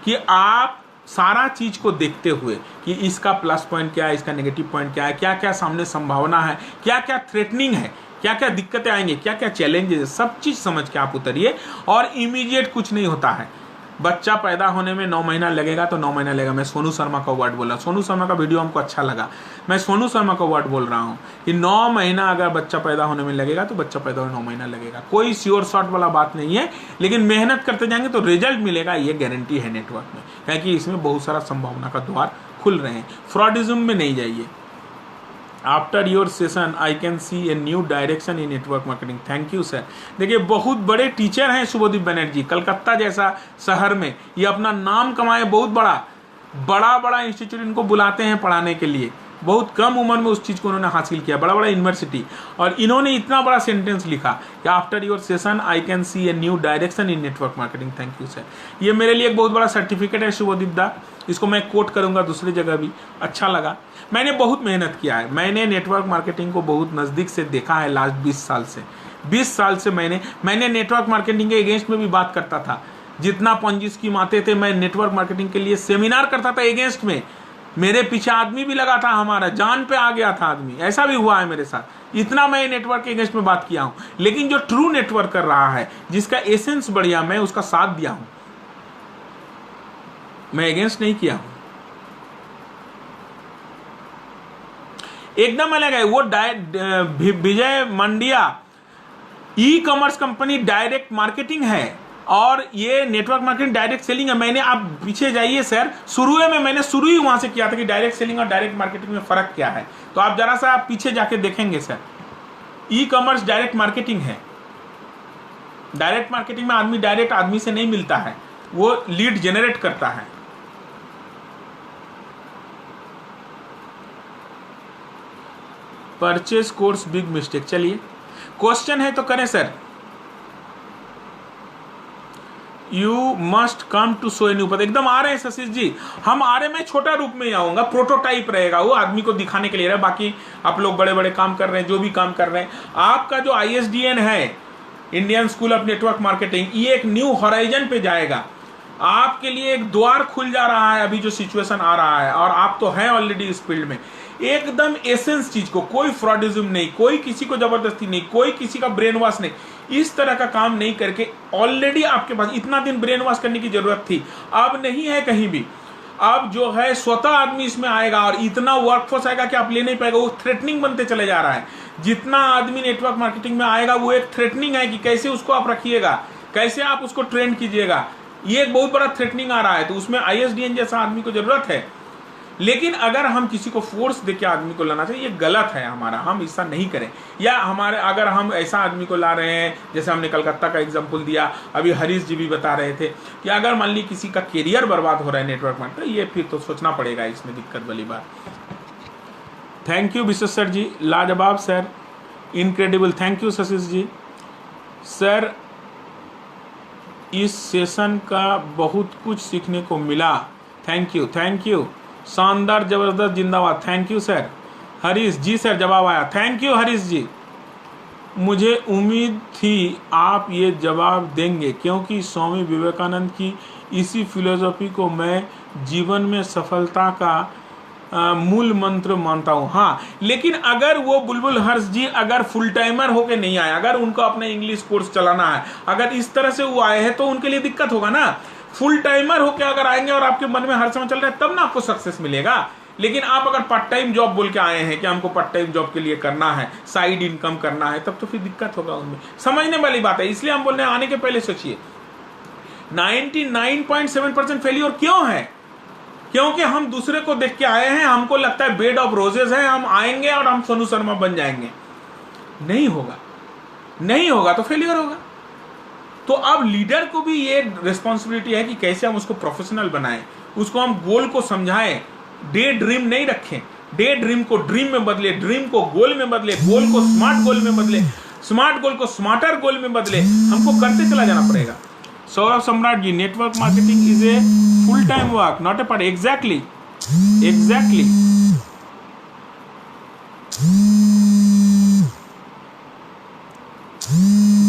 कि आप सारा चीज को देखते हुए कि इसका प्लस पॉइंट क्या है, इसका नेगेटिव पॉइंट क्या है, क्या क्या सामने संभावना है, क्या क्या थ्रेटनिंग है, क्या क्या दिक्कतें आएंगे, क्या क्या चैलेंजेस है, सब चीज समझ के आप उतरिए। और इमीडिएट कुछ नहीं होता है। बच्चा पैदा होने में 9 महीना लगेगा तो 9 महीना लगेगा। मैं सोनू शर्मा का वर्ड बोला, सोनू शर्मा का वीडियो हमको अच्छा लगा, मैं सोनू शर्मा का वर्ड बोल रहा हूँ कि 9 महीना अगर बच्चा पैदा होने में लगेगा तो बच्चा पैदा होने 9 महीना लगेगा। कोई श्योर शॉट वाला बात नहीं है, लेकिन मेहनत करते जाएंगे तो रिजल्ट मिलेगा, ये गारंटी है नेटवर्क में, क्योंकि इसमें बहुत सारा संभावना का द्वार खुल रहे हैं। फ्रॉडिज्म में नहीं जाइए। After your session I can see a new direction in network marketing. Thank you sir. देखिए बहुत बड़े टीचर हैं शुभदीप बनर्जी, कलकत्ता जैसा शहर में ये अपना नाम कमाए, बहुत बड़ा इंस्टीट्यूट इनको बुलाते हैं पढ़ाने के लिए। बहुत कम उम्र में उस चीज़ को उन्होंने हासिल किया, बड़ा यूनिवर्सिटी, और इन्होंने इतना बड़ा सेंटेंस लिखा कि after your session I can see a new direction in network marketing. Thank you sir. ये मेरे लिए एक बहुत बड़ा सर्टिफिकेट है शुभदीप दा, इसको मैं कोट करूंगा दूसरी जगह भी, अच्छा लगा। मैंने बहुत मेहनत किया है, मैंने नेटवर्क मार्केटिंग को बहुत नज़दीक से देखा है लास्ट 20 साल से। 20 साल से मैंने नेटवर्क मार्केटिंग के अगेंस्ट में भी बात करता था। जितना पंजी स्कीम आते थे मैं नेटवर्क मार्केटिंग के लिए सेमिनार करता था अगेंस्ट में। मेरे पीछे आदमी भी लगा था, हमारा जान पे आ गया था आदमी, ऐसा भी हुआ है मेरे साथ। इतना मैं नेटवर्क के अगेंस्ट में बात किया हूं। लेकिन जो ट्रू नेटवर्क कर रहा है, जिसका एसेंस बढ़िया, मैं उसका साथ दिया हूं, मैं अगेंस्ट नहीं किया हूं। एकदम अलग है वो। Vijay Mandiya e commerce company direct marketing है, और ये नेटवर्क मार्केटिंग डायरेक्ट सेलिंग है। मैंने, आप पीछे जाइए सर, शुरू ही वहां से किया था कि डायरेक्ट सेलिंग और डायरेक्ट मार्केटिंग में फर्क क्या है। तो आप जरा सा आप पीछे जाके देखेंगे sir, e commerce direct marketing है। डायरेक्ट मार्केटिंग में आदमी डायरेक्ट आदमी से नहीं मिलता है, वो लीड जनरेट करता है। Purchase course big mistake. चलिए क्वेश्चन है तो करें sir. You must come to show a new path. एकदम आ रहे हैं शशिश जी, हम आ रहे, मैं छोटा रूप में ही आऊंगा, प्रोटोटाइप रहेगा, वो आदमी को दिखाने के लिए रहा। बाकी आप लोग बड़े बड़े काम कर रहे हैं, जो भी काम कर रहे हैं, आपका जो ISDN है Indian school of network marketing, ये एक न्यू हॉराइजन पे जाएगा। आपके लिए एक द्वार खुल जा रहा है अभी जो सिचुएशन आ रहा है, और आप तो हैं ऑलरेडी इस फील्ड में। एकदम एसेंस चीज को, कोई फ्रॉडिज्म नहीं, कोई किसी को जबरदस्ती नहीं, कोई किसी का ब्रेन वॉश नहीं, इस तरह का काम नहीं करके ऑलरेडी आपके पास इतना दिन ब्रेन वॉश करने की जरूरत थी, अब नहीं है कहीं भी। अब जो है स्वतः आदमी इसमें आएगा और इतना वर्कफोर्स आएगा कि आप ले नहीं पाएगा, वो थ्रेटनिंग बनते चले जा रहा है। जितना आदमी नेटवर्क मार्केटिंग में आएगा वो एक थ्रेटनिंग है कि कैसे उसको आप रखिएगा, कैसे आप उसको ट्रेंड कीजिएगा, ये एक बहुत बड़ा थ्रेटनिंग आ रहा है। तो उसमें ISDN जैसा आदमी को जरूरत है। लेकिन अगर हम किसी को फोर्स देके आदमी को लाना चाहिए, ये गलत है हमारा, हम ऐसा नहीं करें। या हमारे अगर हम ऐसा आदमी को ला रहे हैं, जैसे हमने कलकत्ता का एग्जांपल दिया, अभी हरीश जी भी बता रहे थे कि अगर मान ली किसी का करियर बर्बाद हो रहा है नेटवर्क में, तो ये फिर तो सोचना पड़ेगा, इसमें दिक्कत वाली बात। Thank you Vishesh sir ji, लाजवाब sir, incredible, thank you Shashish ji. Sir इस सेशन का बहुत कुछ सीखने को मिला, थैंक यू, शानदार, जबरदस्त, जिंदाबाद, thank you sir. Harish ji sir जवाब आया, थैंक यू हरीश जी। मुझे उम्मीद थी आप ये जवाब देंगे, क्योंकि स्वामी विवेकानंद की इसी फिलोसॉफी को मैं जीवन में सफलता का मूल मंत्र मानता हूँ। हाँ, लेकिन अगर वो बुलबुल हर्ष जी अगर फुल टाइमर होके नहीं आए, अगर उनको अपना इंग्लिश कोर्स चलाना है, अगर इस तरह से वो आए हैं तो उनके लिए दिक्कत होगा ना। फुल टाइमर होके अगर आएंगे और आपके मन में हर समय चल रहा है, तब ना आपको सक्सेस मिलेगा। लेकिन आप अगर पार्ट टाइम जॉब बोल के आए हैं कि हमको पार्ट टाइम जॉब के लिए करना है, साइड इनकम करना है, तब तो फिर दिक्कत होगा उनमें। समझने वाली बात है, इसलिए हम बोल रहे हैं आने के पहले सोचिए। 99.7% फेलियर क्यों है? क्योंकि हम दूसरे को देख के आए हैं, हमको लगता है बेड ऑफ रोजेस है, हम आएंगे और हम सोनू शर्मा बन जाएंगे। नहीं होगा तो फेलियर होगा। तो अब लीडर को भी ये रिस्पॉन्सिबिलिटी है कि कैसे हम उसको प्रोफेशनल बनाएं, उसको हम गोल को समझाएं, डे ड्रीम नहीं रखें, डे ड्रीम को ड्रीम में बदले, ड्रीम को गोल में बदले, गोल को स्मार्ट गोल में बदले, स्मार्ट गोल को स्मार्टर गोल में बदले, हमको करते चला जाना पड़ेगा। Saurabh Samrat ji, network marketing is a full time work not a part. Exactly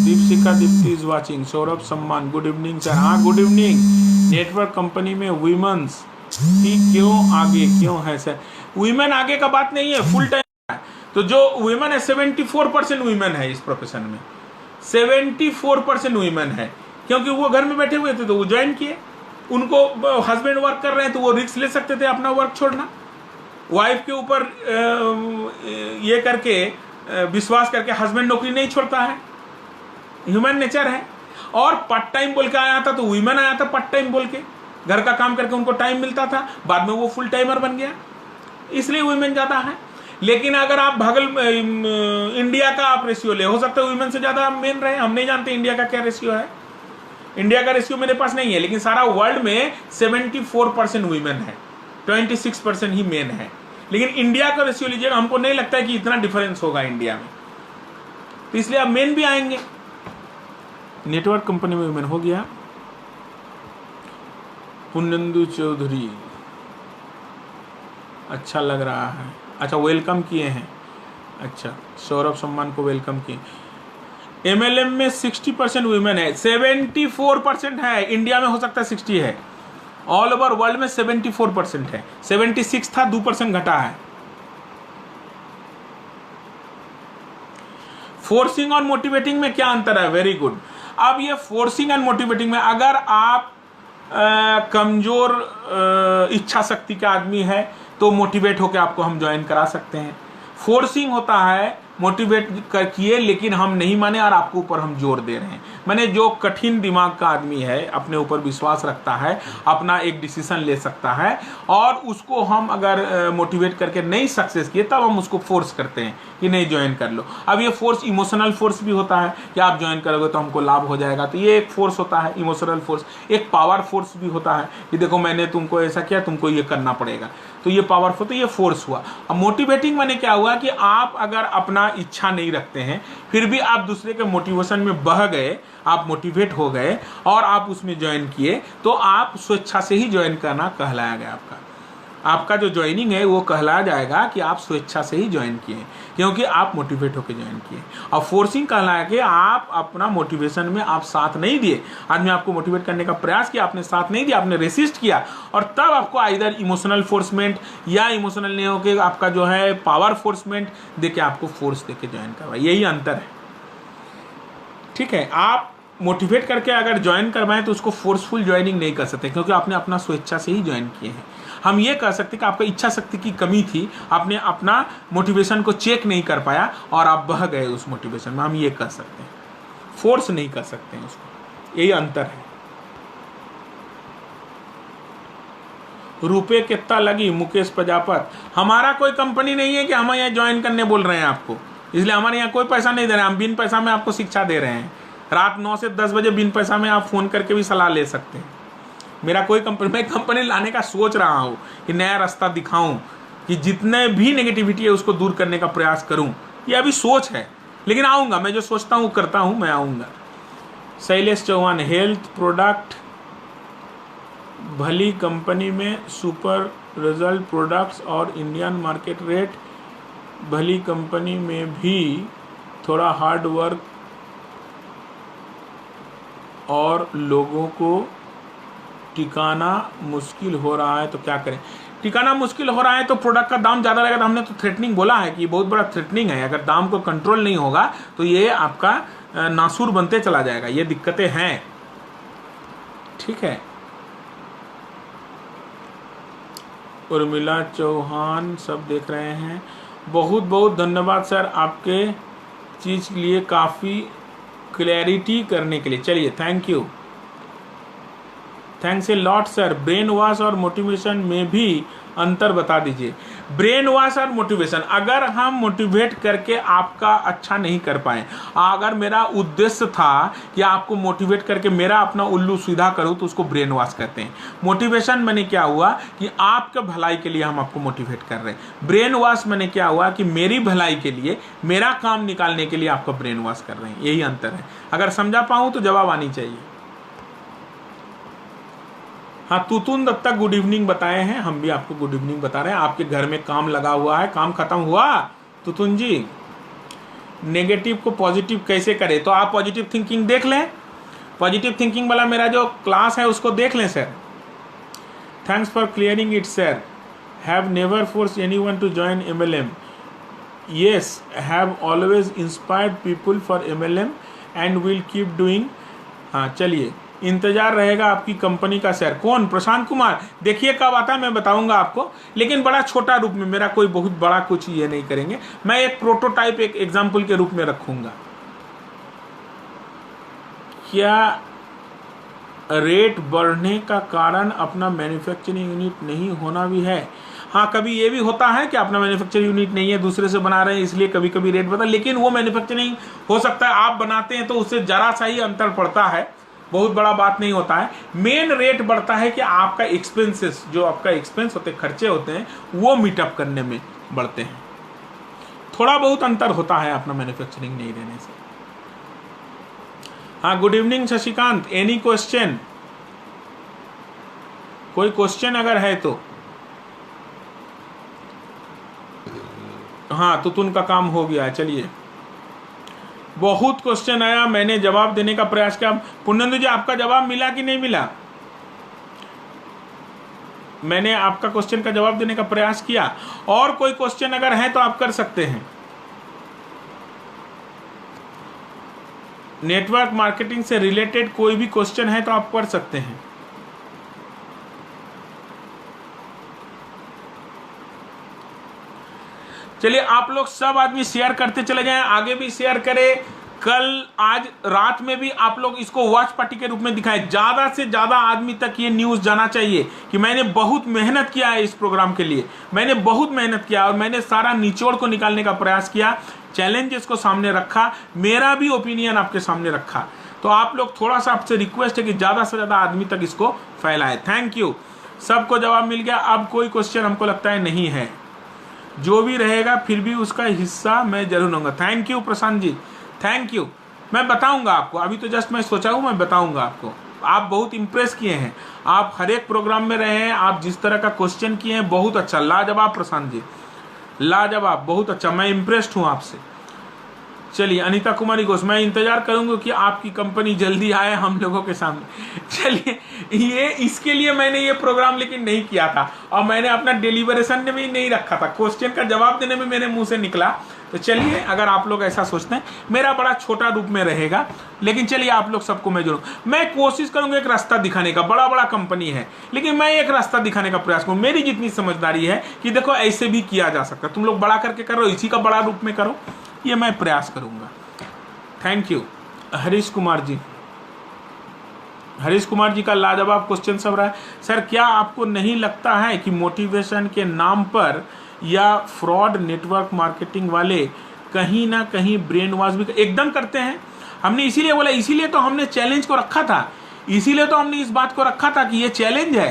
Deepshika Deepti is watching. Saurabh Samman, good evening sir. हाँ गुड इवनिंग। नेटवर्क कंपनी में वुमेन्स की क्यों है सर? वुमेन आगे का बात नहीं है, फुल टाइम है। तो जो वुमेन है 74% वुमेन है इस प्रोफेशन में, 74% वुमेन है, क्योंकि वो घर में बैठे हुए थे तो वो ज्वाइन किए। उनको हस्बैंड वर्क कर रहे हैं तो वो रिस्क ले सकते थे अपना वर्क छोड़ना, वाइफ के ऊपर ये करके विश्वास करके हस्बैंड नौकरी नहीं छोड़ता है, ह्यूमन नेचर है। और पार्ट टाइम बोल के आया था तो वुमेन आया था पार्ट टाइम बोल के, घर का काम करके उनको टाइम मिलता था, बाद में वो फुल टाइमर बन गया, इसलिए वुमेन ज्यादा है। लेकिन अगर आप इंडिया का आप रेशियो ले, हो सकता है वुमेन से ज्यादा मेन रहे, हम नहीं जानते इंडिया का क्या रेशियो है। इंडिया का रेशियो मेरे पास नहीं है, लेकिन सारा वर्ल्ड में 74% वुमेन है, 26% ही मेन है। लेकिन इंडिया का रेशियो लीजिएगा, हमको नहीं लगता है कि इतना डिफरेंस होगा इंडिया में, तो इसलिए अब मेन भी आएंगे। नेटवर्क कंपनी में वुमेन हो गया। पुण्यंदु चौधरी, अच्छा लग रहा है, अच्छा वेलकम किए हैं, अच्छा सौरभ सम्मान को वेलकम किए। MLM में 60% वुमेन है, 74% है, इंडिया में हो सकता है 60 है, ऑल ओवर वर्ल्ड में 74% है, 76 था, 2% घटा है। फोर्सिंग और मोटिवेटिंग में क्या अंतर है? Very good. अब ये फोर्सिंग एंड मोटिवेटिंग में अगर आप कमजोर इच्छा शक्ति का आदमी है तो मोटिवेट होकर आपको हम ज्वाइन करा सकते हैं। फोर्सिंग होता है मोटिवेट किए लेकिन हम नहीं माने और आपके ऊपर हम जोर दे रहे हैं। मैंने जो कठिन दिमाग का आदमी है, अपने ऊपर विश्वास रखता है, अपना एक डिसीजन ले सकता है, और उसको हम अगर मोटिवेट करके नहीं सक्सेस किए तब हम उसको फोर्स करते हैं कि नहीं ज्वाइन कर लो। अब ये फोर्स इमोशनल फोर्स भी होता है कि आप ज्वाइन करोगे तो हमको लाभ हो जाएगा, तो ये एक फोर्स होता है इमोशनल फोर्स। एक पावर फोर्स भी होता है कि देखो मैंने तुमको ऐसा किया, तुमको ये करना पड़ेगा, तो ये पावरफुल, तो ये फोर्स हुआ। अब मोटिवेटिंग माने क्या हुआ कि आप अगर अपना इच्छा नहीं रखते हैं फिर भी आप दूसरे के मोटिवेशन में बह गए, आप मोटिवेट हो गए और आप उसमें ज्वाइन किए, तो आप स्वेच्छा से ही ज्वाइन करना कहलाया गया आपका। आपका जो ज्वाइनिंग है वो कहला जाएगा कि आप स्वेच्छा से ही ज्वाइन किए हैं, क्योंकि आप मोटिवेट होकर ज्वाइन किए। और फोर्सिंग कहला कि आप अपना मोटिवेशन में आप साथ नहीं दिए। आदमी आपको मोटिवेट करने का प्रयास किया, आपने साथ नहीं दिया, आपने रेसिस्ट किया, और तब आपको आइदर इमोशनल फोर्समेंट या इमोशनल नहीं होकर आपका जो है पावर फोर्समेंट देके आपको फोर्स देके ज्वाइन करवाए। यही अंतर है, ठीक है। आप मोटिवेट करके अगर ज्वाइन करवाएं तो उसको फोर्सफुल ज्वाइनिंग नहीं कर सकते, क्योंकि आपने अपना स्वेच्छा से ही ज्वाइन किए हैं। हम ये कह सकते कि आपका इच्छा शक्ति की कमी थी, आपने अपना मोटिवेशन को चेक नहीं कर पाया और आप बह गए उस मोटिवेशन में, हम ये कह सकते हैं। फोर्स नहीं कर सकते हैं उसको, यही अंतर है। रुपए कितना लगी मुकेश प्रजापत? हमारा कोई कंपनी नहीं है कि हम यहाँ ज्वाइन करने बोल रहे हैं आपको, इसलिए हमारे यहाँ कोई पैसा नहीं दे रहे हैं। हम बिन पैसा में आपको शिक्षा दे रहे हैं। रात 9 से 10 बजे बिन पैसा में आप फोन करके भी सलाह ले सकते हैं। मेरा कोई कंपनी, मैं कंपनी लाने का सोच रहा हूँ कि नया रास्ता दिखाऊं, कि जितने भी नेगेटिविटी है उसको दूर करने का प्रयास करूं। ये अभी सोच है, लेकिन आऊँगा। मैं जो सोचता हूँ करता हूँ, मैं आऊँगा। शैलेश चौहान, हेल्थ प्रोडक्ट भली कंपनी में सुपर रिजल्ट प्रोडक्ट्स और इंडियन मार्केट रेट भली कंपनी में भी थोड़ा हार्ड वर्क और लोगों को टिकाना मुश्किल हो रहा है, तो क्या करें? टिकाना मुश्किल हो रहा है तो प्रोडक्ट का दाम ज़्यादा रहेगा। तो हमने तो थ्रेटनिंग बोला है कि ये बहुत बड़ा थ्रेटनिंग है। अगर दाम को कंट्रोल नहीं होगा तो ये आपका नासूर बनते चला जाएगा। ये दिक्कतें हैं, ठीक है। उर्मिला चौहान सब देख रहे हैं, बहुत बहुत धन्यवाद सर आपके चीज़ के लिए, काफ़ी क्लैरिटी करने के लिए। चलिए, thank you, thanks a lot sir. Brain wash और मोटिवेशन में भी अंतर बता दीजिए। ब्रेन वॉश और मोटिवेशन, अगर हम मोटिवेट करके आपका अच्छा नहीं कर पाए, अगर मेरा उद्देश्य था कि आपको मोटिवेट करके मेरा अपना उल्लू सीधा करूं, तो उसको ब्रेन वॉश कहते हैं। मोटिवेशन मैंने क्या हुआ कि आपके भलाई के लिए हम आपको मोटिवेट कर रहे हैं। ब्रेन वॉश मैंने क्या हुआ कि मेरी भलाई के लिए, मेरा काम निकालने के लिए आपका ब्रेन वॉश कर रहे हैं। यही अंतर है। अगर समझा पाऊं तो जवाब आनी चाहिए। हाँ, तुतुन दत्ता गुड इवनिंग बताए हैं, हम भी आपको गुड इवनिंग बता रहे हैं। आपके घर में काम लगा हुआ है, काम खत्म हुआ तुतुन जी? नेगेटिव को पॉजिटिव कैसे करें? तो आप पॉजिटिव थिंकिंग देख लें, पॉजिटिव थिंकिंग वाला मेरा जो क्लास है उसको देख लें sir. Thanks for clearing it sir. Have never force anyone to join MLM। Yes, have always inspired people for MLM and will keep doing. हाँ, चलिए, इंतजार रहेगा आपकी कंपनी का सर। कौन? प्रशांत कुमार। देखिए कब आता है मैं बताऊंगा आपको, लेकिन बड़ा छोटा रूप में। मेरा कोई बहुत बड़ा कुछ ये नहीं करेंगे, मैं एक प्रोटोटाइप, एक एग्जाम्पल के रूप में रखूंगा। क्या रेट बढ़ने का कारण अपना मैन्युफैक्चरिंग यूनिट नहीं होना भी है? हाँ, कभी ये भी होता है कि अपना मैन्युफैक्चरिंग यूनिट नहीं है, दूसरे से बना रहे हैं, इसलिए कभी कभी रेट बढ़ता है। लेकिन वो मैन्युफैक्चरिंग हो सकता है आप बनाते हैं तो उससे जरा सा ही अंतर पड़ता है, बहुत बड़ा बात नहीं होता है। मेन रेट बढ़ता है कि आपका एक्सपेंसेस, जो आपका एक्सपेंस होते हैं, खर्चे होते हैं, वो मीटअप करने में बढ़ते हैं। थोड़ा बहुत अंतर होता है अपना मैन्युफैक्चरिंग नहीं रहने से। हाँ, good evening Shashikant. Any question? कोई क्वेश्चन अगर है तो? हाँ, तुतुन का काम हो गया। चलिए, बहुत क्वेश्चन आया, मैंने जवाब देने का प्रयास किया। पुण्येंदु जी, आपका जवाब मिला कि नहीं मिला? मैंने आपका क्वेश्चन का जवाब देने का प्रयास किया। और कोई क्वेश्चन अगर है तो आप कर सकते हैं। नेटवर्क मार्केटिंग से रिलेटेड कोई भी क्वेश्चन है तो आप कर सकते हैं। चलिए, आप लोग सब आदमी शेयर करते चले जाएं, आगे भी शेयर करें। कल आज रात में भी आप लोग इसको वॉच पार्टी के रूप में दिखाएं। ज्यादा से ज्यादा आदमी तक ये न्यूज जाना चाहिए कि मैंने बहुत मेहनत किया है इस प्रोग्राम के लिए, मैंने बहुत मेहनत किया और मैंने सारा निचोड़ को निकालने का प्रयास किया, चैलेंजेस को सामने रखा, मेरा भी ओपिनियन आपके सामने रखा। तो आप लोग, थोड़ा सा आपसे रिक्वेस्ट है कि ज्यादा से ज्यादा आदमी तक इसको फैलाएं। थैंक यू, सबको जवाब मिल गया। अब कोई क्वेश्चन हमको लगता है नहीं है। जो भी रहेगा फिर भी उसका हिस्सा मैं जरूर लूंगा। Thank you Prashant ji, thank you. मैं बताऊंगा आपको, अभी तो जस्ट मैं सोचा हूं, मैं बताऊंगा आपको। आप बहुत इम्प्रेस किए हैं, आप हर एक प्रोग्राम में रहे हैं, आप जिस तरह का क्वेश्चन किए हैं बहुत अच्छा, लाजवाब प्रशांत जी, लाजवाब, बहुत अच्छा, मैं इम्प्रेस्ड हूँ आपसे। चलिए अनीता कुमारी घोष, मैं इंतजार करूंगा कि आपकी कंपनी जल्दी आए हम लोगों के सामने। चलिए ये इसके लिए मैंने ये प्रोग्राम लेकिन नहीं किया था, और मैंने अपना डिलीवरेशन में भी नहीं रखा था, क्वेश्चन का जवाब देने में मेरे मुंह से निकला। तो चलिए अगर आप लोग ऐसा सोचते हैं, मेरा बड़ा छोटा रूप में रहेगा, लेकिन चलिए आप लोग सबको मैं जोड़ूँ, मैं कोशिश करूंगा एक रास्ता दिखाने का। बड़ा बड़ा कंपनी है लेकिन मैं एक रास्ता दिखाने का प्रयास करूँ, मेरी जितनी समझदारी है कि देखो ऐसे भी किया जा सकता है, तुम लोग बड़ा करके करो, इसी का बड़ा रूप में करो, ये मैं प्रयास करूंगा। थैंक यू हरीश कुमार जी, हरीश कुमार जी का लाजवाब क्वेश्चन सब रहा है। सर क्या आपको नहीं लगता है कि मोटिवेशन के नाम पर या फ्रॉड नेटवर्क मार्केटिंग वाले कहीं ना कहीं ब्रेन वॉश भी एकदम करते हैं? हमने इसीलिए बोला, इसीलिए तो हमने चैलेंज को रखा था, इसीलिए तो हमने इस बात को रखा था कि ये चैलेंज है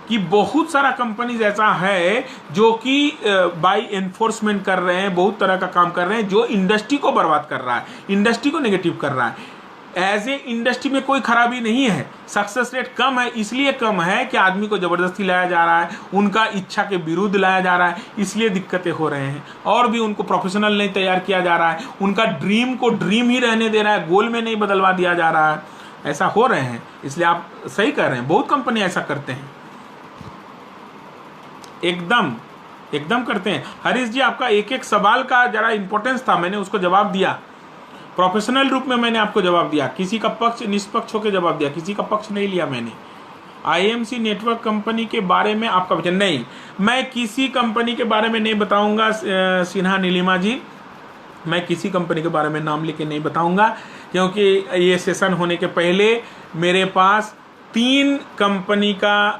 कि बहुत सारा कंपनीज ऐसा है जो कि बाई एनफोर्समेंट कर रहे हैं, बहुत तरह का काम कर रहे हैं जो इंडस्ट्री को बर्बाद कर रहा है, इंडस्ट्री को नेगेटिव कर रहा है। एज ए इंडस्ट्री में कोई खराबी नहीं है, सक्सेस रेट कम है, इसलिए कम है कि आदमी को जबरदस्ती लाया जा रहा है, उनका इच्छा के विरुद्ध लाया जा रहा है, इसलिए दिक्कतें हो रहे हैं। और भी उनको प्रोफेशनल नहीं तैयार किया जा रहा है, उनका ड्रीम को ड्रीम ही रहने दे रहा है, गोल में नहीं बदलवा दिया जा रहा है, ऐसा हो रहे हैं। इसलिए आप सही कर रहे हैं, बहुत कंपनी ऐसा करते हैं, एकदम करते हैं। हरीश जी आपका एक एक सवाल का जरा इंपॉर्टेंस था, मैंने उसको जवाब दिया, प्रोफेशनल रूप में मैंने आपको जवाब दिया, किसी का पक्ष निष्पक्ष होकर जवाब दिया, किसी का पक्ष नहीं लिया मैंने। आईएमसी नेटवर्क कंपनी के बारे में आपका वचन नहीं, मैं किसी कंपनी के बारे में नहीं बताऊंगा सिन्हा नीलिमा जी, मैं किसी कंपनी के बारे में नाम लेके नहीं बताऊंगा, क्योंकि ये सेशन होने के पहले मेरे पास 3 कंपनी का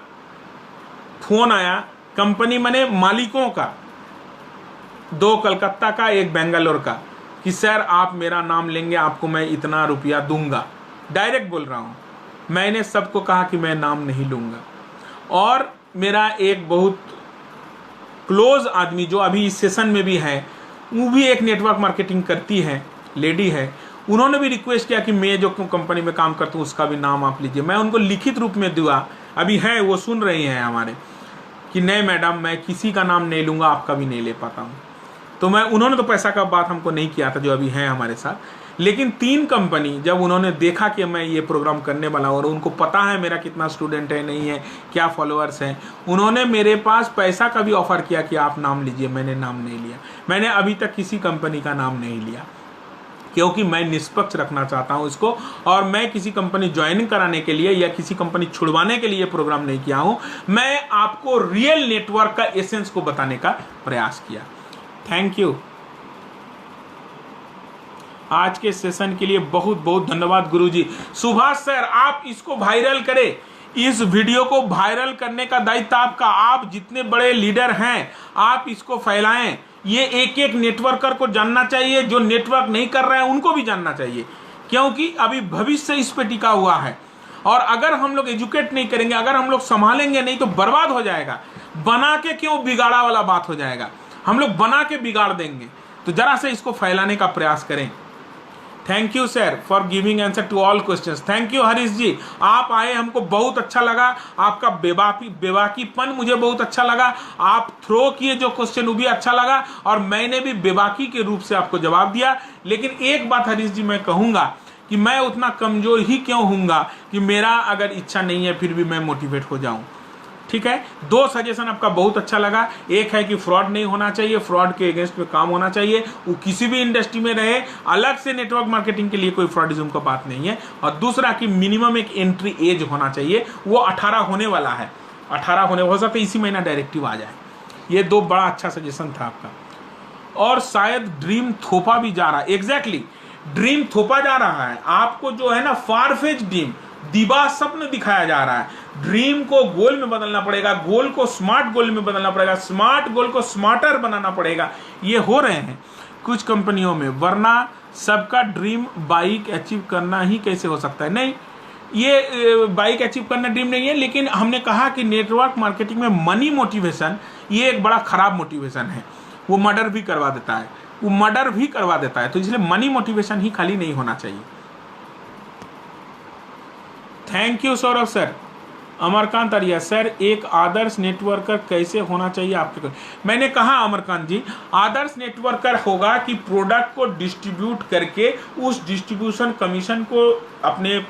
फोन आया, कंपनी माने मालिकों का, 2 कलकत्ता का, 1 बेंगलोर का, कि सर आप मेरा नाम लेंगे आपको मैं इतना रुपया दूंगा। डायरेक्ट बोल रहा हूँ, मैंने सबको कहा कि मैं नाम नहीं लूंगा। और मेरा एक बहुत क्लोज आदमी जो अभी इस सेशन में भी है, वो भी एक नेटवर्क मार्केटिंग करती है, लेडी है, उन्होंने भी रिक्वेस्ट किया कि मैं जो कंपनी में काम करता हूँ उसका भी नाम आप लीजिए। मैं उनको लिखित रूप में दिया, अभी है वो सुन रही हैं हमारे, कि नहीं मैडम मैं किसी का नाम नहीं लूंगा, आपका भी नहीं ले पाता हूँ। तो मैं, उन्होंने तो पैसा का बात हमको नहीं किया था जो अभी हैं हमारे साथ, लेकिन 3 कंपनी जब उन्होंने देखा कि मैं ये प्रोग्राम करने वाला हूँ और उनको पता है मेरा कितना स्टूडेंट है, नहीं है, क्या फॉलोअर्स हैं, उन्होंने मेरे पास पैसा का भी ऑफर किया कि आप नाम लीजिए। मैंने नाम नहीं लिया, मैंने अभी तक किसी कंपनी का नाम नहीं लिया, क्योंकि मैं निष्पक्ष रखना चाहता हूं इसको, और मैं किसी कंपनी ज्वाइन कराने के लिए या किसी कंपनी छुड़वाने के लिए प्रोग्राम नहीं किया हूं, मैं आपको रियल नेटवर्क का एसेंस को बताने का प्रयास किया। थैंक यू, आज के सेशन के लिए बहुत बहुत धन्यवाद गुरुजी। सुभाष सर आप इसको वायरल करें, इस वीडियो को वायरल करने का दायित्व आपका, आप जितने बड़े लीडर हैं आप इसको फैलाएं, ये एक एक नेटवर्कर को जानना चाहिए, जो नेटवर्क नहीं कर रहे हैं उनको भी जानना चाहिए, क्योंकि अभी भविष्य इस पे टिका हुआ है। और अगर हम लोग एजुकेट नहीं करेंगे, अगर हम लोग संभालेंगे नहीं तो बर्बाद हो जाएगा। बना के क्यों बिगाड़ा वाला बात हो जाएगा, हम लोग बना के बिगाड़ देंगे। तो जरा से इसको फैलाने का प्रयास करें। Thank you sir for giving answer to all questions. Thank you Harish ji, आप आए, हमको बहुत अच्छा लगा, आपका बेबाकीपन मुझे बहुत अच्छा लगा, आप थ्रो किए जो क्वेश्चन वो भी अच्छा लगा, और मैंने भी बेबाकी के रूप से आपको जवाब दिया। लेकिन एक बात हरीश जी मैं कहूंगा कि मैं उतना कमजोर ही क्यों हूंगा कि मेरा अगर इच्छा नहीं है फिर भी मैं मोटिवेट हो जाऊं। ठीक है, 2 सजेशन आपका बहुत अच्छा लगा। एक है कि फ्रॉड नहीं होना चाहिए, फ्रॉड के अगेंस्ट में काम होना चाहिए, वो किसी भी इंडस्ट्री में रहे, अलग से नेटवर्क मार्केटिंग के लिए कोई फ्रॉडिज्म का बात नहीं है। और दूसरा कि मिनिमम एक एंट्री एज होना चाहिए, वो 18 होने वाला है, 18 होने, हो सकता है इसी महीना डायरेक्टिव आ जाए। ये 2 बड़ा अच्छा सजेशन था आपका। और शायद ड्रीम थोपा भी जा रहा है, एग्जैक्टली ड्रीम थोपा जा रहा है आपको, जो है ना फारफेच ड्रीम, दिवा स्वप्न दिखाया जा रहा है। ड्रीम को गोल में बदलना पड़ेगा, गोल को स्मार्ट गोल में बदलना पड़ेगा, स्मार्ट गोल को स्मार्टर बनाना पड़ेगा। ये हो रहे हैं कुछ कंपनियों में, वरना सबका ड्रीम बाइक अचीव करना ही कैसे हो सकता है। नहीं, ये बाइक अचीव करना ड्रीम नहीं है, लेकिन हमने कहा कि नेटवर्क मार्केटिंग में मनी मोटिवेशन ये एक बड़ा खराब मोटिवेशन है, वो मर्डर भी करवा देता है, वो मर्डर भी करवा देता है। तो इसलिए मनी मोटिवेशन ही खाली नहीं होना चाहिए। Thank you Saurabh sir. Amarkant Arya sir, एक आदर्श नेटवर्कर कैसे होना चाहिए आपके? मैंने कहा अमरकांत जी, आदर्श नेटवर्कर होगा कि प्रोडक्ट को डिस्ट्रीब्यूट करके उस डिस्ट्रीब्यूशन कमीशन को अपने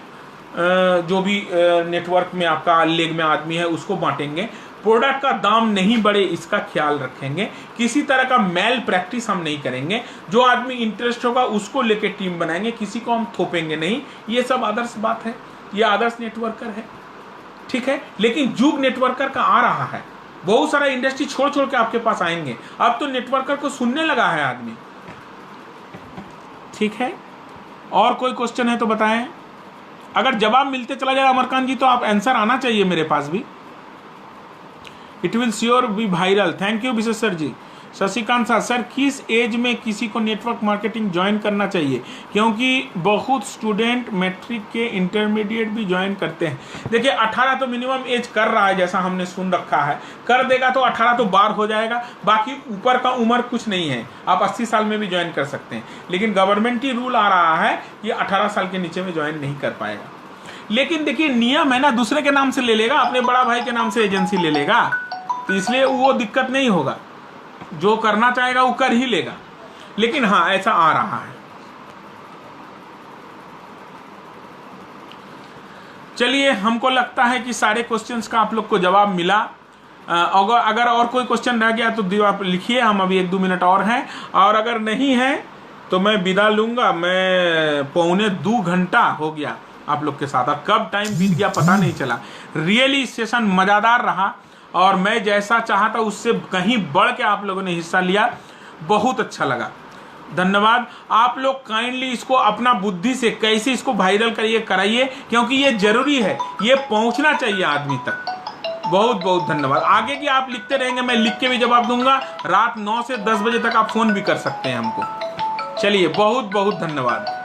जो भी नेटवर्क में आपका लेग में आदमी है उसको बांटेंगे। प्रोडक्ट का दाम नहीं बढ़े इसका ख्याल रखेंगे। किसी तरह का मेल प्रैक्टिस हम नहीं करेंगे। जो आदमी इंटरेस्ट होगा उसको लेके टीम बनाएंगे, किसी को हम थोपेंगे नहीं। ये सब आदर्श बात है, ये आदर्श नेटवर्कर है, ठीक है। लेकिन युग नेटवर्कर का आ रहा है, बहुत सारा इंडस्ट्री छोड़ छोड़ के आपके पास आएंगे। अब तो नेटवर्कर को सुनने लगा है आदमी, ठीक है। और कोई क्वेश्चन है तो बताएं। अगर जवाब मिलते चला जाए अमरकांत जी तो आप आंसर आना चाहिए मेरे पास भी। It will sure be viral. Thank you Vishesh sir ji. Shashikant sir, किस एज में किसी को नेटवर्क मार्केटिंग ज्वाइन करना चाहिए? क्योंकि बहुत स्टूडेंट मैट्रिक के इंटरमीडिएट भी ज्वाइन करते हैं। देखिए 18 तो मिनिमम एज कर रहा है, जैसा हमने सुन रखा है। कर देगा तो 18 तो बार हो जाएगा, बाकी ऊपर का उम्र कुछ नहीं है। आप 80 साल में भी ज्वाइन कर सकते हैं, लेकिन गवर्नमेंट ही रूल आ रहा है कि 18 साल के नीचे में ज्वाइन नहीं कर पाएगा। लेकिन देखिए नियम है ना, दूसरे के नाम से ले लेगा, अपने बड़ा भाई के नाम से एजेंसी ले लेगा, तो इसलिए वो दिक्कत नहीं होगा। जो करना चाहेगा वो कर ही लेगा। लेकिन हाँ, ऐसा आ रहा है। चलिए, हमको लगता है कि सारे क्वेश्चंस का आप लोग को जवाब मिला। अगर और कोई क्वेश्चन रह गया तो आप लिखिए, हम अभी 1-2 मिनट और हैं। और अगर नहीं है तो मैं विदा लूंगा। मैं 1.25 घंटा हो गया आप लोग के साथ, और कब टाइम बीत गया पता नहीं चला। रियली सेशन मज़ेदार रहा, और मैं जैसा चाहता उससे कहीं बढ़ के आप लोगों ने हिस्सा लिया, बहुत अच्छा लगा। धन्यवाद। आप लोग काइंडली इसको अपना बुद्धि से कैसे इसको वायरल कराइए, क्योंकि ये जरूरी है, ये पहुंचना चाहिए आदमी तक। बहुत बहुत धन्यवाद। आगे की आप लिखते रहेंगे, मैं लिख के भी जवाब दूंगा। रात 9 से 10 बजे तक आप फोन भी कर सकते हैं हमको। चलिए, बहुत बहुत धन्यवाद।